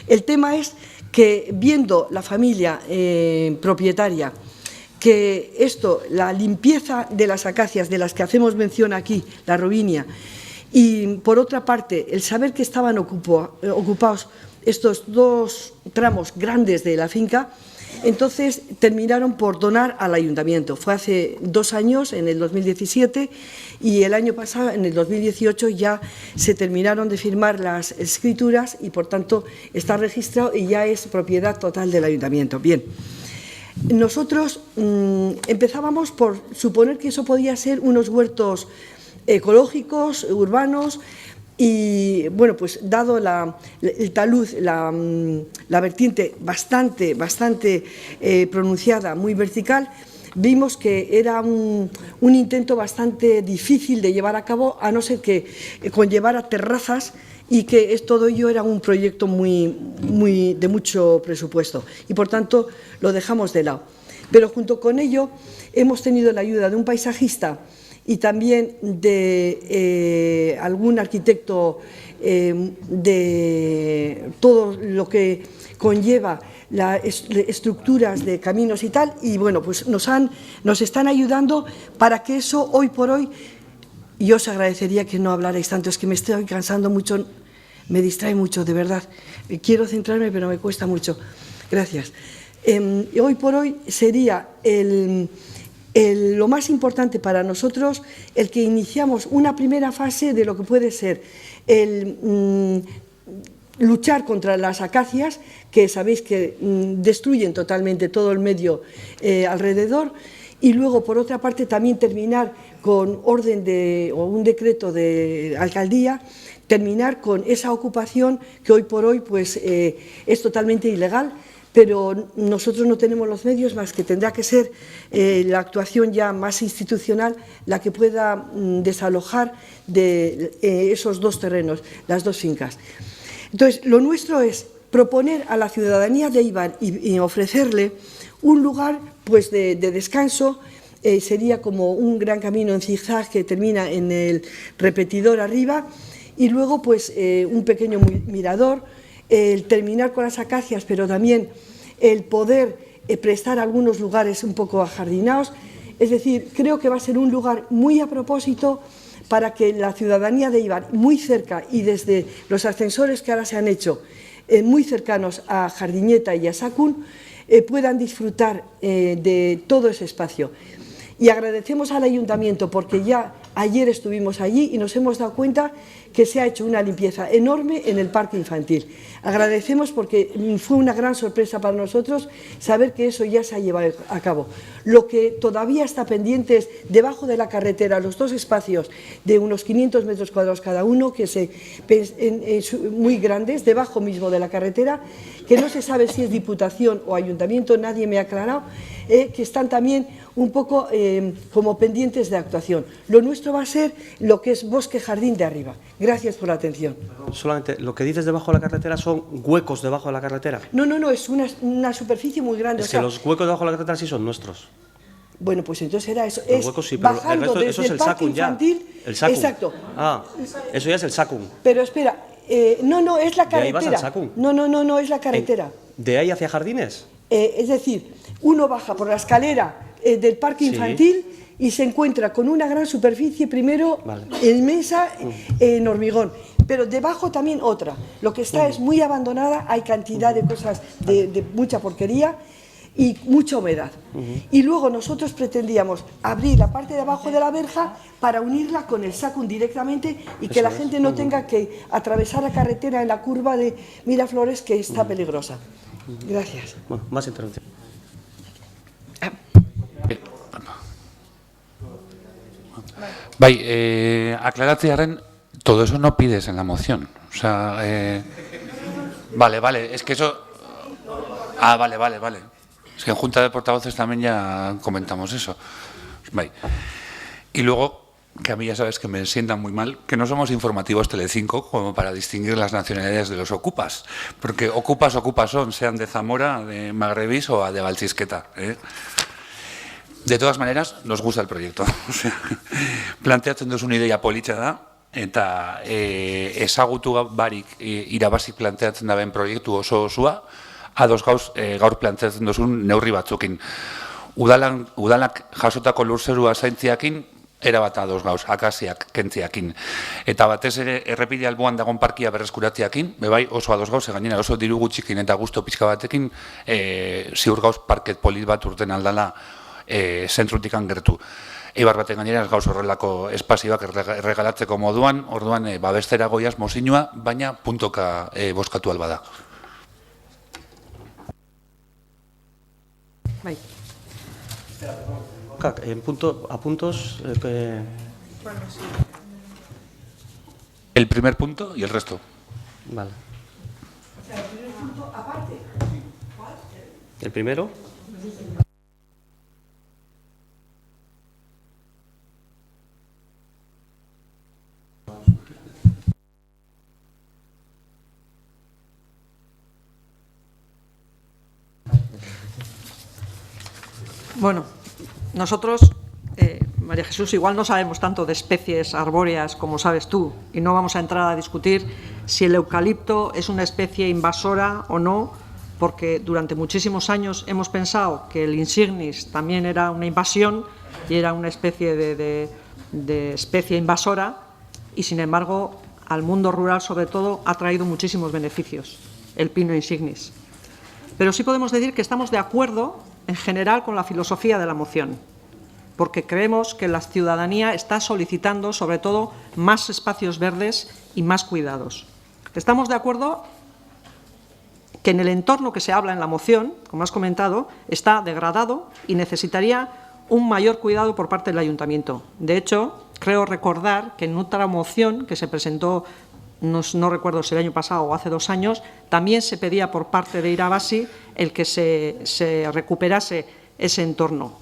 el tema es que viendo la familia propietaria que esto, la limpieza de las acacias de las que hacemos mención aquí, la robinia, y por otra parte el saber que estaban ocupados estos dos tramos grandes de la finca, entonces terminaron por donar al ayuntamiento. Fue hace 2 años, en el 2017, y el año pasado, en el 2018, ya se terminaron de firmar las escrituras y, por tanto, está registrado y ya es propiedad total del ayuntamiento. Bien, nosotros empezábamos por suponer que eso podía ser unos huertos ecológicos, urbanos. Y, bueno, pues dado el talud, la vertiente bastante pronunciada, muy vertical, vimos que era un intento bastante difícil de llevar a cabo, a no ser que conllevara terrazas y que todo ello era un proyecto de mucho presupuesto y, por tanto, lo dejamos de lado. Pero junto con ello hemos tenido la ayuda de un paisajista y también de algún arquitecto de todo lo que conlleva las estructuras de caminos y tal, y bueno, pues nos están ayudando para que eso hoy por hoy, y os agradecería que no hablarais tanto, es que me estoy cansando mucho, me distrae mucho, de verdad, quiero centrarme pero me cuesta mucho, gracias. Hoy por hoy sería lo más importante para nosotros el que iniciamos una primera fase de lo que puede ser el luchar contra las acacias, que sabéis que destruyen totalmente todo el medio alrededor, y luego, por otra parte, también terminar con o un decreto de alcaldía, terminar con esa ocupación que hoy por hoy pues, es totalmente ilegal, pero nosotros no tenemos los medios, más que tendrá que ser la actuación ya más institucional la que pueda desalojar de esos dos terrenos, las dos fincas. Entonces, lo nuestro es proponer a la ciudadanía de Eibar y ofrecerle un lugar pues, de descanso. Sería como un gran camino en zigzag que termina en el repetidor arriba y luego pues, un pequeño mirador, el terminar con las acacias, pero también el poder prestar algunos lugares un poco ajardinados. Es decir, creo que va a ser un lugar muy a propósito para que la ciudadanía de Eibar, muy cerca y desde los ascensores que ahora se han hecho, muy cercanos a Jardiñeta y a Sacún, puedan disfrutar de todo ese espacio. Y agradecemos al Ayuntamiento porque ya ayer estuvimos allí y nos hemos dado cuenta que se ha hecho una limpieza enorme en el parque infantil. Agradecemos porque fue una gran sorpresa para nosotros saber que eso ya se ha llevado a cabo. Lo que todavía está pendiente es debajo de la carretera, los dos espacios de unos 500 metros cuadrados cada uno, que muy grandes, debajo mismo de la carretera, que no se sabe si es Diputación o Ayuntamiento, nadie me ha aclarado, que están también un poco como pendientes de actuación. Lo nuestro va a ser lo que es bosque jardín de arriba. Gracias por la atención. Solamente, lo que dices debajo de la carretera son huecos debajo de la carretera. No, es una superficie muy grande. Es que los huecos debajo de la carretera sí son nuestros. Bueno, pues entonces era eso. Los huecos sí, pero bajando el resto, desde eso es el el parque Sacún ya. infantil. El Sacún. Exacto. Ah, eso ya es el Sacún. Pero espera, no, es la carretera. ¿De ahí vas al Sacún? No, es la carretera. ¿De ahí hacia Jardines? Es decir, uno baja por la escalera del parque infantil y se encuentra con una gran superficie, primero inmensa, en hormigón, pero debajo también otra. Lo que está es muy abandonada, hay cantidad de cosas, de mucha porquería y mucha humedad. Y luego nosotros pretendíamos abrir la parte de abajo de la verja para unirla con el Sacún directamente y que la gente no tenga que atravesar la carretera en la curva de Miraflores, que está peligrosa. Gracias. Bueno, más intervención. Aclaratzearen, todo eso no pides en la moción. O sea, vale, es que eso... Ah, vale. Es que en Junta de Portavoces también ya comentamos eso. Vale. Y luego, que a mí ya sabes que me sientan muy mal, que no somos informativos Telecinco como para distinguir las nacionalidades de los ocupas. Porque ocupas son, sean de Zamora, de Magrebís o de Valchisqueta, ¿eh? De todas maneras, nos gusta el proyecto. Planteatzen duzun ideia politxa da, eta ezagutu barik irabazi planteatzen daben proiektu oso osua, ados gaur planteatzen duzun neurri batzukin. Udalak jasotako lurzerua zaintziakin, erabat ados gauz, akasiak kentziakin. Eta batez ere errepide alboan dagon parkia berreskuratziakin, bebai oso ados gauz, gainera oso diru gutxikin eta gusto pixka batekin, ziur gauz parket polit bat urten aldala zentrutikan gertu. Eibar baten gainera ez gauz horrelako espazioak erregalatzeko moduan, orduan babestera goiaz mozinua, baina puntoka boskatu alba da. Bai. A puntos... El primer punto y el resto. Vale. O sea, el primer punto aparte. ¿Cuál? ¿El primero? Bueno, nosotros, María Jesús, igual no sabemos tanto de especies arbóreas como sabes tú y no vamos a entrar a discutir si el eucalipto es una especie invasora o no, porque durante muchísimos años hemos pensado que el insignis también era una invasión y era una especie de especie invasora y, sin embargo, al mundo rural, sobre todo, ha traído muchísimos beneficios el pino insignis. Pero sí podemos decir que estamos de acuerdo en general con la filosofía de la moción, porque creemos que la ciudadanía está solicitando, sobre todo, más espacios verdes y más cuidados. Estamos de acuerdo que en el entorno que se habla en la moción, como has comentado, está degradado y necesitaría un mayor cuidado por parte del Ayuntamiento. De hecho, creo recordar que en otra moción que se presentó, no recuerdo si el año pasado o hace 2 años, también se pedía por parte de Irabasi el que se recuperase ese entorno.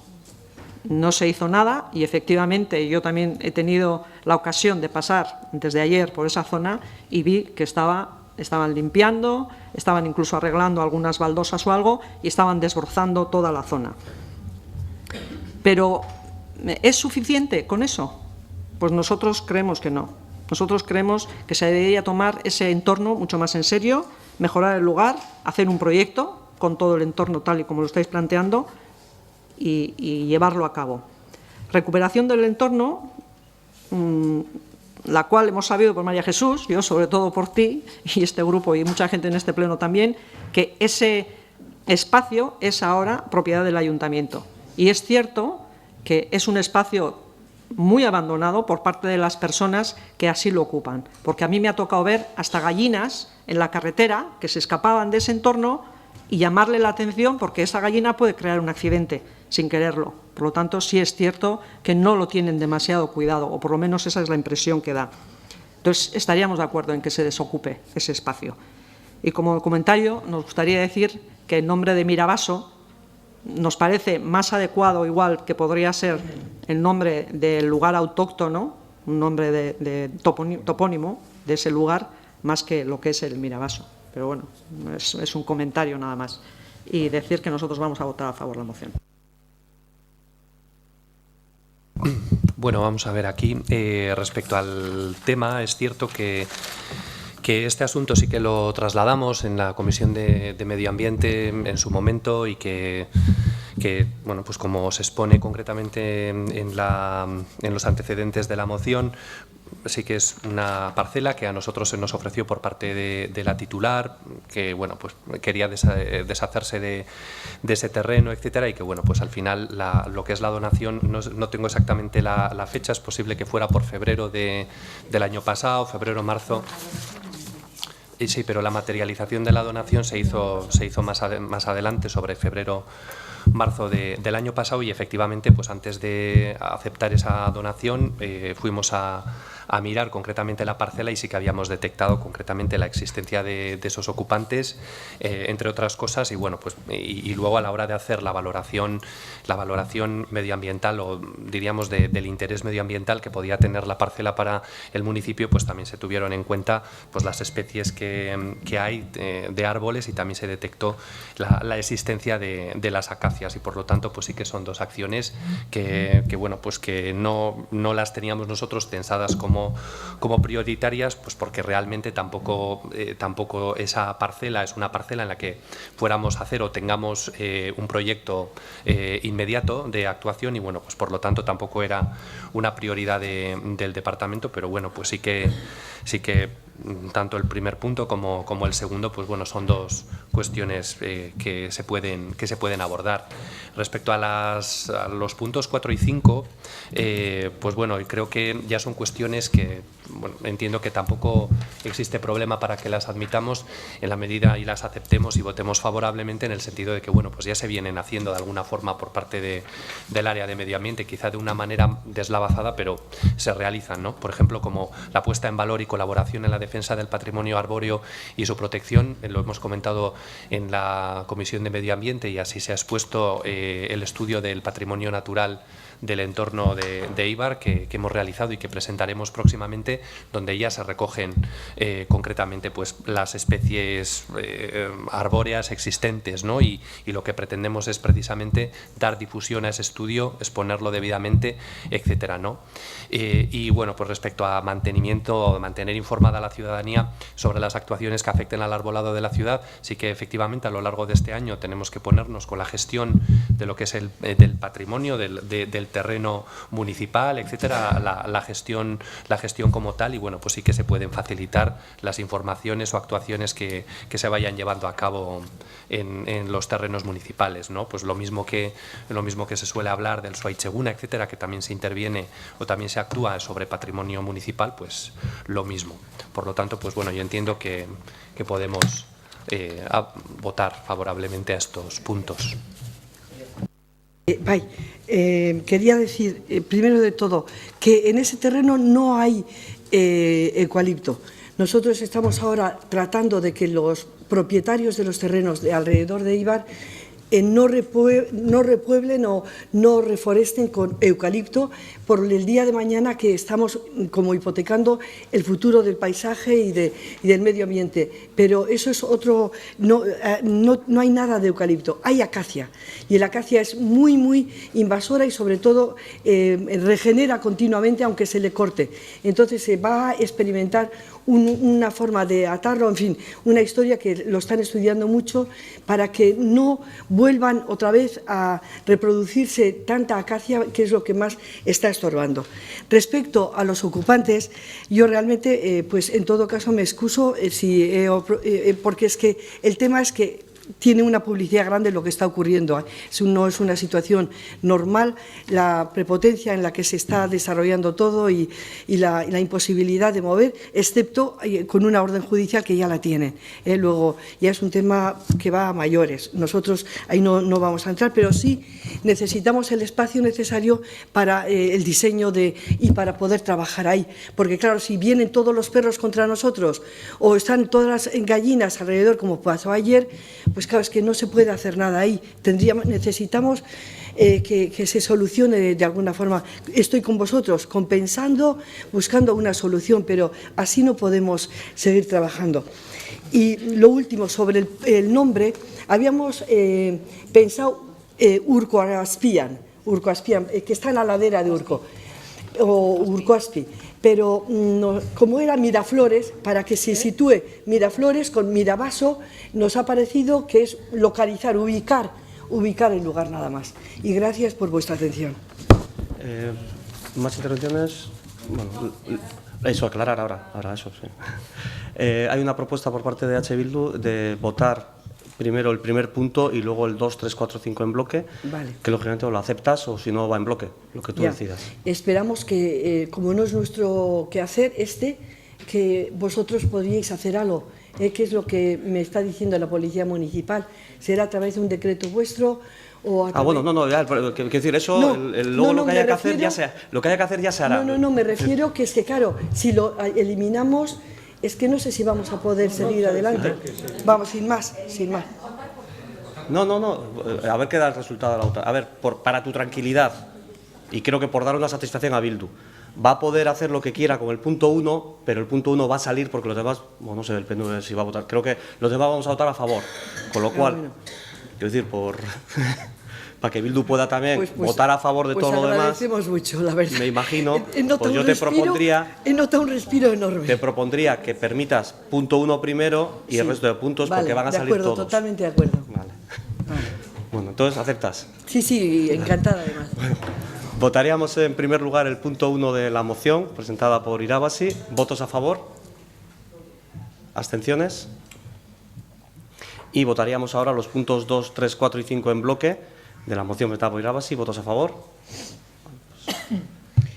No se hizo nada y, efectivamente, yo también he tenido la ocasión de pasar desde ayer por esa zona y vi que estaba estaban limpiando, estaban incluso arreglando algunas baldosas o algo y estaban desbrozando toda la zona. Pero, ¿es suficiente con eso? Pues nosotros creemos que no. Nosotros creemos que se debería tomar ese entorno mucho más en serio, mejorar el lugar, hacer un proyecto con todo el entorno tal y como lo estáis planteando y llevarlo a cabo. Recuperación del entorno, la cual hemos sabido por María Jesús, yo sobre todo por ti y este grupo y mucha gente en este pleno también, que ese espacio es ahora propiedad del ayuntamiento. Y es cierto que es un espacio muy abandonado por parte de las personas que así lo ocupan, porque a mí me ha tocado ver hasta gallinas en la carretera que se escapaban de ese entorno y llamarle la atención porque esa gallina puede crear un accidente sin quererlo. Por lo tanto, sí es cierto que no lo tienen demasiado cuidado, o por lo menos esa es la impresión que da. Entonces, estaríamos de acuerdo en que se desocupe ese espacio. Y como comentario, nos gustaría decir que en nombre de Mirabaso nos parece más adecuado, igual que podría ser el nombre del lugar autóctono, un nombre de topónimo de ese lugar, más que lo que es el Mirabaso. Pero bueno, es un comentario nada más. Y decir que nosotros vamos a votar a favor de la moción. Bueno, vamos a ver aquí. Respecto al tema, es cierto que este asunto sí que lo trasladamos en la Comisión de Medio Ambiente en su momento y que bueno, pues como se expone concretamente en los antecedentes de la moción, sí que es una parcela que a nosotros se nos ofreció por parte de la titular, que bueno, pues quería deshacerse de ese terreno, etcétera, y que bueno, pues al final lo que es la donación, no tengo exactamente la fecha, es posible que fuera por febrero del año pasado, febrero-marzo. Sí, pero la materialización de la donación se hizo más adelante, sobre febrero-marzo del año pasado, y efectivamente, pues antes de aceptar esa donación, fuimos a mirar concretamente la parcela y sí que habíamos detectado concretamente la existencia de esos ocupantes, entre otras cosas, y bueno, pues y luego a la hora de hacer la valoración medioambiental, o diríamos del interés medioambiental que podía tener la parcela para el municipio, pues también se tuvieron en cuenta pues las especies que hay de árboles, y también se detectó la existencia de las acacias, y por lo tanto pues sí que son dos acciones que bueno, pues que no las teníamos nosotros pensadas como prioritarias, pues porque realmente tampoco esa parcela es una parcela en la que fuéramos a hacer o tengamos un proyecto inmediato de actuación, y bueno, pues por lo tanto tampoco era una prioridad del departamento, pero bueno, pues sí que tanto el primer punto como el segundo, pues bueno, son dos cuestiones que se pueden abordar. Respecto a los puntos 4 y 5, pues bueno, creo que ya son cuestiones que, bueno, entiendo que tampoco existe problema para que las admitamos en la medida y las aceptemos y votemos favorablemente, en el sentido de que, bueno, pues ya se vienen haciendo de alguna forma por parte del área de medio ambiente, quizá de una manera deslavazada, pero se realizan, ¿no? Por ejemplo, como la puesta en valor y colaboración en la defensa del patrimonio arbóreo y su protección, lo hemos comentado en la Comisión de Medio Ambiente, y así se ha expuesto el estudio del patrimonio natural del entorno de Éibar que hemos realizado y que presentaremos próximamente, donde ya se recogen concretamente pues las especies arbóreas existentes, ¿no? Y lo que pretendemos es precisamente dar difusión a ese estudio, exponerlo debidamente, etcétera, ¿no? Y bueno, pues respecto a mantener informada a la ciudadanía sobre las actuaciones que afecten al arbolado de la ciudad, sí que efectivamente a lo largo de este año tenemos que ponernos con la gestión de lo que es del patrimonio, del terreno municipal, etcétera, la gestión como tal, y bueno, pues sí que se pueden facilitar las informaciones o actuaciones que se vayan llevando a cabo en los terrenos municipales, ¿no? Pues lo mismo que se suele hablar del Suaicheguna, etcétera, que también se interviene o también se actúa sobre patrimonio municipal, pues lo mismo. Por lo tanto, pues bueno, yo entiendo que podemos votar favorablemente a estos puntos. Quería decir, primero de todo, que en ese terreno no hay eucalipto. Nosotros estamos ahora tratando de que los propietarios de los terrenos de alrededor de Éibar no repueblen o no reforesten con eucalipto por el día de mañana, que estamos como hipotecando el futuro del paisaje y del medio ambiente. Pero eso es otro, no hay nada de eucalipto, hay acacia, y el acacia es muy, muy invasora y sobre todo regenera continuamente aunque se le corte. Entonces se va a experimentar una forma de atarlo, en fin, una historia que lo están estudiando mucho para que no vuelvan otra vez a reproducirse tanta acacia, que es lo que más está estorbando. Respecto a los ocupantes, yo realmente, pues en todo caso me excuso porque es que el tema es que tiene una publicidad grande lo que está ocurriendo. No es una situación normal la prepotencia en la que se está desarrollando todo y la imposibilidad de mover, excepto con una orden judicial que ya la tienen. Luego, ya es un tema que va a mayores. Nosotros ahí no vamos a entrar, pero sí necesitamos el espacio necesario para el diseño y para poder trabajar ahí. Porque claro, si vienen todos los perros contra nosotros o están todas las gallinas alrededor, como pasó ayer, pues claro, es que no se puede hacer nada ahí. Necesitamos que se solucione de alguna forma. Estoy con vosotros, compensando, buscando una solución, pero así no podemos seguir trabajando. Y lo último, sobre el nombre, habíamos pensado Urco Azpian, que está en la ladera de Urco, o Urcoazpi. Pero como era Miraflores, para que se sitúe Miraflores con Mirabaso, nos ha parecido que es localizar, ubicar el lugar nada más. Y gracias por vuestra atención. ¿Más intervenciones? Bueno, eso, aclarar ahora eso, sí. Hay una propuesta por parte de H. Bildu de votar primero el primer punto y luego el 2, 3, 4, 5 en bloque, vale. Que lógicamente o lo aceptas o si no va en bloque, lo que tú decidas. Esperamos que, como no es nuestro quehacer que vosotros podríais hacer algo, que es lo que me está diciendo la Policía Municipal. ¿Será a través de un decreto vuestro o a través... Bueno, quiero decir, eso, luego lo que haya que hacer ya se hará. No, me refiero que es que, claro, si lo eliminamos, es que no sé si vamos a poder seguir adelante. Vamos, sin más. No, a ver qué da el resultado de la otra. A ver, para tu tranquilidad, y creo que por dar una satisfacción a Bildu, va a poder hacer lo que quiera con el punto 1, pero el punto 1 va a salir porque los demás, bueno, no sé el PNV si va a votar, creo que los demás vamos a votar a favor, con lo cual, quiero decir, para que Bildu pueda también votar a favor de todo lo demás. Agradecemos mucho, la verdad. Me imagino, pues yo te propondría... He notado un respiro enorme. Te propondría que permitas punto 1 primero y el resto de puntos, porque van a salir todos. Totalmente de acuerdo. Vale. Bueno, entonces, ¿aceptas? Sí, encantada además. Bueno, votaríamos en primer lugar el punto 1 de la moción presentada por Irabasi. ¿Votos a favor? ¿Abstenciones? Y votaríamos ahora los puntos 2, 3, 4 y 5 en bloque de la moción presentada por Irabasi. ¿Votos a favor?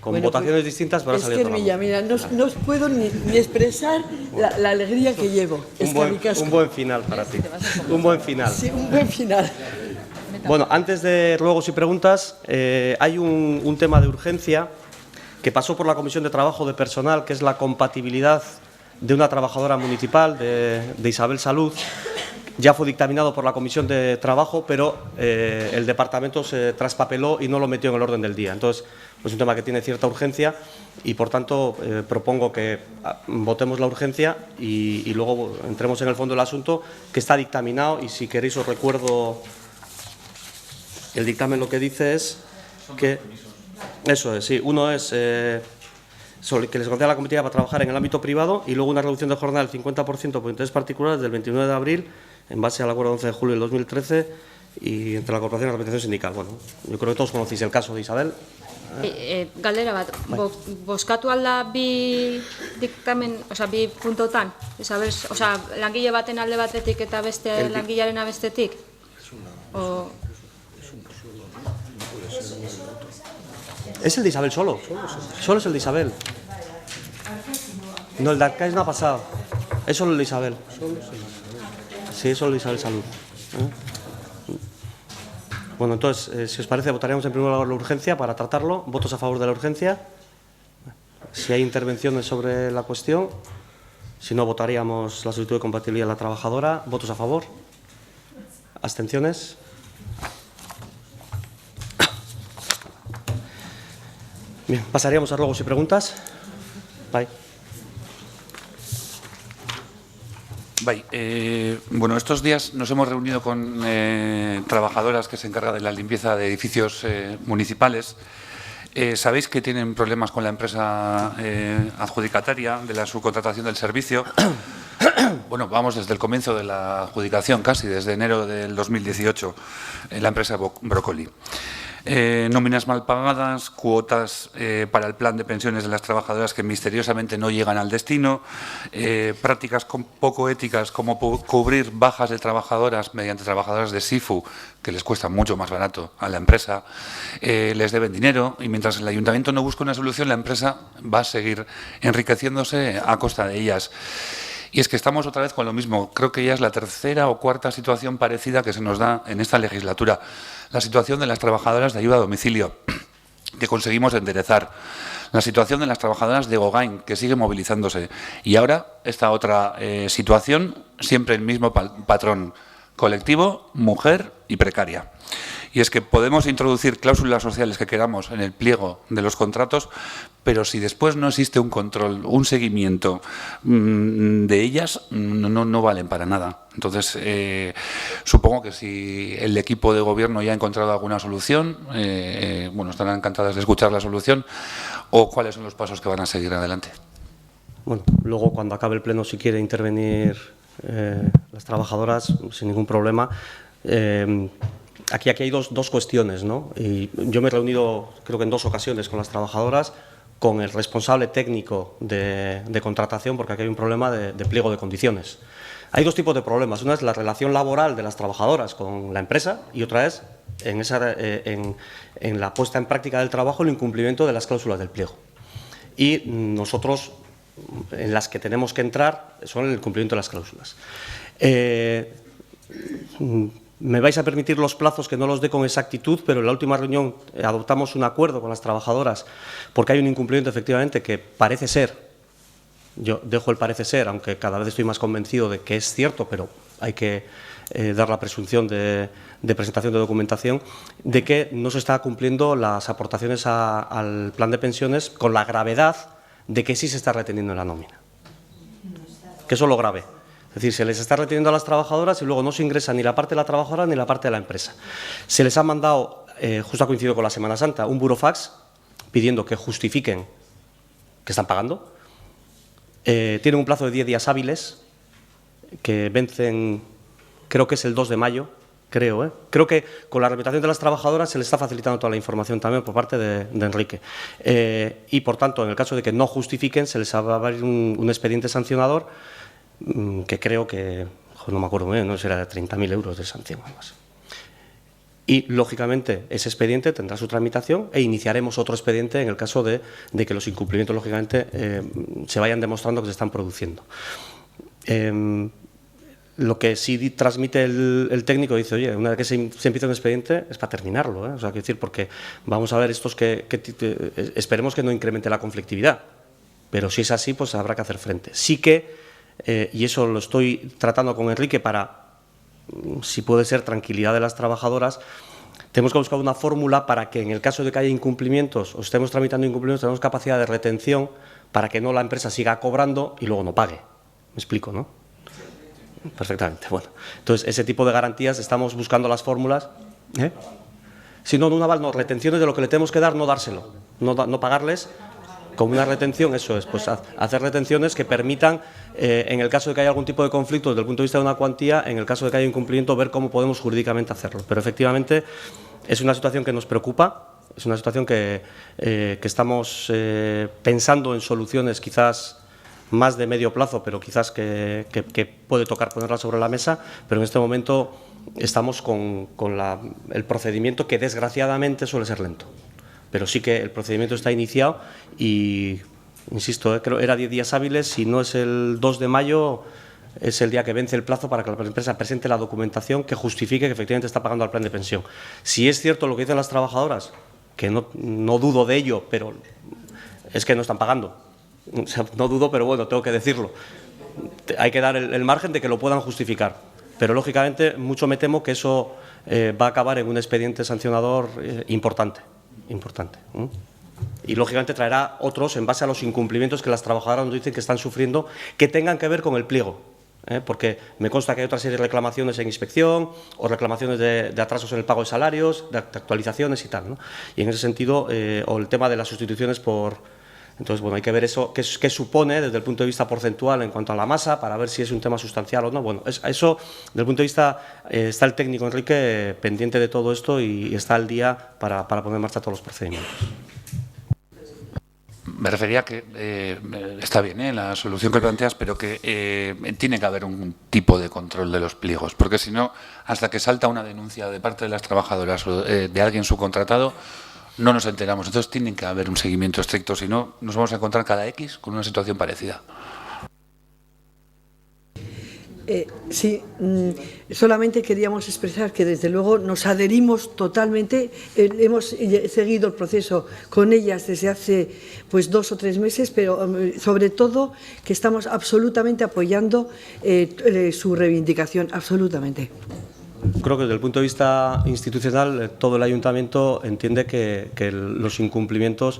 Con votaciones distintas, pero ha salido toda la moción. Mira, no os puedo ni expresar la alegría que llevo. Un buen final para ti. Un buen final. Sí, un buen final. Bueno, antes de ruegos y preguntas, hay un tema de urgencia que pasó por la Comisión de Trabajo de Personal, que es la compatibilidad de una trabajadora municipal, de Isabel Salud. Ya fue dictaminado por la Comisión de Trabajo, pero el departamento se traspapeló y no lo metió en el orden del día. Entonces, es un tema que tiene cierta urgencia y, por tanto, propongo que votemos la urgencia y luego entremos en el fondo del asunto, que está dictaminado. Y si queréis os recuerdo, el dictamen lo que dice es que... Eso es, sí. Uno es que les conceda la competitividad para trabajar en el ámbito privado y luego una reducción de jornada del 50% por intereses particulares del 29 de abril en base al acuerdo 11 de julio del 2013 y entre la Corporación y la Representación Sindical. Bueno, yo creo que todos conocéis el caso de Isabel. Galdera bat, bozkatu alda bi diktamen, bi puntotan, langile baten alde batetik eta beste langilearen bestetik? Es el de Isabel solo es el de Isabel. No, el de Arcáis no ha pasado. Es solo el de Isabel. Sí, es solo el de Isabel Salud. Bueno, entonces, si os parece, votaríamos en primer lugar la urgencia para tratarlo. ¿Votos a favor de la urgencia? Si hay intervenciones sobre la cuestión. Si no, votaríamos la solicitud de compatibilidad de la trabajadora. ¿Votos a favor? ¿Abstenciones? Bien, pasaríamos a ruegos y preguntas. Bye. Bueno, estos días nos hemos reunido con trabajadoras que se encargan de la limpieza de edificios municipales. Sabéis que tienen problemas con la empresa adjudicataria de la subcontratación del servicio. Bueno, vamos desde el comienzo de la adjudicación, casi desde enero del 2018, la empresa Broccoli. Nóminas mal pagadas, cuotas para el plan de pensiones de las trabajadoras que misteriosamente no llegan al destino, prácticas poco éticas como cubrir bajas de trabajadoras mediante trabajadoras de SIFU, que les cuesta mucho más barato a la empresa, les deben dinero y mientras el ayuntamiento no busca una solución, la empresa va a seguir enriqueciéndose a costa de ellas. Y es que estamos otra vez con lo mismo. Creo que ya es la tercera o cuarta situación parecida que se nos da en esta legislatura. La situación de las trabajadoras de ayuda a domicilio, que conseguimos enderezar. La situación de las trabajadoras de Gogain, que sigue movilizándose. Y ahora esta otra situación, siempre el mismo patrón. Colectivo, mujer y precaria. Y es que podemos introducir cláusulas sociales que queramos en el pliego de los contratos, pero si después no existe un control, un seguimiento de ellas, no valen para nada. Entonces, supongo que si el equipo de gobierno ya ha encontrado alguna solución, bueno, estarán encantadas de escuchar la solución, o cuáles son los pasos que van a seguir adelante. Bueno, luego cuando acabe el pleno, si quiere intervenir las trabajadoras, sin ningún problema. Aquí hay dos cuestiones, ¿no? Y yo me he reunido, creo que en 2 ocasiones, con las trabajadoras, con el responsable técnico de contratación, porque aquí hay un problema de pliego de condiciones. Hay 2 tipos de problemas. Una es la relación laboral de las trabajadoras con la empresa y otra es en la puesta en práctica del trabajo el incumplimiento de las cláusulas del pliego. Y nosotros, en las que tenemos que entrar, son el cumplimiento de las cláusulas. Me vais a permitir los plazos que no los dé con exactitud, pero en la última reunión adoptamos un acuerdo con las trabajadoras porque hay un incumplimiento efectivamente que parece ser, yo dejo el parece ser, aunque cada vez estoy más convencido de que es cierto, pero hay que dar la presunción de presentación de documentación, de que no se está cumpliendo las aportaciones al plan de pensiones con la gravedad de que sí se está reteniendo en la nómina. Que eso es lo grave. Es decir, se les está reteniendo a las trabajadoras y luego no se ingresa ni la parte de la trabajadora ni la parte de la empresa. Se les ha mandado, justo ha coincidido con la Semana Santa, un burofax pidiendo que justifiquen que están pagando. Tienen un plazo de 10 días hábiles que vencen, creo que es el 2 de mayo, creo. Creo que con la representación de las trabajadoras se les está facilitando toda la información también por parte de Enrique. Y, por tanto, en el caso de que no justifiquen, se les va a abrir un expediente sancionador que creo que, no me acuerdo bien, no será de 30.000 euros de sanción o algo así. Y, lógicamente, ese expediente tendrá su tramitación e iniciaremos otro expediente en el caso de que los incumplimientos, lógicamente, se vayan demostrando que se están produciendo. Lo que sí transmite el técnico, dice, oye, una vez que se empieza un expediente es para terminarlo, O sea, quiero decir, porque vamos a ver estos que esperemos que no incremente la conflictividad, pero si es así, pues habrá que hacer frente. Sí que y eso lo estoy tratando con Enrique para, si puede ser, tranquilidad de las trabajadoras. Tenemos que buscar una fórmula para que en el caso de que haya incumplimientos o estemos tramitando incumplimientos, tenemos capacidad de retención para que no la empresa siga cobrando y luego no pague. ¿Me explico, no? Perfectamente. Bueno, entonces ese tipo de garantías estamos buscando las fórmulas. Si no, un aval, no, retenciones de lo que le tenemos que dar, no dárselo, no pagarles. Con una retención, eso es, pues hacer retenciones que permitan, en el caso de que haya algún tipo de conflicto desde el punto de vista de una cuantía, en el caso de que haya incumplimiento, ver cómo podemos jurídicamente hacerlo. Pero efectivamente es una situación que nos preocupa, es una situación que estamos pensando en soluciones quizás más de medio plazo, pero quizás que puede tocar ponerla sobre la mesa, pero en este momento estamos con el procedimiento que desgraciadamente suele ser lento. Pero sí que el procedimiento está iniciado y, insisto, creo que era 10 días hábiles, si no es el 2 de mayo, es el día que vence el plazo para que la empresa presente la documentación que justifique que efectivamente está pagando al plan de pensión. Si es cierto lo que dicen las trabajadoras, que no dudo de ello, pero es que no están pagando. O sea, no dudo, pero bueno, tengo que decirlo. Hay que dar el margen de que lo puedan justificar. Pero, lógicamente, mucho me temo que eso va a acabar en un expediente sancionador importante. Y, lógicamente, traerá otros en base a los incumplimientos que las trabajadoras nos dicen que están sufriendo, que tengan que ver con el pliego. Porque me consta que hay otra serie de reclamaciones en inspección o reclamaciones de atrasos en el pago de salarios, de actualizaciones y tal, ¿no? Y en ese sentido, o el tema de las sustituciones por... Entonces, bueno, hay que ver eso, qué supone desde el punto de vista porcentual en cuanto a la masa, para ver si es un tema sustancial o no. Bueno, eso, desde el punto de vista, está el técnico Enrique pendiente de todo esto y está al día para poner en marcha todos los procedimientos. Me refería a que está bien la solución que planteas, pero que tiene que haber un tipo de control de los pliegos, porque si no, hasta que salta una denuncia de parte de las trabajadoras o de alguien subcontratado, no nos enteramos. Entonces tiene que haber un seguimiento estricto, si no, nos vamos a encontrar cada X con una situación parecida. Sí, solamente queríamos expresar que desde luego nos adherimos totalmente, hemos seguido el proceso con ellas desde hace pues 2 o 3 meses, pero sobre todo que estamos absolutamente apoyando su reivindicación, absolutamente. Creo que desde el punto de vista institucional todo el ayuntamiento entiende que los incumplimientos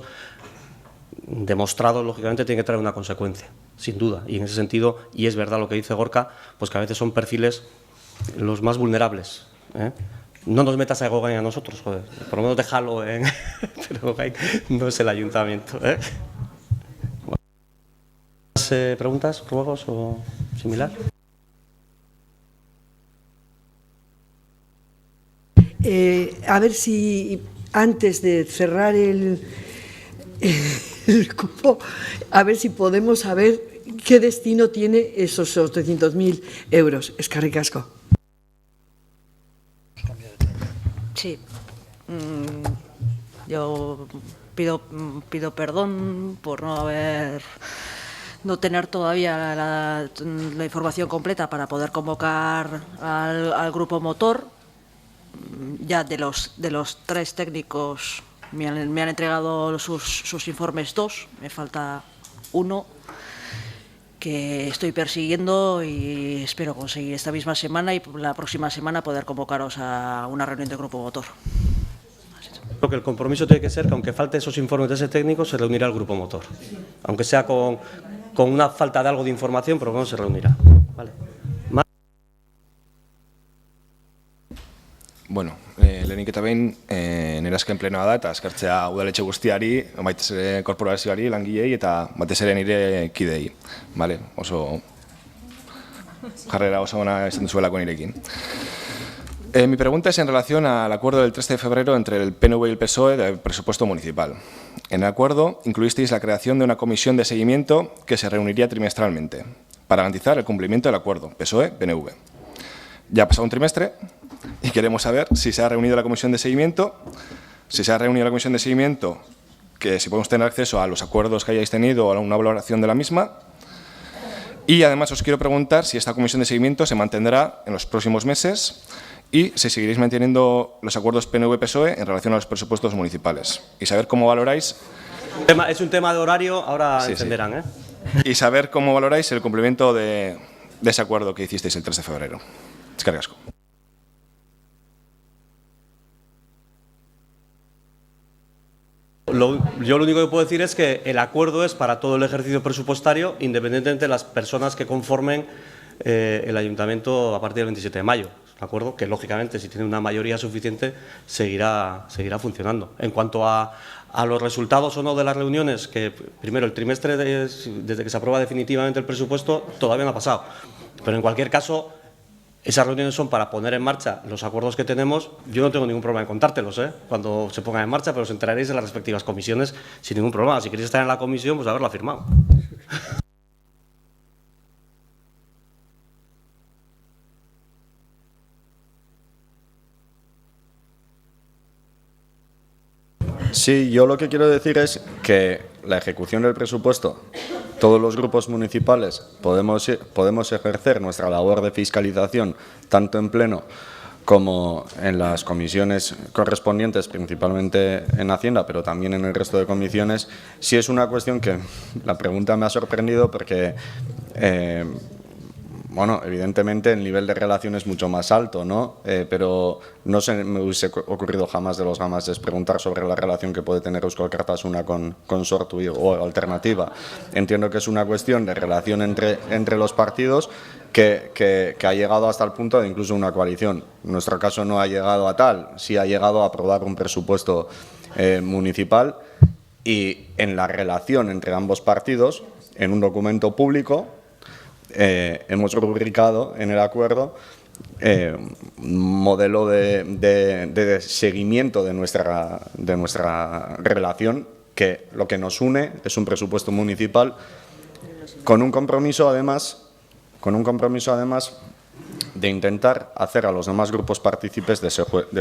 demostrados, lógicamente, tienen que traer una consecuencia, sin duda. Y en ese sentido, y es verdad lo que dice Gorka, pues que a veces son perfiles los más vulnerables. No nos metas a Egogain a nosotros, joder. Por lo menos déjalo en... Pero Egogain no es el ayuntamiento. ¿Más preguntas, ruegos o similar? A ver si antes de cerrar el cupo, a ver si podemos saber qué destino tiene esos 800.000 euros. Eskerrik asko. Sí. Yo pido perdón por no tener todavía la información completa para poder convocar al grupo motor. Ya de los 3 técnicos me han entregado sus informes 2, me falta 1 que estoy persiguiendo y espero conseguir esta misma semana y la próxima semana poder convocaros a una reunión de grupo motor. Creo que el compromiso tiene que ser que, aunque falte esos informes de ese técnico, se reunirá el grupo motor. Aunque sea con una falta de algo de información, pero no se reunirá. ¿Vale? Bueno, lehenik eta behin, nire azken plenoa da, eta eskertzea udaletxe guztiari, batez ere korporazioari, langilei, eta batez ere nire kidei. Vale, oso jarrera oso ona izan duzuelako nirekin. Mi pregunta es en relación al acuerdo del 13 de febrero entre el PNV y el PSOE del presupuesto municipal. En el acuerdo incluisteis la creación de una comisión de seguimiento que se reuniría trimestralmente para garantizar el cumplimiento del acuerdo PSOE-PNV. Ya ha pasado un trimestre y queremos saber si se ha reunido la comisión de seguimiento, que si podemos tener acceso a los acuerdos que hayáis tenido o a una valoración de la misma. Y además os quiero preguntar si esta comisión de seguimiento se mantendrá en los próximos meses y si seguiréis manteniendo los acuerdos PNV-PSOE en relación a los presupuestos municipales. Y saber cómo valoráis... Es un tema de horario, ahora entenderán. Y saber cómo valoráis el cumplimiento de ese acuerdo que hicisteis el 3 de febrero. Eskerrik asko. Yo lo único que puedo decir es que el acuerdo es para todo el ejercicio presupuestario, independientemente de las personas que conformen el ayuntamiento a partir del 27 de mayo. ¿De acuerdo? Que lógicamente, si tiene una mayoría suficiente, seguirá funcionando. En cuanto a los resultados o no de las reuniones, que primero el trimestre desde que se aprueba definitivamente el presupuesto todavía no ha pasado. Pero en cualquier caso, esas reuniones son para poner en marcha los acuerdos que tenemos. Yo no tengo ningún problema en contártelos cuando se pongan en marcha, pero os enteraréis en las respectivas comisiones sin ningún problema. Si queréis estar en la comisión, pues haberla firmado. Sí, yo lo que quiero decir es que la ejecución del presupuesto, todos los grupos municipales podemos ejercer nuestra labor de fiscalización tanto en pleno como en las comisiones correspondientes, principalmente en Hacienda, pero también en el resto de comisiones. Sí es una cuestión que la pregunta me ha sorprendido porque bueno, evidentemente el nivel de relación es mucho más alto, ¿no? Pero no se me hubiese ocurrido jamás de los jamases preguntar sobre la relación que puede tener Eusko Alkartasuna con Sortu o Alternativa. Entiendo que es una cuestión de relación entre los partidos que ha llegado hasta el punto de incluso una coalición. En nuestro caso no ha llegado a tal, sí ha llegado a aprobar un presupuesto municipal, y en la relación entre ambos partidos, en un documento público, hemos rubricado en el acuerdo un modelo de seguimiento de nuestra relación, que lo que nos une es un presupuesto municipal con un compromiso además de intentar hacer a los demás grupos partícipes de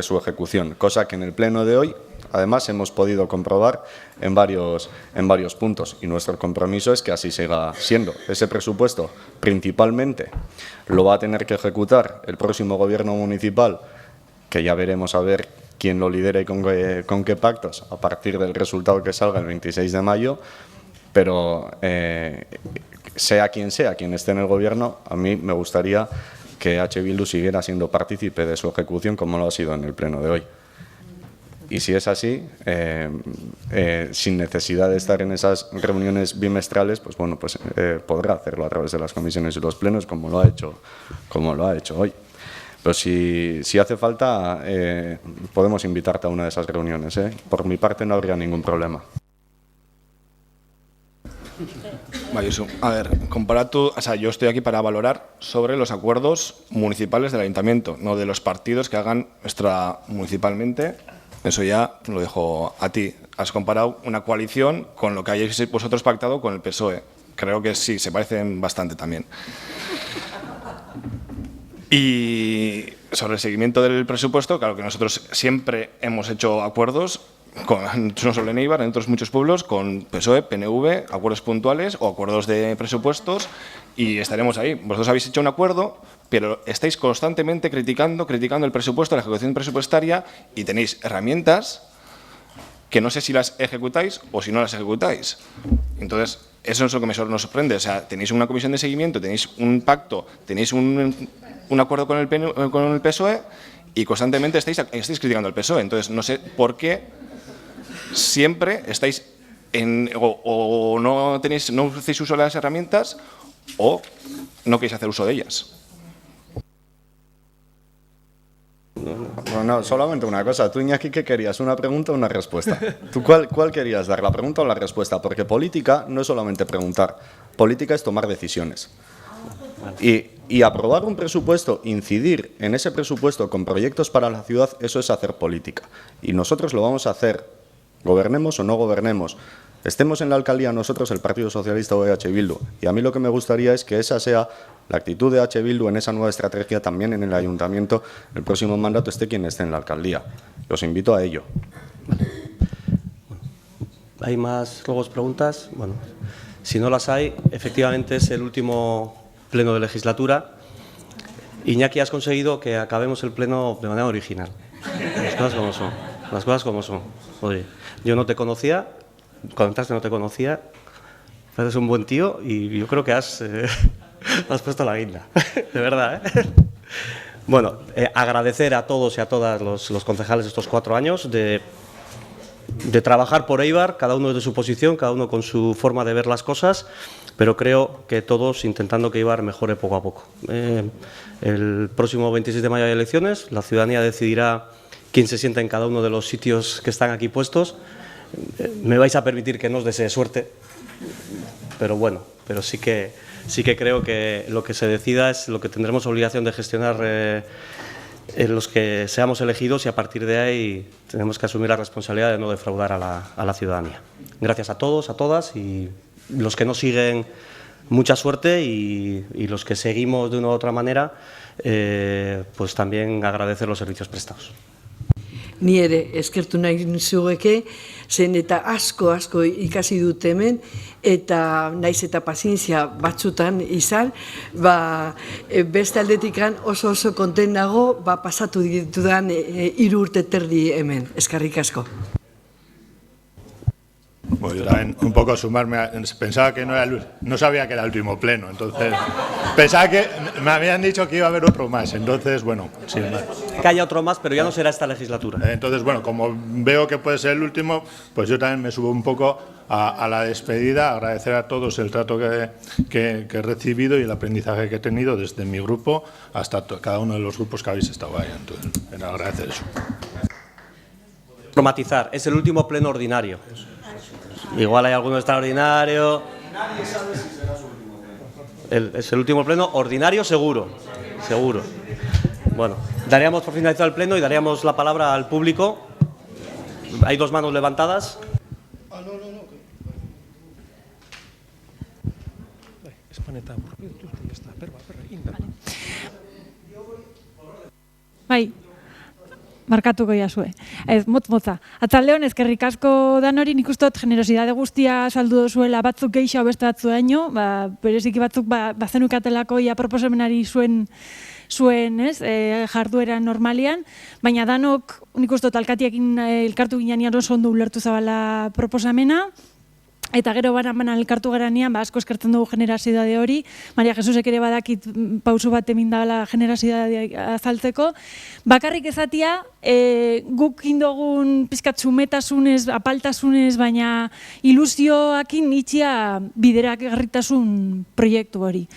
su ejecución, cosa que en el pleno de hoy además hemos podido comprobar en varios puntos, y nuestro compromiso es que así siga siendo. Ese presupuesto principalmente lo va a tener que ejecutar el próximo gobierno municipal, que ya veremos a ver quién lo lidera y con qué pactos a partir del resultado que salga el 26 de mayo, pero sea quien esté en el gobierno, a mí me gustaría que H. Bildu siguiera siendo partícipe de su ejecución como lo ha sido en el pleno de hoy. Y si es así, sin necesidad de estar en esas reuniones bimestrales, pues bueno, podrá hacerlo a través de las comisiones y los plenos, como lo ha hecho hoy. Pero si hace falta, podemos invitarte a una de esas reuniones, ¿eh? Por mi parte no habría ningún problema. Vale, eso. A ver, yo estoy aquí para valorar sobre los acuerdos municipales del ayuntamiento, no de los partidos que hagan extramunicipalmente. Eso ya lo dejo a ti. Has comparado una coalición con lo que hayáis vosotros pactado con el PSOE. Creo que sí, se parecen bastante también. Y sobre el seguimiento del presupuesto, claro que nosotros siempre hemos hecho acuerdos, no solo en Eibar, en otros muchos pueblos, con PSOE, PNV, acuerdos puntuales o acuerdos de presupuestos, y estaremos ahí. Vosotros habéis hecho un acuerdo, pero estáis constantemente criticando el presupuesto, la ejecución presupuestaria, y tenéis herramientas que no sé si las ejecutáis o si no las ejecutáis. Entonces, eso es lo que nos sorprende. O sea, tenéis una comisión de seguimiento, tenéis un pacto, tenéis un acuerdo con el PSOE, y constantemente estáis criticando al PSOE. Entonces, no sé por qué siempre estáis o no hacéis uso de las herramientas, o no queréis hacer uso de ellas. No, solamente una cosa. Tú, Iñaki, ¿qué querías? ¿Una pregunta o una respuesta? ¿Tú cuál querías dar? ¿La pregunta o la respuesta? Porque política no es solamente preguntar. Política es tomar decisiones. Y aprobar un presupuesto, incidir en ese presupuesto con proyectos para la ciudad, eso es hacer política. Y nosotros lo vamos a hacer, gobernemos o no gobernemos. Estemos en la alcaldía nosotros, el Partido Socialista o H. Bildu. Y a mí lo que me gustaría es que esa sea la actitud de H. Bildu en esa nueva estrategia también en el ayuntamiento. El próximo mandato esté quien esté en la alcaldía. Los invito a ello. ¿Hay más luego preguntas? Bueno, si no las hay, efectivamente es el último pleno de legislatura. Iñaki, has conseguido que acabemos el pleno de manera original. Las cosas como son. Las cosas como son. Oye, yo no te conocía. Cuando entraste no te conocía, eres un buen tío y yo creo que has puesto la guinda, de verdad, ¿eh? Bueno, agradecer a todos y a todas los concejales estos 4 años de trabajar por Eibar, cada uno desde su posición, cada uno con su forma de ver las cosas, pero creo que todos intentando que Eibar mejore poco a poco. El próximo 26 de mayo hay elecciones, la ciudadanía decidirá quién se sienta en cada uno de los sitios que están aquí puestos. Me vais a permitir que no os desee suerte, pero bueno, pero sí que creo que lo que se decida es lo que tendremos obligación de gestionar los que seamos elegidos, y a partir de ahí tenemos que asumir la responsabilidad de no defraudar a la ciudadanía. Gracias a todos, a todas, y los que no siguen, mucha suerte, y los que seguimos de una u otra manera, pues también agradecer los servicios prestados. Ni ere eskertu nahi nizueke, zen eta asko ikasi dut hemen, eta naiz eta pazientzia batzutan izan, beste aldetikan oso konten nago, pasatu ditudan 3 urte terdi hemen. Eskerrik asko. Bueno, yo también un poco sumarme, pensaba que no sabía que era el último pleno, entonces pensaba que me habían dicho que iba a haber otro más, entonces bueno, sin más. Que haya otro más, pero ya no será esta legislatura. Entonces bueno, como veo que puede ser el último, pues yo también me subo un poco a la despedida, agradecer a todos el trato que he recibido y el aprendizaje que he tenido desde mi grupo hasta cada uno de los grupos que habéis estado ahí, entonces agradecer eso. Matizar, es el último pleno ordinario. Igual hay alguno extraordinario. Nadie sabe si será su último pleno. Es el último pleno ordinario, seguro. Seguro. Bueno, daríamos por finalizado el pleno y daríamos la palabra al público. Hay dos manos levantadas. Bai, markatuko jasue. Ez, motza. Atzaldeon, eskerrik asko danori, nik uste dut generosidade guztia saldu duzuela batzuk gehiago beste batzu daino, bereziki batzuk bazenukatelako ia proposamenari zuen jarduera normalian, baina danok nik uste dut alkatiekin elkartu ginean oso ondo ulertu zabala proposamena, eta gero banan elkartu geranean, asko eskertzen dugu generosidade hori. Maria Jesusek ere badakit pausu bat emindabala generosidade azaltzeko. Bakarrik ezatia, guk indogun pizkat zumetasunez, apaltasunez, baina ilusioakin itxia bideragarritasun proiektu hori.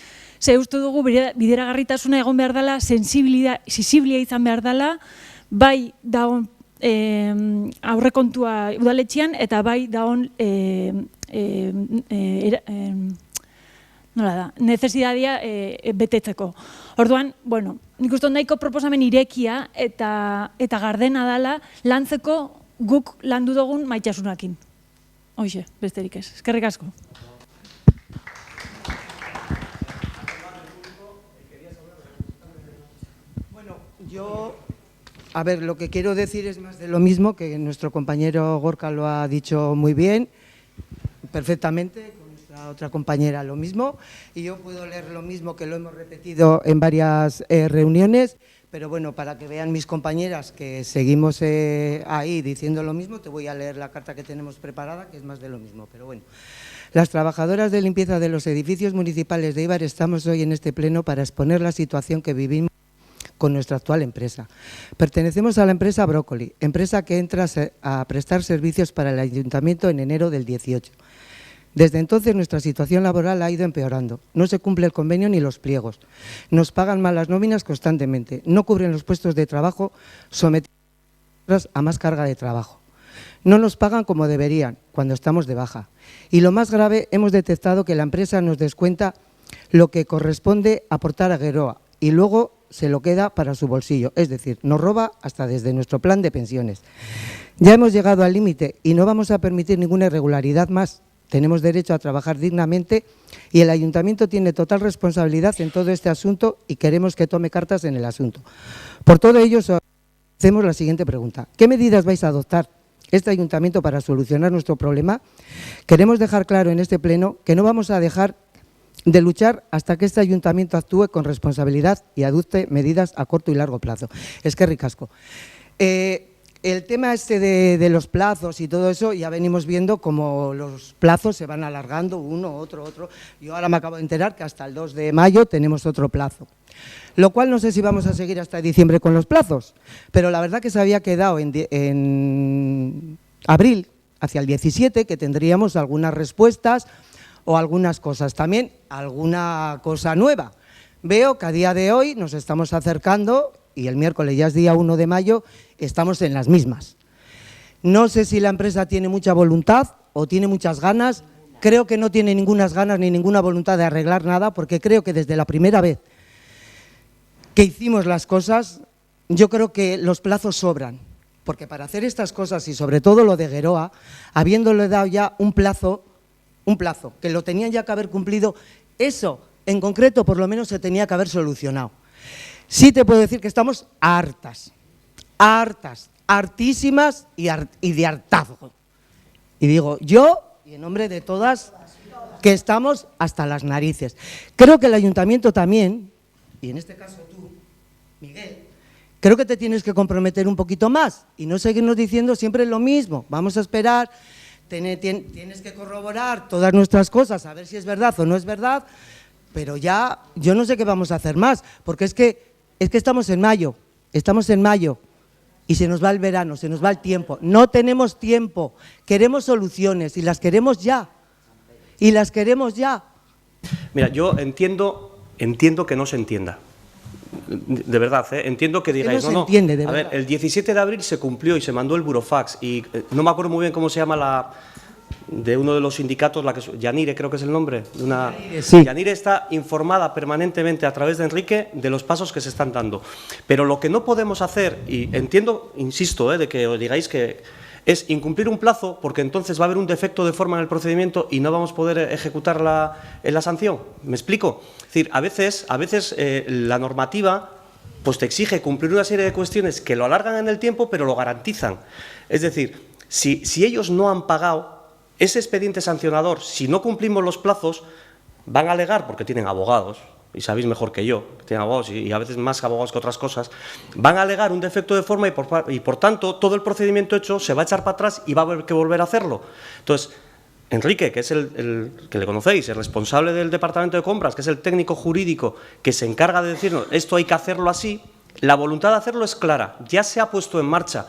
Ze uste dugu bideragarritasuna egon behar dela, sensibilia izan behar dela, bai dagoen aurrekontua udaletxean eta bai dagoen necesidadea betetzeko. Orduan, bueno, nik uste nahiko proposamen irekia eta gardena dela lantzeko guk landu dugun maitasunakin. Hoxe, besterik ez. Eskerrik asko. Bueno, yo... A ver, lo que quiero decir es más de lo mismo, que nuestro compañero Gorka lo ha dicho muy bien, perfectamente, con nuestra otra compañera lo mismo, y yo puedo leer lo mismo que lo hemos repetido en varias reuniones, pero bueno, para que vean mis compañeras que seguimos ahí diciendo lo mismo, te voy a leer la carta que tenemos preparada, que es más de lo mismo, pero bueno. Las trabajadoras de limpieza de los edificios municipales de Eibar estamos hoy en este pleno para exponer la situación que vivimos con nuestra actual empresa. Pertenecemos a la empresa Brócoli, empresa que entra a prestar servicios para el ayuntamiento en enero del 18. Desde entonces nuestra situación laboral ha ido empeorando. No se cumple el convenio ni los pliegos. Nos pagan mal las nóminas constantemente. No cubren los puestos de trabajo, sometidos a más carga de trabajo. No nos pagan como deberían cuando estamos de baja. Y lo más grave, hemos detectado que la empresa nos descuenta lo que corresponde aportar a Geroa y luego se lo queda para su bolsillo, es decir, nos roba hasta desde nuestro plan de pensiones. Ya hemos llegado al límite y no vamos a permitir ninguna irregularidad más. Tenemos derecho a trabajar dignamente y el ayuntamiento tiene total responsabilidad en todo este asunto y queremos que tome cartas en el asunto. Por todo ello, hacemos la siguiente pregunta. ¿Qué medidas vais a adoptar este ayuntamiento para solucionar nuestro problema? Queremos dejar claro en este pleno que no vamos a dejar de luchar hasta que este ayuntamiento actúe con responsabilidad y adopte medidas a corto y largo plazo. Eskerrik asko. El tema este de los plazos y todo eso, ya venimos viendo cómo los plazos se van alargando, uno, otro. Yo ahora me acabo de enterar que hasta el 2 de mayo tenemos otro plazo. Lo cual no sé si vamos a seguir hasta diciembre con los plazos, pero la verdad que se había quedado en abril, hacia el 17, que tendríamos algunas respuestas o algunas cosas. También alguna cosa nueva. Veo que a día de hoy nos estamos acercando, y el miércoles ya es día 1 de mayo, estamos en las mismas. No sé si la empresa tiene mucha voluntad o tiene muchas ganas. Creo que no tiene ninguna ganas ni ninguna voluntad de arreglar nada, porque creo que desde la primera vez que hicimos las cosas, yo creo que los plazos sobran. Porque para hacer estas cosas, y sobre todo lo de Geroa, habiéndole dado ya un plazo, que lo tenían ya que haber cumplido, eso en concreto por lo menos se tenía que haber solucionado. Sí te puedo decir que estamos hartas, hartísimas y de hartazgo. Y digo yo, y en nombre de todas, que estamos hasta las narices. Creo que el ayuntamiento también, y en este caso tú, Miguel, creo que te tienes que comprometer un poquito más y no seguirnos diciendo siempre lo mismo. Vamos a esperar, tienes que corroborar todas nuestras cosas, a ver si es verdad o no es verdad, pero ya yo no sé qué vamos a hacer más, porque es que estamos en mayo, y se nos va el verano, se nos va el tiempo, no tenemos tiempo, queremos soluciones y las queremos ya, Mira, yo entiendo que no se entienda. De verdad, entiendo que digáis, no se entiende, de a ver, verdad. el 17 de abril se cumplió y se mandó el burofax y no me acuerdo muy bien cómo se llama de uno de los sindicatos, Yanire creo que es el nombre, sí. Yanire está informada permanentemente a través de Enrique de los pasos que se están dando. Pero lo que no podemos hacer, y entiendo, insisto, de que os digáis que es incumplir un plazo, porque entonces va a haber un defecto de forma en el procedimiento y no vamos a poder ejecutar la sanción. ¿Me explico? Es decir, a veces la normativa pues te exige cumplir una serie de cuestiones que lo alargan en el tiempo, pero lo garantizan. Es decir, si ellos no han pagado ese expediente sancionador, si no cumplimos los plazos, van a alegar, porque tienen abogados, y sabéis mejor que yo, que tienen abogados y a veces más abogados que otras cosas, van a alegar un defecto de forma y por tanto todo el procedimiento hecho se va a echar para atrás y va a haber que volver a hacerlo. Entonces, Enrique, que es el que le conocéis, el responsable del departamento de compras, que es el técnico jurídico que se encarga de decirnos esto hay que hacerlo así, la voluntad de hacerlo es clara, ya se ha puesto en marcha.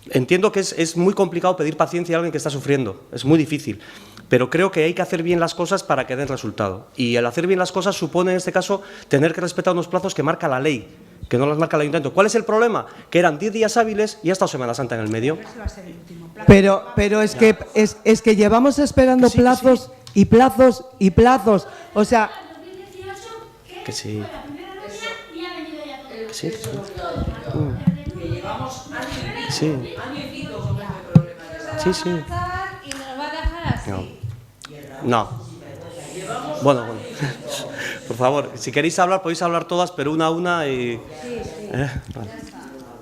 Entiendo que es muy complicado pedir paciencia a alguien que está sufriendo, es muy difícil, pero creo que hay que hacer bien las cosas para que den resultado. Y el hacer bien las cosas supone, en este caso, tener que respetar unos plazos que marca la ley, que no las marca el ayuntamiento. ¿Cuál es el problema? Que eran 10 días hábiles y ha estado Semana Santa en el medio. Pero es que llevamos esperando plazos y plazos y plazos, o sea… Que sí. Que sí. Sí. Sí, sí. No. Bueno. Por favor, si queréis hablar, podéis hablar todas, pero una a una y… Vale.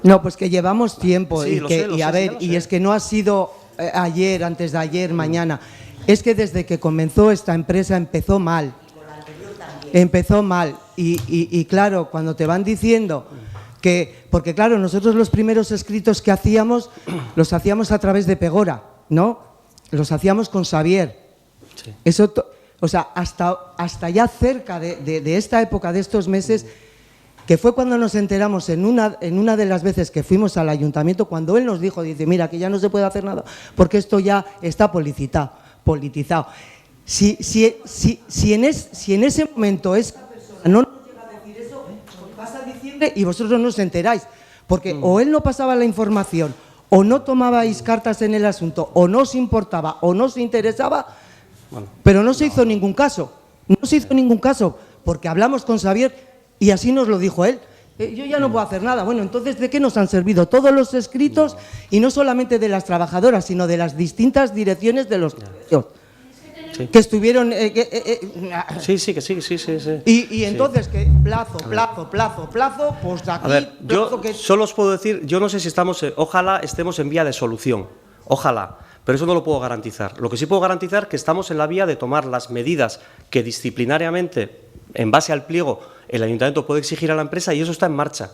No, pues que llevamos tiempo Sí, lo sé, y es que no ha sido ayer, antes de ayer, mañana. Es que desde que comenzó esta empresa empezó mal. Y claro, cuando te van diciendo… porque claro, nosotros los primeros escritos que hacíamos, los hacíamos a través de Pegora, ¿no? Los hacíamos con Xavier. Sí. Eso, o sea, hasta ya cerca de esta época, de estos meses, que fue cuando nos enteramos en una de las veces que fuimos al ayuntamiento, cuando él nos dijo, dice, mira, que ya no se puede hacer nada, porque esto ya está politizado. Si en ese momento esa persona no nos llega a decir eso, pasa diciembre y vosotros no os enteráis, porque o él no pasaba la información, o no tomabais cartas en el asunto, o no os importaba, o no os interesaba, pero no se hizo ningún caso. No se hizo ningún caso, porque hablamos con Xavier y así nos lo dijo él. Yo ya no puedo hacer nada. Bueno, entonces, ¿de qué nos han servido todos los escritos? Y no solamente de las trabajadoras, sino de las distintas direcciones de los colegios. Sí. Que estuvieron… Sí. Y entonces, que plazo, pues aquí… A ver, yo solo os puedo decir, yo no sé si estamos… ojalá estemos en vía de solución, ojalá, pero eso no lo puedo garantizar. Lo que sí puedo garantizar es que estamos en la vía de tomar las medidas que disciplinariamente, en base al pliego, el ayuntamiento puede exigir a la empresa y eso está en marcha.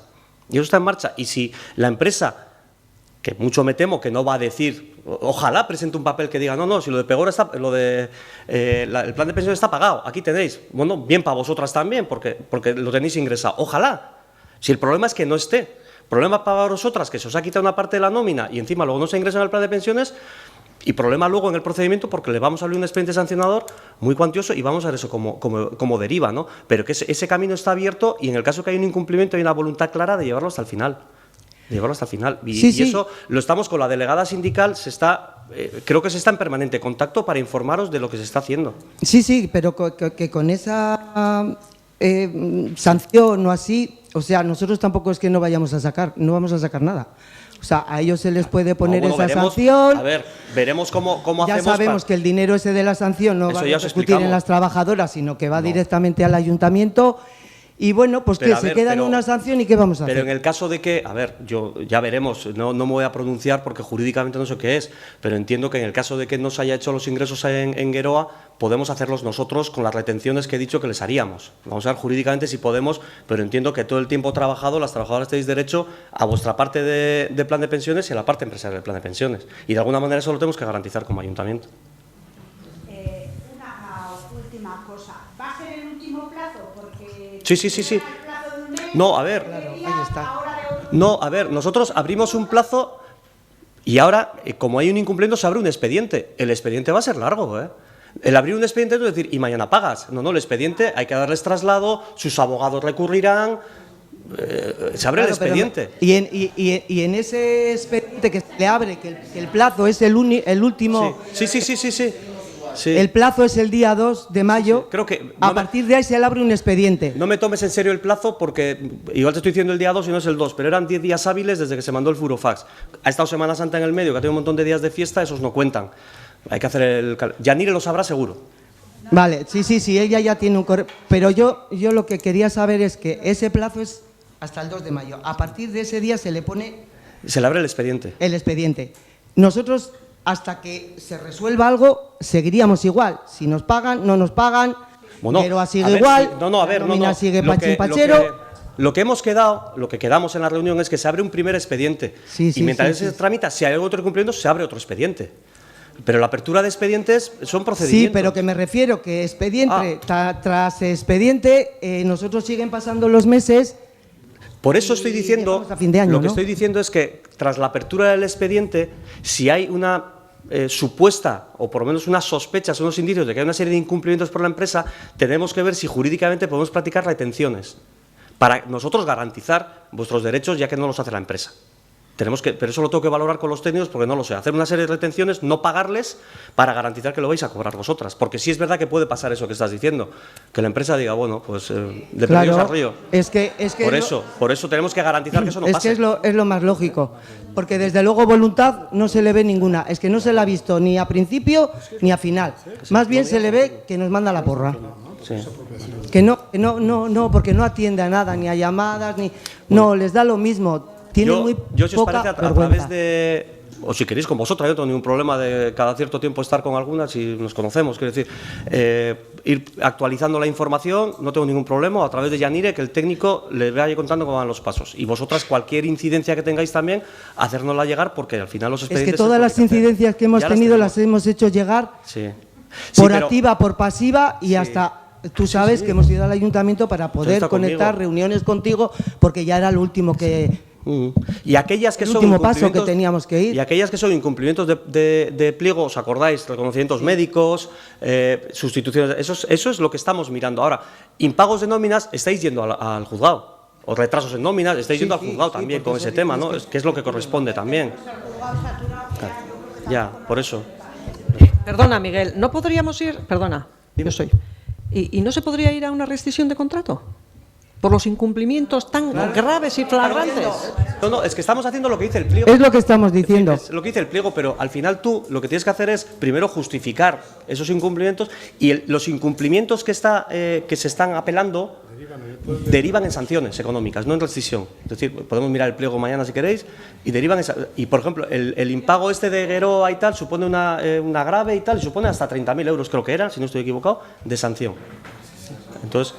Y si la empresa… que mucho me temo que no va a decir, ojalá presente un papel que diga, no, si lo de Pegora está, el plan de pensión está pagado, aquí tenéis, bueno, bien para vosotras también, porque lo tenéis ingresado, ojalá. Si el problema es que no esté, problema para vosotras que se os ha quitado una parte de la nómina y encima luego no se ingresa en el plan de pensiones, y problema luego en el procedimiento porque le vamos a abrir un expediente sancionador muy cuantioso y vamos a ver eso como deriva, ¿no? Pero que ese camino está abierto y en el caso que hay un incumplimiento hay una voluntad clara de llevarlo hasta el final. Y eso lo estamos con la delegada sindical, creo que se está en permanente contacto para informaros de lo que se está haciendo. Sí, pero que con esa sanción o así, o sea, nosotros tampoco es que no vamos a sacar nada. O sea, a ellos se les puede poner esa sanción. A ver, veremos cómo ya hacemos. Ya sabemos que el dinero ese de la sanción no va a repercutir en las trabajadoras, sino que va directamente al ayuntamiento. Y bueno, pues Pero, que a se ver, queda en pero- una sanción y ¿qué vamos a hacer? Pero en el caso de que, a ver, yo ya veremos, no me voy a pronunciar porque jurídicamente no sé qué es, pero entiendo que en el caso de que no se haya hecho los ingresos en Geroa, podemos hacerlos nosotros con las retenciones que he dicho que les haríamos. Vamos a ver jurídicamente si podemos, pero entiendo que todo el tiempo trabajado, las trabajadoras tenéis derecho a vuestra parte de plan de pensiones y a la parte empresarial del plan de pensiones. Y de alguna manera eso lo tenemos que garantizar como ayuntamiento. Una última cosa. ¿Va a ser el último plazo? Porque Sí. No, a ver. No, a ver, nosotros abrimos un plazo y ahora, como hay un incumplimiento, se abre un expediente. El expediente va a ser largo, ¿eh? El abrir un expediente es decir, y mañana pagas. No, el expediente hay que darles traslado, sus abogados recurrirán, se abre el expediente. Y en ese expediente que se le abre, que el plazo es el último... Sí. El plazo es el día 2 de mayo. Creo que a partir de ahí se le abre un expediente. No me tomes en serio el plazo porque igual te estoy diciendo el día 2 y no es el 2, pero eran 10 días hábiles desde que se mandó el Furofax. Ha estado Semana Santa en el medio, que ha tenido un montón de días de fiesta, esos no cuentan. Hay que hacer el... Yanire lo sabrá seguro. Vale, sí, ella ya tiene un correo. Pero yo lo que quería saber es que ese plazo es hasta el 2 de mayo. A partir de ese día se le pone... Se le abre el expediente. El expediente. Nosotros, hasta que se resuelva algo, seguiríamos igual. Si nos pagan, no nos pagan, Geroa sigue igual, la nómina sigue pachín pachero. Lo que hemos quedado, lo que quedamos en la reunión es que se abre un primer expediente. Y mientras se tramita, si hay otro incumplimiento, se abre otro expediente. Pero la apertura de expedientes son procedimientos. Sí, pero que me refiero que expediente tras expediente, nosotros siguen pasando los meses. Por eso estoy diciendo, a fin de año, lo que ¿no? estoy diciendo es que tras la apertura del expediente, si hay una supuesta o por lo menos unas sospechas o unos indicios de que hay una serie de incumplimientos por la empresa, tenemos que ver si jurídicamente podemos practicar retenciones para nosotros garantizar vuestros derechos, ya que no los hace la empresa. Pero eso lo tengo que valorar con los técnicos porque no lo sé. Hacer una serie de retenciones, no pagarles para garantizar que lo vais a cobrar vosotras. Porque sí es verdad que puede pasar eso que estás diciendo, que la empresa diga, bueno, pues de perdidos al río. Por eso tenemos que garantizar que eso no pase. Es que es lo más lógico, porque desde luego voluntad no se le ve ninguna. Es que no se la ha visto ni a principio ni a final. Más bien se le ve que nos manda la porra. Sí. Que no, porque no atiende a nada, ni a llamadas, ni... No, les da lo mismo. Yo si os poca parece, a vergüenza. través de... O si queréis con vosotras, yo no tengo ningún problema de cada cierto tiempo estar con algunas y nos conocemos. Quiero decir, ir actualizando la información, no tengo ningún problema. A través de Yanire, que el técnico le vaya contando cómo van los pasos. Y vosotras, cualquier incidencia que tengáis también, hacérnosla llegar, porque al final los expedientes... Es que todas las incidencias que hemos tenido las hemos hecho llegar por activa, por pasiva y hasta... Tú sabes que hemos ido al ayuntamiento para poder conectar reuniones contigo, porque ya era lo último que... Y aquellas que el son último paso que teníamos que ir. Y aquellas que son incumplimientos de pliego, ¿os acordáis? Reconocimientos médicos, sustituciones, eso es lo que estamos mirando ahora. Impagos de nóminas, estáis yendo al juzgado. O retrasos en nóminas, estáis yendo al juzgado también con ese tema, ¿no? Que es lo que corresponde también. Ya, por eso. Perdona, Miguel, ¿no podríamos ir? Perdona, yo soy. ¿Y no se podría ir a una rescisión de contrato? Por los incumplimientos tan graves y flagrantes. No, es que estamos haciendo lo que dice el pliego. Es lo que estamos diciendo. Es lo que dice el pliego, pero al final tú lo que tienes que hacer es primero justificar esos incumplimientos y los incumplimientos que se están apelando derivan en sanciones económicas, no en rescisión. Es decir, podemos mirar el pliego mañana si queréis y derivan y por ejemplo, el impago de Geroa y tal supone una grave y tal, y supone hasta 30.000 euros, creo que era, si no estoy equivocado, de sanción. Entonces,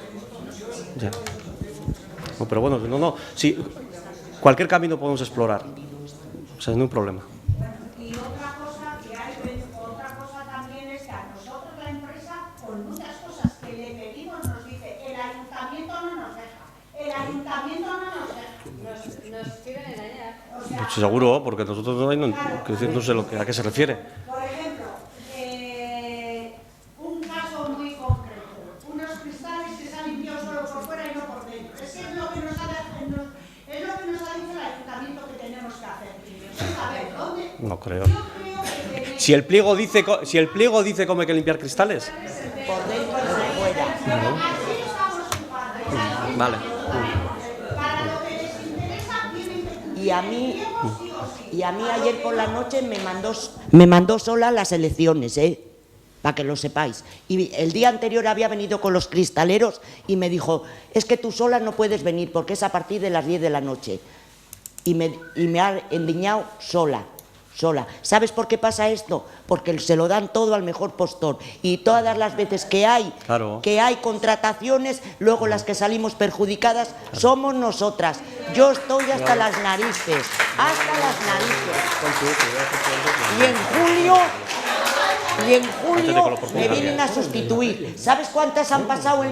ya. No, pero bueno, sí, cualquier camino podemos explorar, o sea, no hay problema. Y otra cosa también es que a nosotros la empresa, con muchas cosas que le pedimos, nos dice, el ayuntamiento no nos deja, el ayuntamiento no nos deja. Nos quieren engañar. O sea, Pues seguro, porque nosotros no sé a qué se refiere. por ejemplo, un caso muy concreto, unos cristales que se han limpiado solo por fuera y no por dentro. Es lo que nos ha dicho el ayuntamiento que tenemos que hacer. A ver, ¿dónde? No creo. Si el pliego dice cómo hay que limpiar cristales. Por dentro y por fuera. Vale. Y a mí ayer por la noche me mandó sola las elecciones, ¿eh? para que lo sepáis. Y el día anterior había venido con los cristaleros y me dijo, es que tú sola no puedes venir porque es a partir de las 10 de la noche. Y me ha endiñado sola. ¿Sabes por qué pasa esto? Porque se lo dan todo al mejor postor. Y todas las veces que hay contrataciones, luego las que salimos perjudicadas somos nosotras. Yo estoy hasta las narices. Y en julio me vienen a sustituir. ¿Sabes cuántas han pasado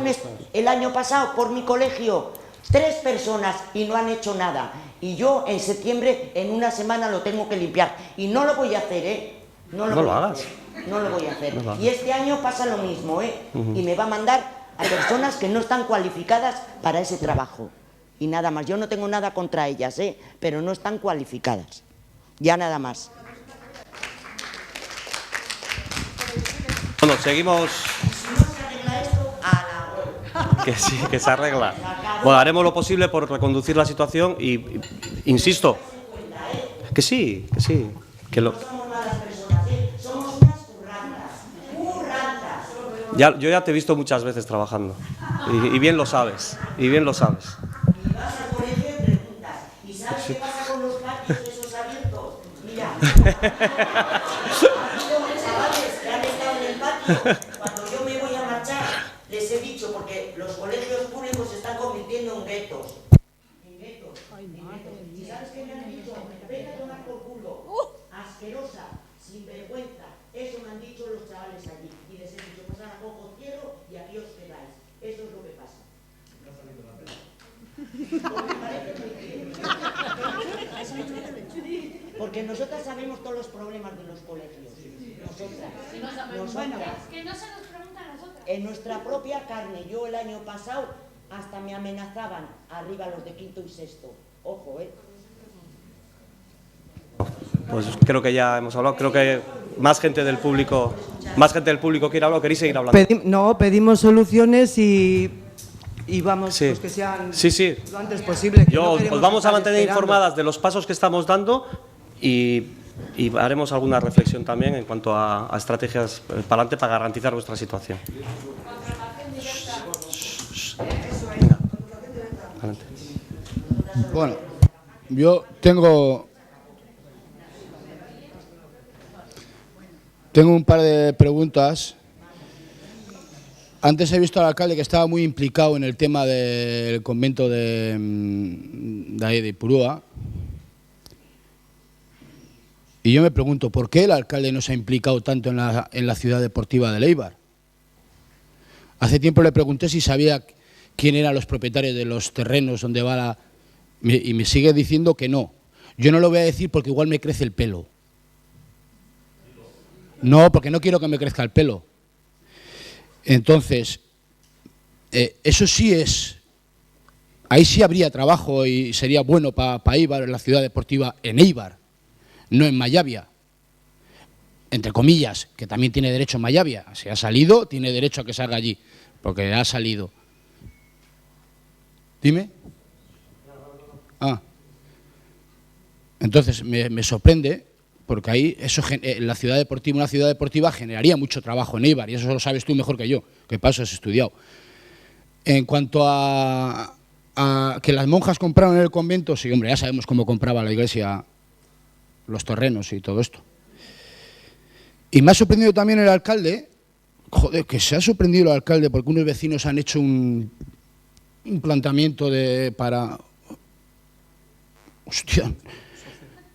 el año pasado por mi colegio? 3 personas y no han hecho nada. Y yo en septiembre, en una semana, lo tengo que limpiar. Y no lo voy a hacer, ¿eh? No lo voy a hacer. Y este año pasa lo mismo, ¿eh? Y me va a mandar a personas que no están cualificadas para ese trabajo. Y nada más. Yo no tengo nada contra ellas, ¿eh? Pero no están cualificadas. Ya nada más. Bueno, seguimos. Que sí, que se arregla. Bueno, haremos lo posible por reconducir la situación y insisto, que sí, que lo... Yo ya te he visto muchas veces trabajando y bien lo sabes, Y vas al colegio y preguntas, ¿y sabes qué pasa con los patios esos abiertos? Mira, chavales que han estado en el patio, cuando yo me voy a marchar, les he dicho, porque los colegios públicos se están convirtiendo en guetos. ¿Y sabes qué me han dicho? Vete a tomar por culo. Asquerosa, sinvergüenza. Eso me han dicho los chavales allí. Y les he dicho, pasad a cojo cielo y aquí os quedáis. Eso es lo que pasa. Porque parece muy bien. Porque nosotras sabemos todos los problemas de los colegios. Nosotras. Que no se nos pregunta a nosotras. En nuestra propia carne. Yo el año pasado hasta me amenazaban arriba los de quinto y sexto. Ojo, ¿eh? Pues creo que ya hemos hablado, creo que más gente del público quiere hablar. ¿Queréis seguir hablando? Pedimos soluciones y vamos, pues que sean lo antes posible. Os vamos a mantener informadas de los pasos que estamos dando y haremos alguna reflexión también en cuanto a estrategias para adelante para garantizar vuestra situación. Bueno, yo tengo un par de preguntas. Antes he visto al alcalde que estaba muy implicado en el tema del convento de ahí de Ipurúa. Y yo me pregunto, ¿por qué el alcalde no se ha implicado tanto en la ciudad deportiva de Éibar? Hace tiempo le pregunté si sabía quién eran los propietarios de los terrenos donde va la... Y me sigue diciendo que no. Yo no lo voy a decir porque igual me crece el pelo. No, porque no quiero que me crezca el pelo. Entonces, eso sí es... Ahí sí habría trabajo y sería bueno para Éibar, en la ciudad deportiva, en Éibar, no en Mayavia. Entre comillas, que también tiene derecho en Mayavia. Si ha salido, tiene derecho a que salga allí, porque ha salido. Dime. Entonces, me sorprende, porque ahí eso, la ciudad deportiva, una ciudad deportiva generaría mucho trabajo en Éibar, y eso lo sabes tú mejor que yo, que paso has estudiado. En cuanto a que las monjas compraron en el convento, sí, hombre, ya sabemos cómo compraba la iglesia los terrenos y todo esto. Y me ha sorprendido también el alcalde, joder, que se ha sorprendido el alcalde porque unos vecinos han hecho un planteamiento para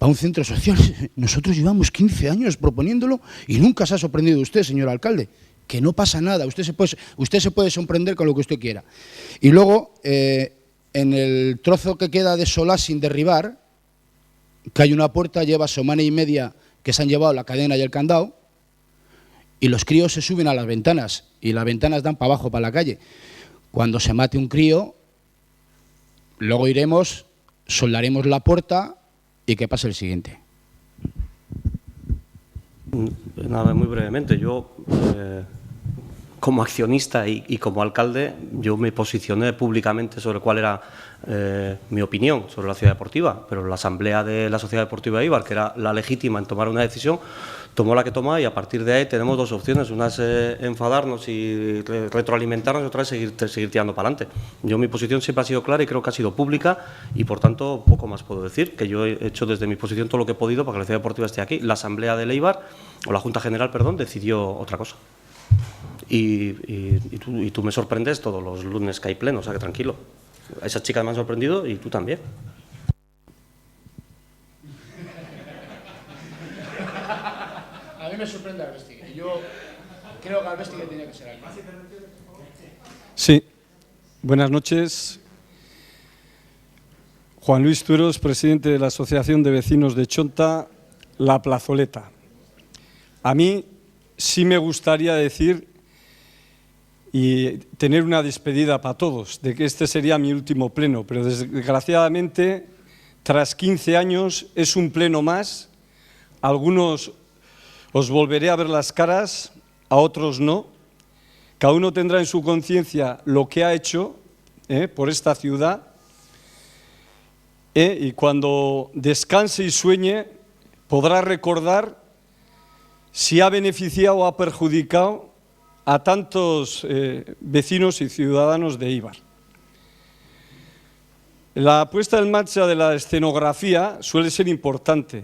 un centro social. Nosotros llevamos 15 años proponiéndolo y nunca se ha sorprendido usted, señor alcalde. Que no pasa nada, usted se puede sorprender con lo que usted quiera. Y luego, en el trozo que queda de Solá sin derribar, que hay una puerta, lleva semana y media que se han llevado la cadena y el candado, y los críos se suben a las ventanas, y las ventanas dan para abajo, para la calle. Cuando se mate un crío, luego iremos, soldaremos la puerta y que pase el siguiente. Nada, muy brevemente. Yo como accionista y como alcalde, yo me posicioné públicamente sobre cuál era mi opinión sobre la ciudad deportiva, pero la asamblea de la Sociedad Deportiva de Eibar, que era la legítima en tomar una decisión, tomó la que toma y a partir de ahí tenemos dos opciones, una es enfadarnos y retroalimentarnos y otra es seguir tirando para adelante. Yo mi posición siempre ha sido clara y creo que ha sido pública y por tanto poco más puedo decir, que yo he hecho desde mi posición todo lo que he podido para que la ciudad deportiva esté aquí. La asamblea de Eibar, o la Junta General, perdón, decidió otra cosa. Y tú me sorprendes todos los lunes que hay pleno, o sea que tranquilo. Esas chicas me han sorprendido y tú también. A mí me sorprende Albesti. Yo creo que Albesti tenía que ser aquí. Sí. Buenas noches. Juan Luis Tueros, presidente de la Asociación de Vecinos de Chonta, La Plazoleta. A mí sí me gustaría decir y tener una despedida para todos, de que este sería mi último pleno, pero desgraciadamente, tras 15 años, es un pleno más. Algunos os volveré a ver las caras, a otros no. Cada uno tendrá en su conciencia lo que ha hecho por esta ciudad y cuando descanse y sueñe podrá recordar si ha beneficiado o ha perjudicado a tantos vecinos y ciudadanos de Eibar. La puesta en marcha de la escenografía suele ser importante,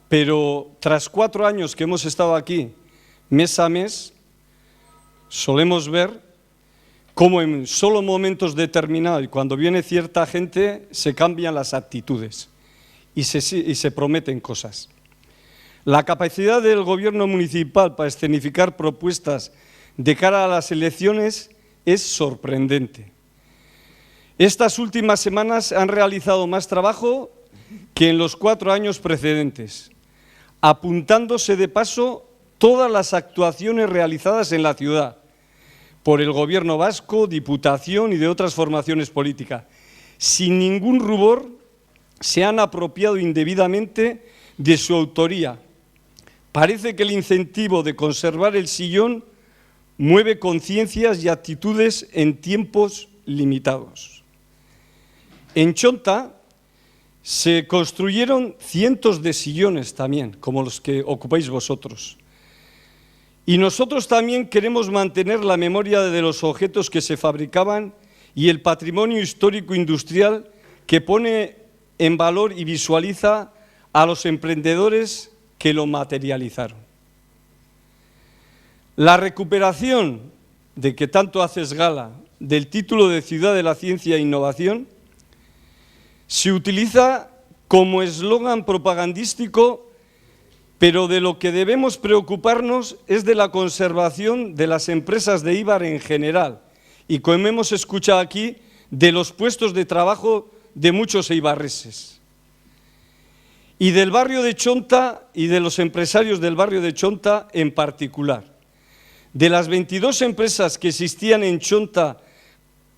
pero tras 4 años que hemos estado aquí, mes a mes, solemos ver cómo en solo momentos determinados y cuando viene cierta gente se cambian las actitudes y se prometen cosas. La capacidad del gobierno municipal para escenificar propuestas de cara a las elecciones es sorprendente. Estas últimas semanas han realizado más trabajo que en los 4 años precedentes, apuntándose de paso todas las actuaciones realizadas en la ciudad por el Gobierno vasco, Diputación y de otras formaciones políticas. Sin ningún rubor se han apropiado indebidamente de su autoría. Parece que el incentivo de conservar el sillón mueve conciencias y actitudes en tiempos limitados. En Chonta se construyeron cientos de sillones también, como los que ocupáis vosotros. Y nosotros también queremos mantener la memoria de los objetos que se fabricaban y el patrimonio histórico industrial que pone en valor y visualiza a los emprendedores que lo materializaron. La recuperación de que tanto haces gala del título de Ciudad de la Ciencia e Innovación se utiliza como eslogan propagandístico, pero de lo que debemos preocuparnos es de la conservación de las empresas de Eibar en general y, como hemos escuchado aquí, de los puestos de trabajo de muchos eibarreses. Y del barrio de Chonta y de los empresarios del barrio de Chonta en particular. De las 22 empresas que existían en Chonta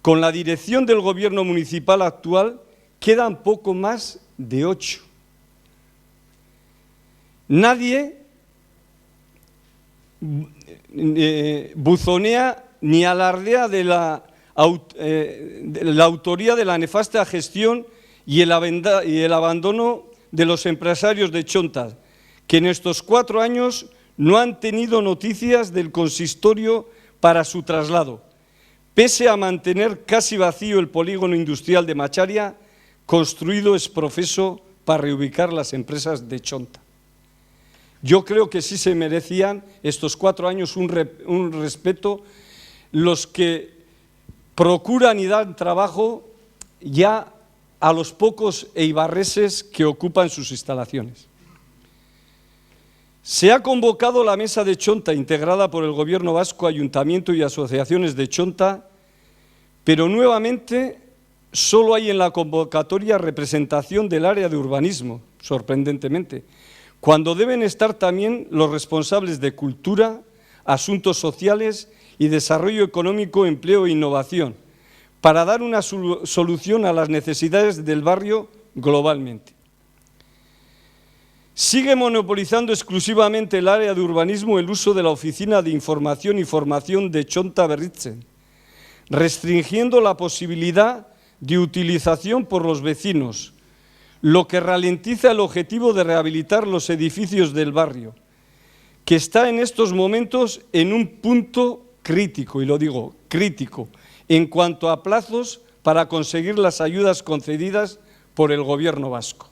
con la dirección del gobierno municipal actual, quedan poco más de 8. Nadie buzonea ni alardea de la autoría de la nefasta gestión y el abandono de los empresarios de Chonta, que en estos 4 años no han tenido noticias del consistorio para su traslado, pese a mantener casi vacío el polígono industrial de Macharia, construido ex profeso para reubicar las empresas de Chonta. Yo creo que sí se merecían estos 4 años un respeto los que procuran y dan trabajo ya a los pocos eibarreses que ocupan sus instalaciones. Se ha convocado la Mesa de Chonta, integrada por el Gobierno vasco, Ayuntamiento y asociaciones de Chonta, pero nuevamente solo hay en la convocatoria representación del área de urbanismo, sorprendentemente, cuando deben estar también los responsables de cultura, asuntos sociales y desarrollo económico, empleo e innovación, para dar una solución a las necesidades del barrio globalmente. Sigue monopolizando exclusivamente el área de urbanismo el uso de la Oficina de Información y Formación de Txonta Berritzen, restringiendo la posibilidad de utilización por los vecinos, lo que ralentiza el objetivo de rehabilitar los edificios del barrio, que está en estos momentos en un punto crítico, y lo digo, crítico, en cuanto a plazos para conseguir las ayudas concedidas por el Gobierno vasco.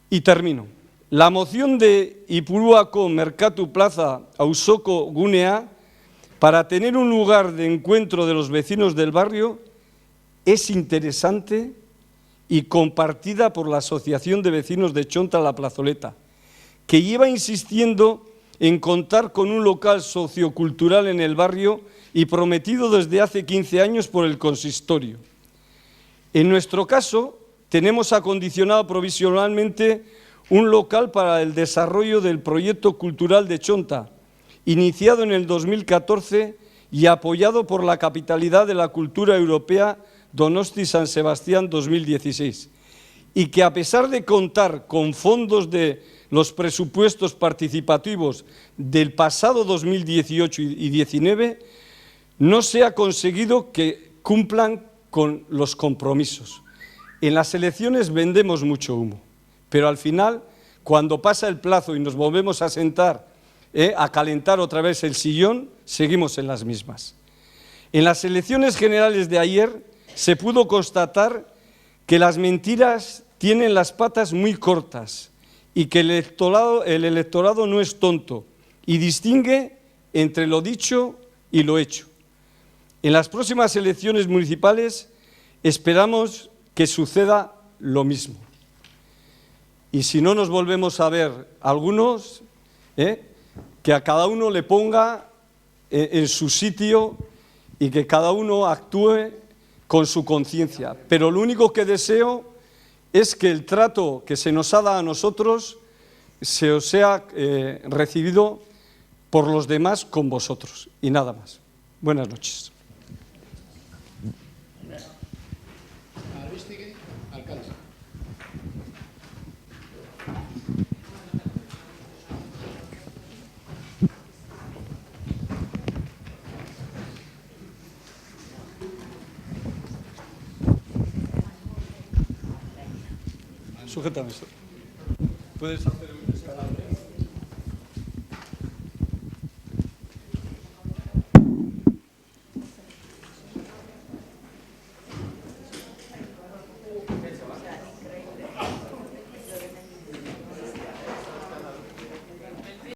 Y termino. La moción de Ipuruako Merkatu Plaza Auzoko Gunea para tener un lugar de encuentro de los vecinos del barrio es interesante y compartida por la Asociación de Vecinos de Txonta La Plazoleta, que lleva insistiendo en contar con un local sociocultural en el barrio y prometido desde hace 15 años por el consistorio. En nuestro caso, tenemos acondicionado provisionalmente un local para el desarrollo del proyecto cultural de Txonta, iniciado en el 2014 y apoyado por la Capitalidad de la Cultura Europea Donosti San Sebastián 2016, y que a pesar de contar con fondos de los presupuestos participativos del pasado 2018 y 2019, no se ha conseguido que cumplan con los compromisos. En las elecciones vendemos mucho humo, pero al final, cuando pasa el plazo y nos volvemos a sentar a calentar otra vez el sillón, seguimos en las mismas. En las elecciones generales de ayer se pudo constatar que las mentiras tienen las patas muy cortas y que el electorado no es tonto y distingue entre lo dicho y lo hecho. En las próximas elecciones municipales esperamos que suceda lo mismo. Y si no nos volvemos a ver algunos, que a cada uno le ponga en su sitio y que cada uno actúe con su conciencia. Pero lo único que deseo es que el trato que se nos ha dado a nosotros se os sea recibido por los demás con vosotros. Y nada más. Buenas noches. Sujétame esto. Puedes hacer un escalable.